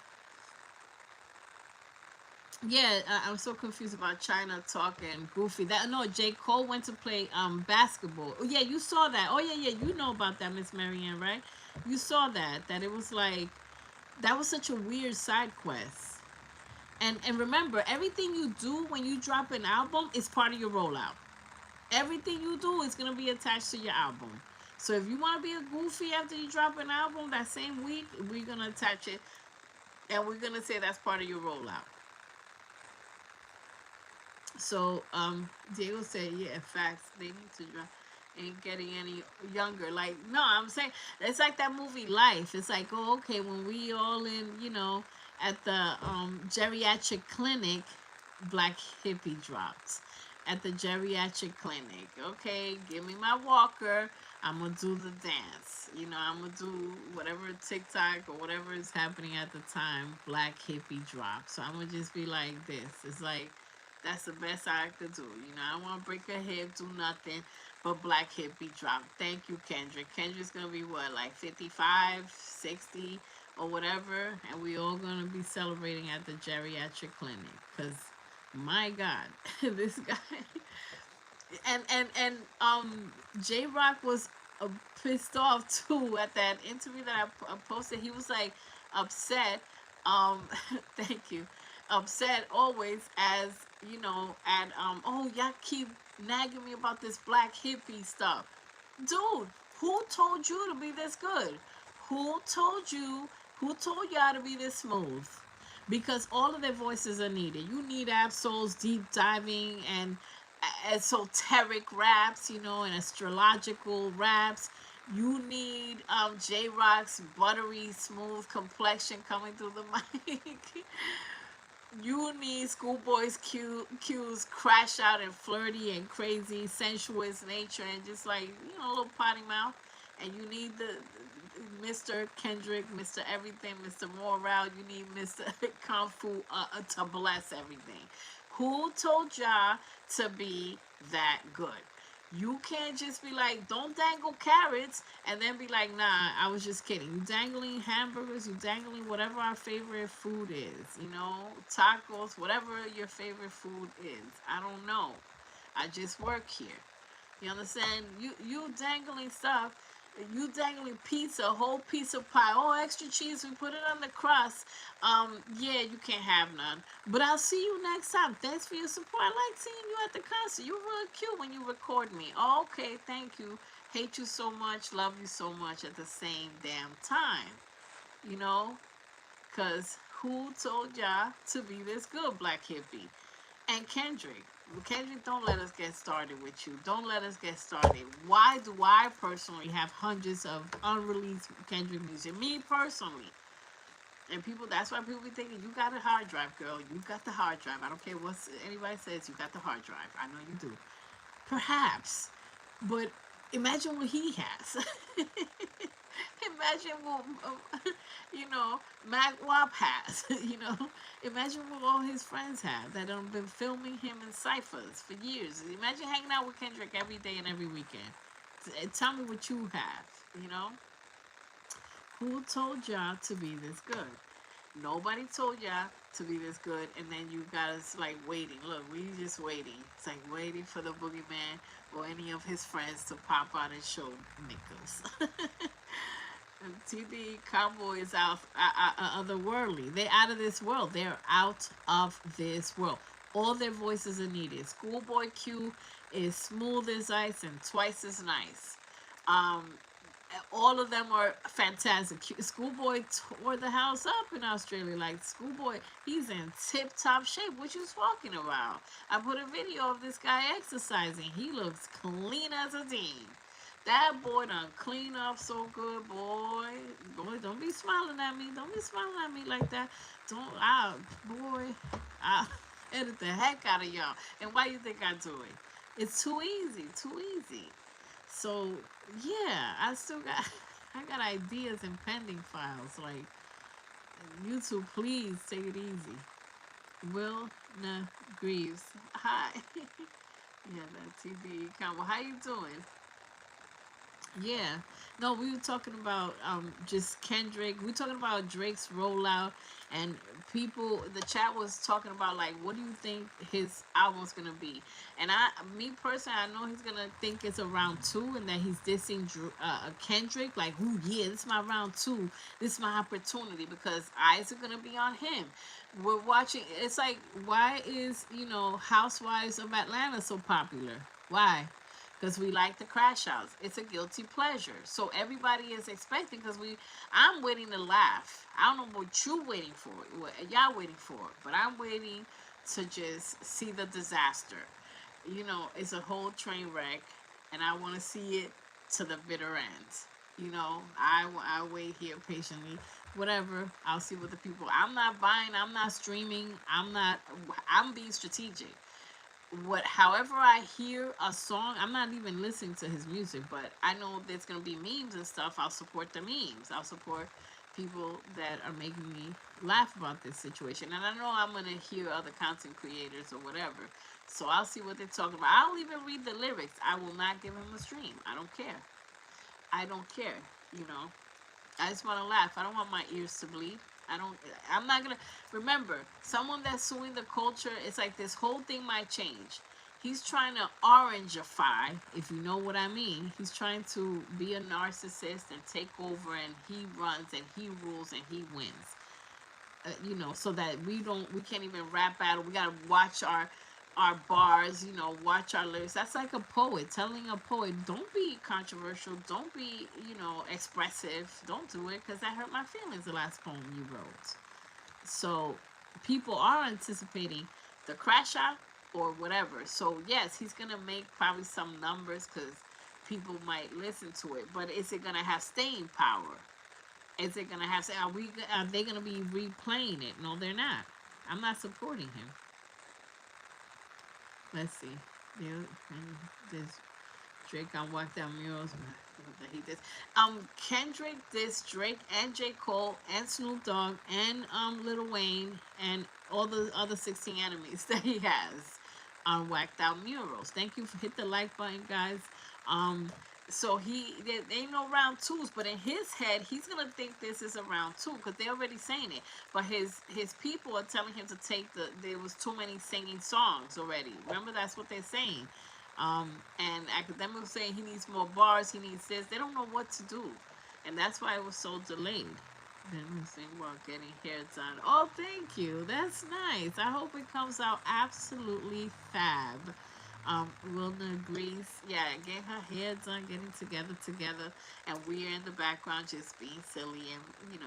Yeah, I'm so confused about China talking goofy. That no, J. Cole went to play basketball. Oh yeah, you saw that. Oh yeah, you know about that, Miss Marianne, right? You saw that it was like, that was such a weird side quest. And remember, everything you do when you drop an album is part of your rollout. Everything you do is gonna be attached to your album. So if you want to be a goofy after you drop an album that same week, we're gonna attach it, and we're gonna say that's part of your rollout. So Diego said, yeah, facts. They need to drop. Ain't getting any younger. Like, no, I'm saying it's like that movie Life. It's like, oh, okay, when we all in, at the geriatric clinic, Black Hippie drops. At the geriatric clinic, okay, give me my walker. I'm gonna do the dance. I'm gonna do whatever TikTok or whatever is happening at the time. Black Hippie drops. So I'm gonna just be like this. It's like, that's the best I could do. I don't want to break her hip, do nothing, but Black Hippie drop. Thank you, Kendrick. Kendrick's going to be what, like 55, 60, or whatever, and we all going to be celebrating at the geriatric clinic. Because, my God, this guy. And J Rock was pissed off too at that interview that I posted. He was like upset. Thank you. Upset always, as at oh, y'all keep nagging me about this Black Hippie stuff. Dude, who told you to be this good? Who told you? Who told y'all to be this smooth? Because all of their voices are needed. You need Absol's deep diving and esoteric raps, and astrological raps. You need J Rock's buttery smooth complexion coming through the mic. You need Schoolboy's cues, crash out and flirty and crazy, sensuous nature, and just like, a little potty mouth. And you need the Mr. Kendrick, Mr. Everything, Mr. Morale. You need Mr. Kung Fu to bless everything. Who told y'all to be that good? You can't just be like, don't dangle carrots and then be like, nah, I was just kidding. You dangling hamburgers, you dangling whatever our favorite food is, tacos, whatever your favorite food is. I don't know. I just work here. You understand? You dangling stuff. You dangling pizza, a whole piece of pie. Oh, extra cheese. We put it on the crust. Yeah, you can't have none. But I'll see you next time. Thanks for your support. I like seeing you at the concert. You're really cute when you record me. Oh, okay, thank you. Hate you so much. Love you so much at the same damn time. You know, cause who told y'all to be this good, Black Hippie? And Kendrick, don't let us get started with you. Don't let us get started. Why do I personally have hundreds of unreleased Kendrick music? Me personally. And people, that's why people be thinking, you got a hard drive, girl. You got the hard drive. I don't care what anybody says, you got the hard drive. I know you do. Perhaps. But imagine what he has. Imagine what, Mac Wap has. Imagine what all his friends have that have been filming him in ciphers for years. Imagine hanging out with Kendrick every day and every weekend. Tell me what you have. Who told y'all to be this good? Nobody told y'all to be this good, and then you got us like waiting. Look, we just waiting. It's like waiting for the boogeyman or any of his friends to pop out and show nickels. TDE Cowboy is out otherworldly. They're out of this world. They're out of this world. All their voices are needed. Schoolboy Q is smooth as ice and twice as nice. Um, all of them are fantastic. Schoolboy tore the house up in Australia. Like, Schoolboy, he's in tip-top shape. What you talking about? I put a video of this guy exercising. He looks clean as a dean. That boy done clean up so good, boy. Boy, don't be smiling at me. Don't be smiling at me like that. Boy, I edit the heck out of y'all. And why you think I do it? It's too easy, too easy. So, yeah, I got ideas and pending files. Like, YouTube, please take it easy. Will Greaves. Hi. Yeah, that TDE combo. How you doing? Yeah. No, we were talking about just Kendrick. We were talking about Drake's rollout, and people, the chat was talking about like, what do you think his album's gonna be? And me personally, I know he's gonna think it's a round two, and that he's dissing Kendrick. Like, ooh, yeah, this is my round two. This is my opportunity because eyes are gonna be on him. We're watching. It's like, why is Housewives of Atlanta so popular? Why? Because we like the crash outs. It's a guilty pleasure. So everybody is expecting, because I'm waiting to laugh. I don't know what you waiting for, what y'all waiting for, but I'm waiting to just see the disaster. It's a whole train wreck, and I want to see it to the bitter end. I wait here patiently. Whatever. I'll see what the people. I'm not buying. I'm not streaming. I'm being strategic. However I hear a song, I'm not even listening to his music, but I know there's gonna be memes and stuff. I'll support the memes. I'll support people that are making me laugh about this situation. And I know I'm gonna hear other content creators or whatever. So I'll see what they're talking about. I'll even read the lyrics. I will not give him a stream. I don't care. I don't care. I just want to laugh. I don't want my ears to bleed. I'm not gonna remember someone that's suing the culture. It's like this whole thing might change. He's trying to orangeify, if you know what I mean. He's trying to be a narcissist and take over, and he runs and he rules and he wins. So that we can't even rap battle. We gotta watch our bars, watch our lyrics. That's like a poet telling a poet, don't be controversial, don't be, expressive, don't do it, because that hurt my feelings, the last poem you wrote. So people are anticipating the crash out or whatever. So yes, he's gonna make probably some numbers because people might listen to it, but is it gonna have staying power? Is it gonna have? Are they gonna be replaying it? No, they're not. I'm not supporting him. Let's see. Yeah, and this Drake on Walk Down Murals. That he did. Kendrick this Drake and J. Cole and Snoop Dogg and Lil Wayne and all the other 16 enemies that he has on Whacked Out Murals. Thank you for hit the like button, guys. Um, so there ain't no round twos, but in his head, he's gonna think this is a round two because they're already saying it. But his people are telling him to take there was too many singing songs already. Remember, that's what they're saying. And academics saying he needs more bars, he needs this. They don't know what to do, and that's why it was so delayed. Then we sing while getting hair done. Oh, thank you. That's nice. I hope it comes out absolutely fab. Wilna agrees. Yeah, getting her hair done, getting together, and we are in the background just being silly. And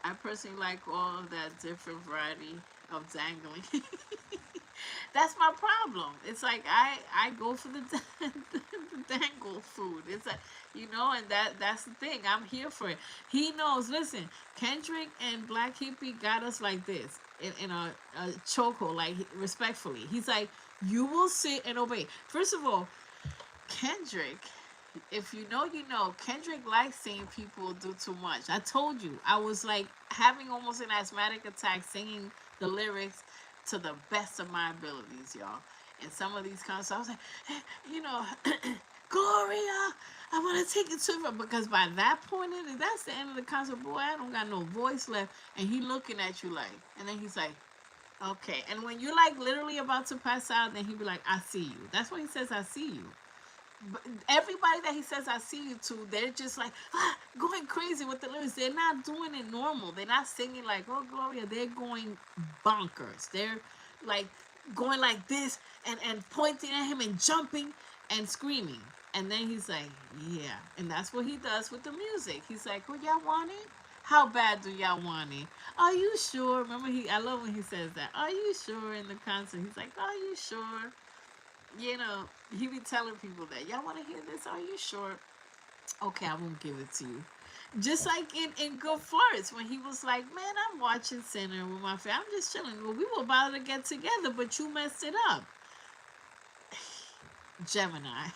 I personally like all of that different variety of dangling. That's my problem. It's like I go for the dangle food. It's like and that's the thing. I'm here for it. He knows. Listen, Kendrick and Black Hippie got us like this in a chokehold, like respectfully. He's like, you will sit and obey. First of all, Kendrick, if you know, Kendrick likes seeing people do too much. I told you, I was like having almost an asthmatic attack singing the lyrics to the best of my abilities, y'all. And some of these concerts, I was like, you know, Gloria, I want to take it to her because by that point in it, that's the end of the concert. Boy, I don't got no voice left. And he looking at you like, and then he's like, okay. And when you're like literally about to pass out, then he be like, I see you. That's why he says, I see you. But everybody that he says I see you to, they're just like going crazy with the lyrics. They're not doing it normal. They're not singing like, oh Gloria. They're going bonkers. They're like going like this and pointing at him and jumping and screaming. And then he's like, yeah. And that's what he does with the music. He's like, oh, y'all want it? How bad do y'all want it? Are you sure? Remember, I love when he says that. Are you sure in the concert? He's like, are you sure? He be telling people that, y'all want to hear this? Are you sure? Okay, I won't give it to you. Just like in Good Flirts, when he was like, man, I'm watching Sinner with my family. I'm just chilling. Well, we were about to get together, but you messed it up. Gemini.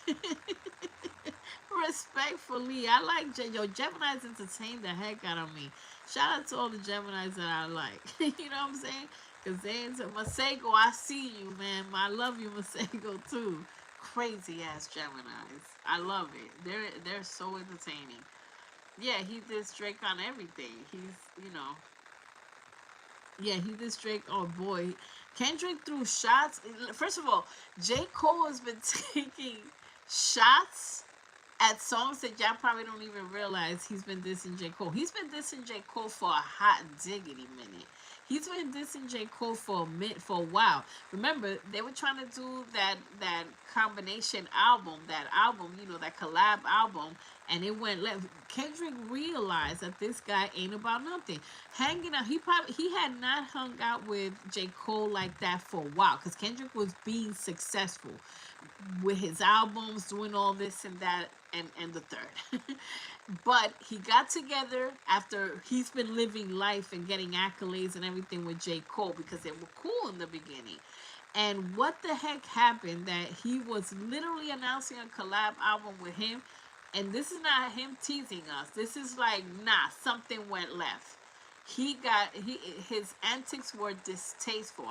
Respectfully, I like Gemini's entertain the heck out of me. Shout out to all the Geminis that I like. You know what I'm saying? Because they into Masego, I see you, man. I love you, Masego, too. Crazy ass Geminis. I love it. They're so entertaining. Yeah, he did Drake on everything. Yeah, he did Drake. Oh boy, Kendrick threw shots. First of all, J. Cole has been taking shots at songs that y'all probably don't even realize he's been dissing J. Cole. He's been dissing J. Cole for a hot diggity minute. He's been dissing J. Cole for a while. Remember, they were trying to do that combination album, that collab album, and it went left. Kendrick realized that this guy ain't about nothing. Hanging out, he had not hung out with J. Cole like that for a while because Kendrick was being successful with his albums, doing all this and that, and the third. But he got together after he's been living life and getting accolades and everything with J. Cole because they were cool in the beginning. And what the heck happened that he was literally announcing a collab album with him, and this is not him teasing us. This is like, nah, something went left. His antics were distasteful.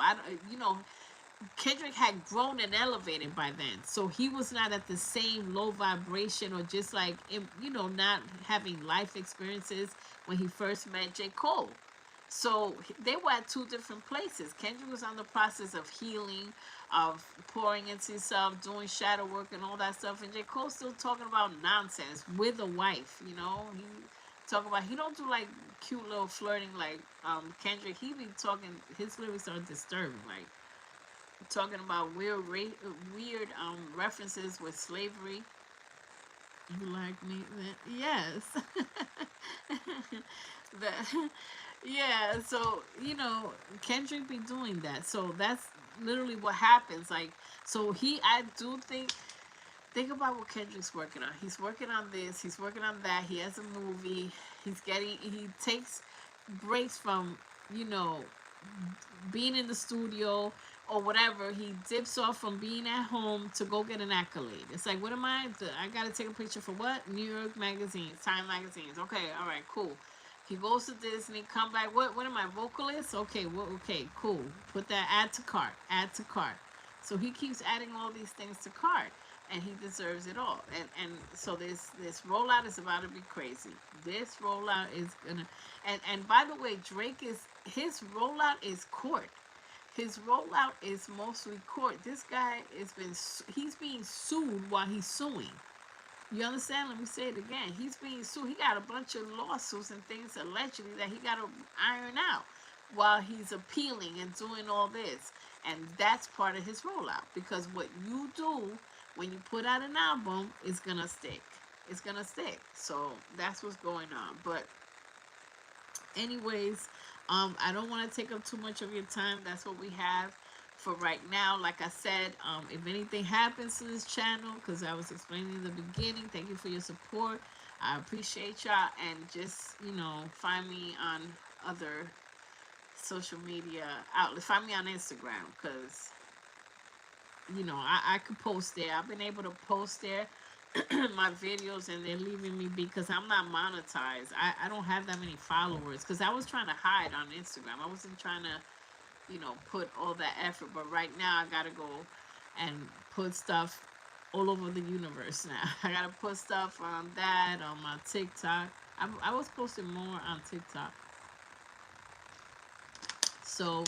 Kendrick had grown and elevated by then, so he was not at the same low vibration or just like not having life experiences when he first met J. Cole. So they were at two different places. Kendrick was on the process of healing, of pouring into himself, doing shadow work and all that stuff, and J. Cole still talking about nonsense with a wife. He he don't do like cute little flirting like Kendrick. He be talking, his lyrics are disturbing, like talking about weird references with slavery. You like me? Yes. Yeah. So Kendrick be doing that. So that's literally what happens. Like, so I do think about what Kendrick's working on. He's working on this. He's working on that. He has a movie. He takes breaks from you know being in the studio or whatever, he dips off from being at home to go get an accolade. It's like, what am I gotta take a picture for what? New York magazines, Time magazines. Okay, all right, cool. He goes to Disney, come back. What am I, vocalist? Okay, okay, cool. Put that, add to cart, add to cart. So he keeps adding all these things to cart, and he deserves it all. And so this rollout is about to be crazy. This rollout is gonna, and by the way, Drake is, his rollout is court. His rollout is mostly court. This guy he's being sued while he's suing. You understand? Let me say it again. He's being sued. He got a bunch of lawsuits and things allegedly that he got to iron out while he's appealing and doing all this. And that's part of his rollout, because what you do when you put out an album is going to stick. It's going to stick. So that's what's going on. But anyways, I don't want to take up too much of your time. That's what we have for right now. Like I said, if anything happens to this channel, because I was explaining in the beginning, thank you for your support. I appreciate y'all, and just, find me on other social media outlets. Find me on Instagram, because I could post there. I've been able to post there my videos, and they're leaving me because I'm not monetized. I don't have that many followers, because I was trying to hide on Instagram. I wasn't trying to put all that effort. But right now, I gotta go and put stuff all over the universe now. I gotta put stuff on that, on my TikTok. I was posting more on TikTok. So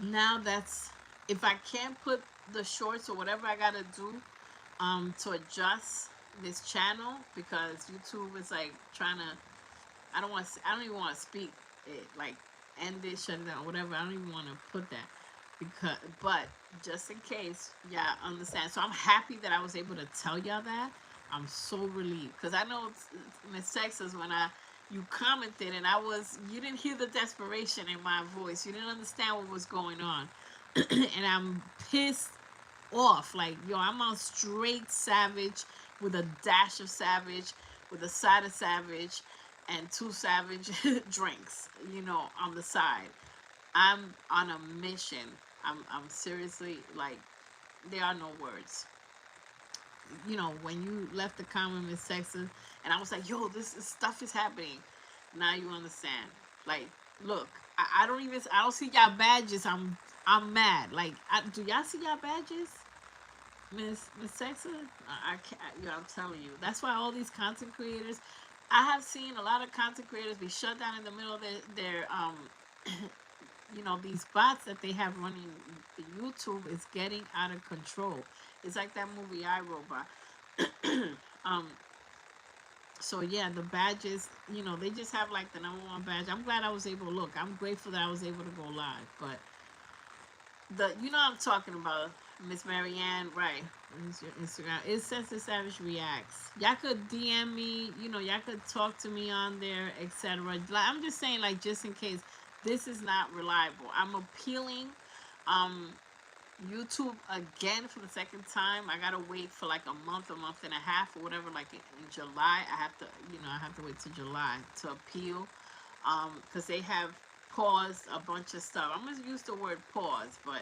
now that's, if I can't put the shorts or whatever I gotta do to adjust this channel, because YouTube is like trying to, I don't even want to speak it, like end it, shut it down, whatever. I don't even want to put that, because, but just in case y'all understand. So I'm happy that I was able to tell y'all that. I'm so relieved, because I know Miss Texas, when you commented, and you didn't hear the desperation in my voice. You didn't understand what was going on. And I'm pissed off. Like, yo, I'm on straight savage with a dash of savage, with a side of savage, and 2 savage drinks, on the side. I'm on a mission. I'm seriously, like, there are no words. When you left the comment, Miss Texas, and I was like, yo, this stuff is happening. Now you understand. Like, look, I don't see y'all badges. I'm mad. Like, do y'all see y'all badges? Miss Texas? I can't, I'm telling you. That's why all these content creators, I have seen a lot of content creators be shut down in the middle of their these bots that they have running YouTube is getting out of control. It's like that movie iRobot. So yeah, the badges, they just have like the #1 badge. I'm glad I was able to look. I'm grateful that I was able to go live. But I'm talking about, Miss Marianne, right? Where's your Instagram? It's Sensitive Savage Reacts. Y'all could DM me, y'all could talk to me on there, etc. I'm just saying, like, just in case, this is not reliable. I'm appealing YouTube again for the second time. I gotta wait for like a month and a half, or whatever. Like in July, I have to wait till July to appeal, because they have paused a bunch of stuff. I'm gonna use the word pause, but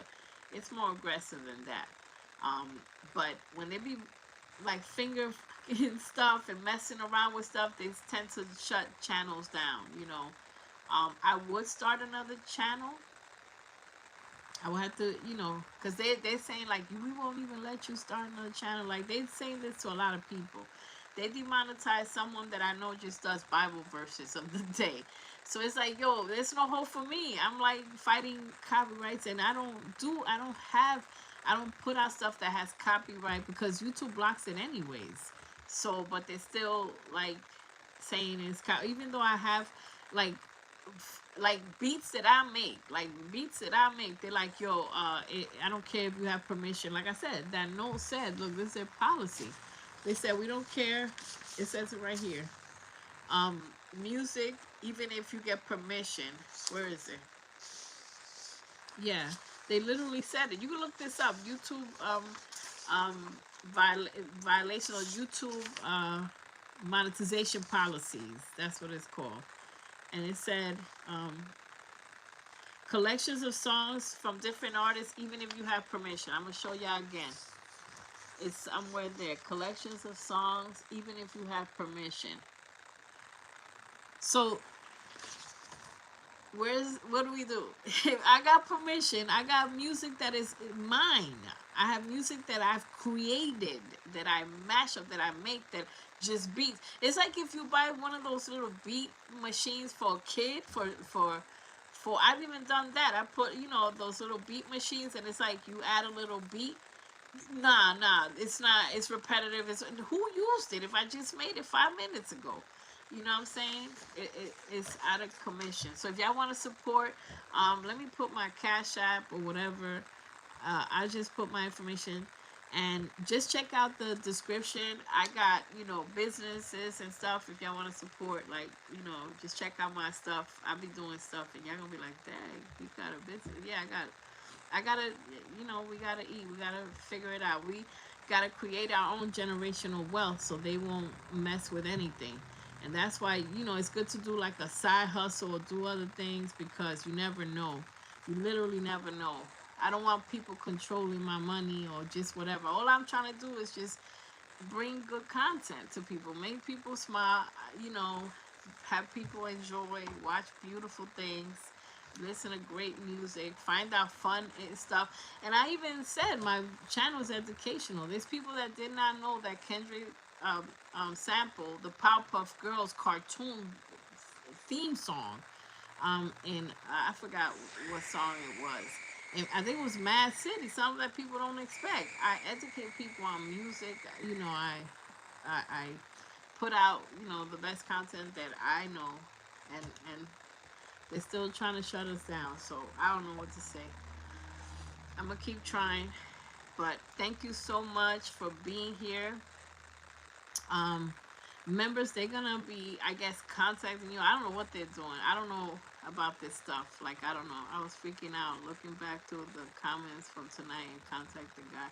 it's more aggressive than that. But when they be like finger stuff and messing around with stuff, they tend to shut channels down. I would start another channel. I would have to, because they're saying, like, we won't even let you start another channel. Like, they're saying this to a lot of people. They demonetize someone that I know just does Bible verses of the day. So it's like, yo, there's no hope for me. I'm like fighting copyrights, and I don't put out stuff that has copyright, because YouTube blocks it anyways. So, but they're still like saying it's even though I have like beats that I make, they're like, yo, I don't care if you have permission. Like I said, that note said, look, this is their policy. They said, we don't care. It says it right here. Music, even if you get permission. Where is it? Yeah, they literally said it. You can look this up. YouTube violation of YouTube monetization policies. That's what it's called. And it said, collections of songs from different artists, even if you have permission. I'm gonna show y'all again. It's somewhere there. Collections of songs, even if you have permission. So what do we do? If I got permission, I got music that is mine. I have music that I've created, that I mash up, that I make, that just beats. It's like if you buy one of those little beat machines for a kid, for I've even done that. I put, those little beat machines, and it's like you add a little beat. Nah, it's not. It's repetitive. It's who used it? If I just made it 5 minutes ago, you know what I'm saying? It's out of commission. So if y'all want to support, let me put my Cash App or whatever. I just put my information, and just check out the description. I got businesses and stuff. If y'all want to support, like just check out my stuff. I be doing stuff, and y'all gonna be like, dang, you got a business? Yeah, I gotta, we gotta eat. We gotta figure it out. We gotta create our own generational wealth so they won't mess with anything. And that's why, it's good to do like a side hustle or do other things, because you never know. You literally never know. I don't want people controlling my money or just whatever. All I'm trying to do is just bring good content to people, make people smile, have people enjoy, watch beautiful things, listen to great music, find out fun and stuff. And I even said my channel is educational. There's people that did not know that Kendrick sample the Powerpuff Girls cartoon theme song. And I forgot what song it was. And I think it was Mad City, something that people don't expect. I educate people on music. I put out the best content that I know, and they're still trying to shut us down. So I don't know what to say. I'm gonna keep trying. But thank you so much for being here. Members, they're gonna be, I guess, contacting you. I don't know what they're doing. I don't know about this stuff. Like, I don't know. I was freaking out looking back through the comments from tonight and contact the guy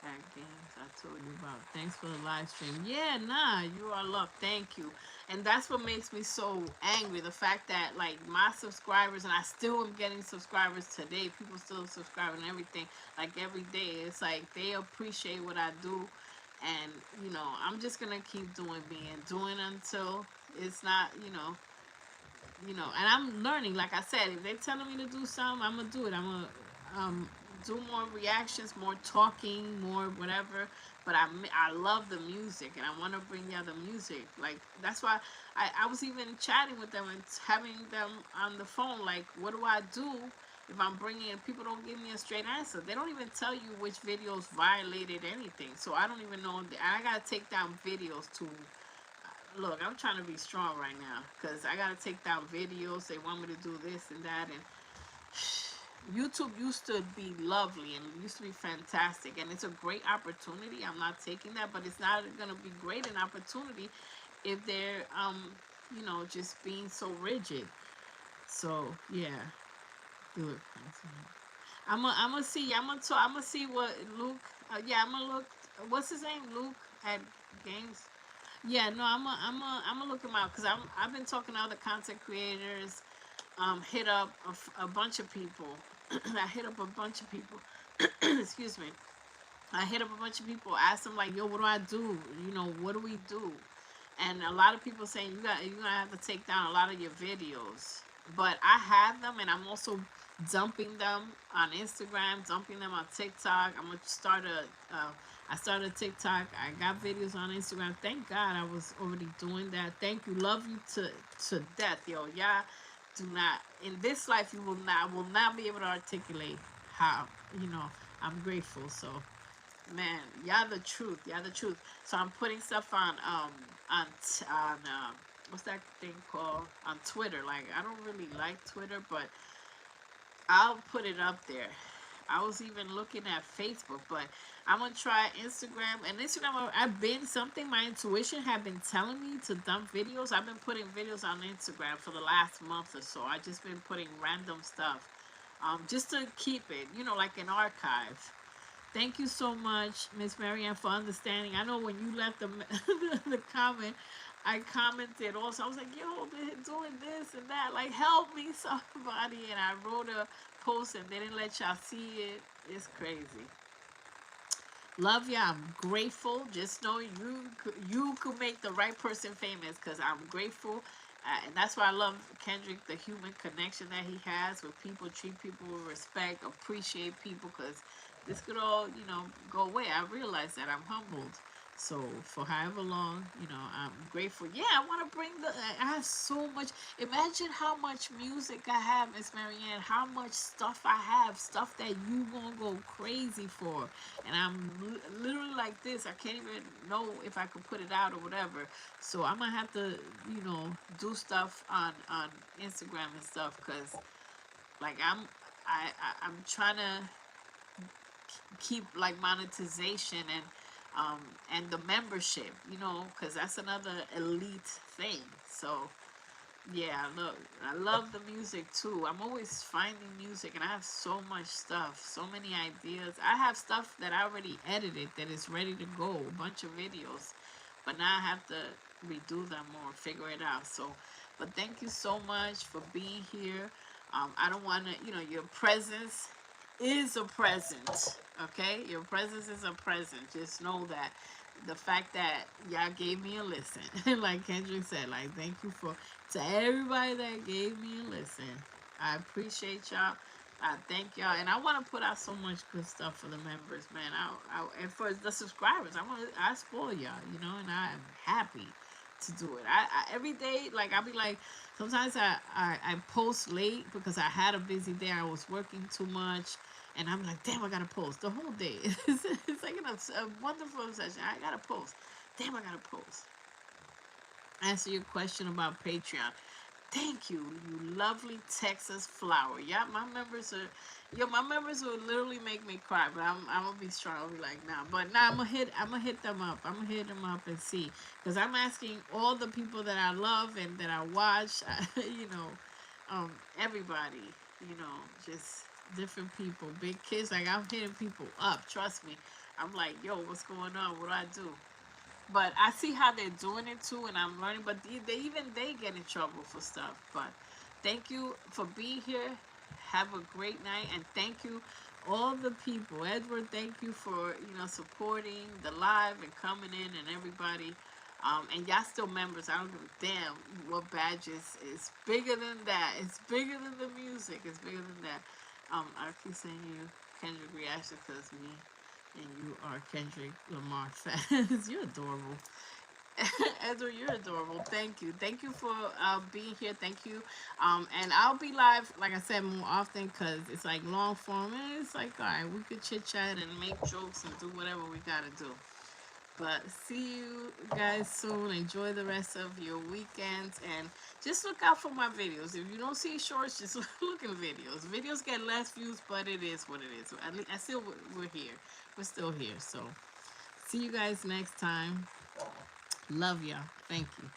at games I told you about. Thanks for the live stream. Yeah, nah, you are loved. Thank you. And that's what makes me so angry. The fact that, like, my subscribers, and I still am getting subscribers today. People still subscribe and everything. Like, every day. It's like they appreciate what I do. And, I'm just going to keep doing until it's not, and I'm learning. Like I said, if they're telling me to do something, I'm going to do it. I'm going to do more reactions, more talking, more whatever. But I love the music, and I want to bring y'all the music. Like, that's why I was even chatting with them and having them on the phone. Like, what do I do if I'm bringing in, people don't give me a straight answer. They don't even tell you which videos violated anything. So I don't even know. I got to take down videos to, look, I'm trying to be strong right now, because I got to take down videos. They want me to do this and that. And YouTube used to be lovely and used to be fantastic. And it's a great opportunity. I'm not taking that, but it's not going to be great an opportunity if they're, just being so rigid. So, yeah. Look, I'm gonna see. I'm gonna see what Luke. Yeah, I'm gonna look. What's his name? Luke at games. Yeah, no, I'm gonna look him out, because I've been talking to other content creators. Hit up a bunch of people. I hit up a bunch of people. Excuse me. I hit up a bunch of people. Asked them like, yo, what do I do? What do we do? And a lot of people saying you're gonna have to take down a lot of your videos. But I have them, and I'm also dumping them on Instagram, dumping them on TikTok. I'm gonna start I started TikTok. I got videos on Instagram. Thank God I was already doing that. Thank you. Love you to death, yo. Y'all do not, in this life, you will not be able to articulate how, I'm grateful. So, man, y'all the truth. Y'all the truth. So I'm putting stuff on what's that thing called, on Twitter. Like, I don't really like Twitter, but I'll put it up there. I was even looking at Facebook, but I'm gonna try Instagram. And Instagram, I've been something. My intuition have been telling me to dump videos. I've been putting videos on Instagram for the last month or so. I just been putting random stuff, just to keep it, like an archive. Thank you so much, Miss Marianne, for understanding. I know when you left the comment, I commented also. I was like, yo, they're doing this and that. Like, help me, somebody. And I wrote a post and they didn't let y'all see it. It's crazy. Love ya. I'm grateful. Just know you could make the right person famous because I'm grateful. And that's why I love Kendrick, the human connection that he has with people, treat people with respect, appreciate people because this could all, go away. I realize that I'm humbled. So for however long, I'm grateful. Yeah, I want to bring I have so much. Imagine how much music I have, Miss Marianne. How much stuff I have, stuff that you gonna go crazy for. And I'm literally like this. I can't even know if I could put it out or whatever. So I'm gonna have to, do stuff on Instagram and stuff because, like, I'm trying to keep like monetization and the membership, because that's another elite thing. So yeah, look, I love the music too. I'm always finding music, and I have so much stuff, so many ideas. I have stuff that I already edited that is ready to go, a bunch of videos, but now I have to redo them or figure it out. So, but thank you so much for being here. I don't want to, your presence is a present. Okay, your presence is a present. Just know that the fact that y'all gave me a listen, like Kendrick said, like thank you for to everybody that gave me a listen. I appreciate y'all. I thank y'all, and I want to put out so much good stuff for the members, man. And for the subscribers, I spoil y'all, and I am happy to do it. I every day, like I'll be like, sometimes I post late because I had a busy day. I was working too much, and I'm like, damn, I gotta post the whole day. It's like a wonderful obsession. I gotta post. Damn, I gotta post. Answer your question about Patreon. Thank you, you lovely Texas flower. Yeah, my members will literally make me cry, but I'm gonna be strong. I'll be like, nah, but nah, I'm gonna hit them up. I'm gonna hit them up and see, because I'm asking all the people that I love and that I watch, everybody, just different people, big kids. Like I'm hitting people up. Trust me. I'm like, yo, what's going on? What do I do? But I see how they're doing it too, and I'm learning. But they get in trouble for stuff. But thank you for being here. Have a great night, and thank you all the people. Edward, thank you for supporting the live and coming in and everybody. And y'all still members. I don't give a damn what badges. It's bigger than that. It's bigger than the music. It's bigger than that. I keep saying you Kendrick reaction because me and you are Kendrick Lamar fans. You're adorable. Edward, you're adorable. Thank you. Thank you for being here. Thank you. And I'll be live, like I said, more often because it's like long form. And it's like, all right, we could chit chat and make jokes and do whatever we got to do. But see you guys soon. Enjoy the rest of your weekends. And just look out for my videos. If you don't see shorts, just look in videos. Videos get less views, but it is what it is. We're here. We're still here. So see you guys next time. Love y'all. Thank you.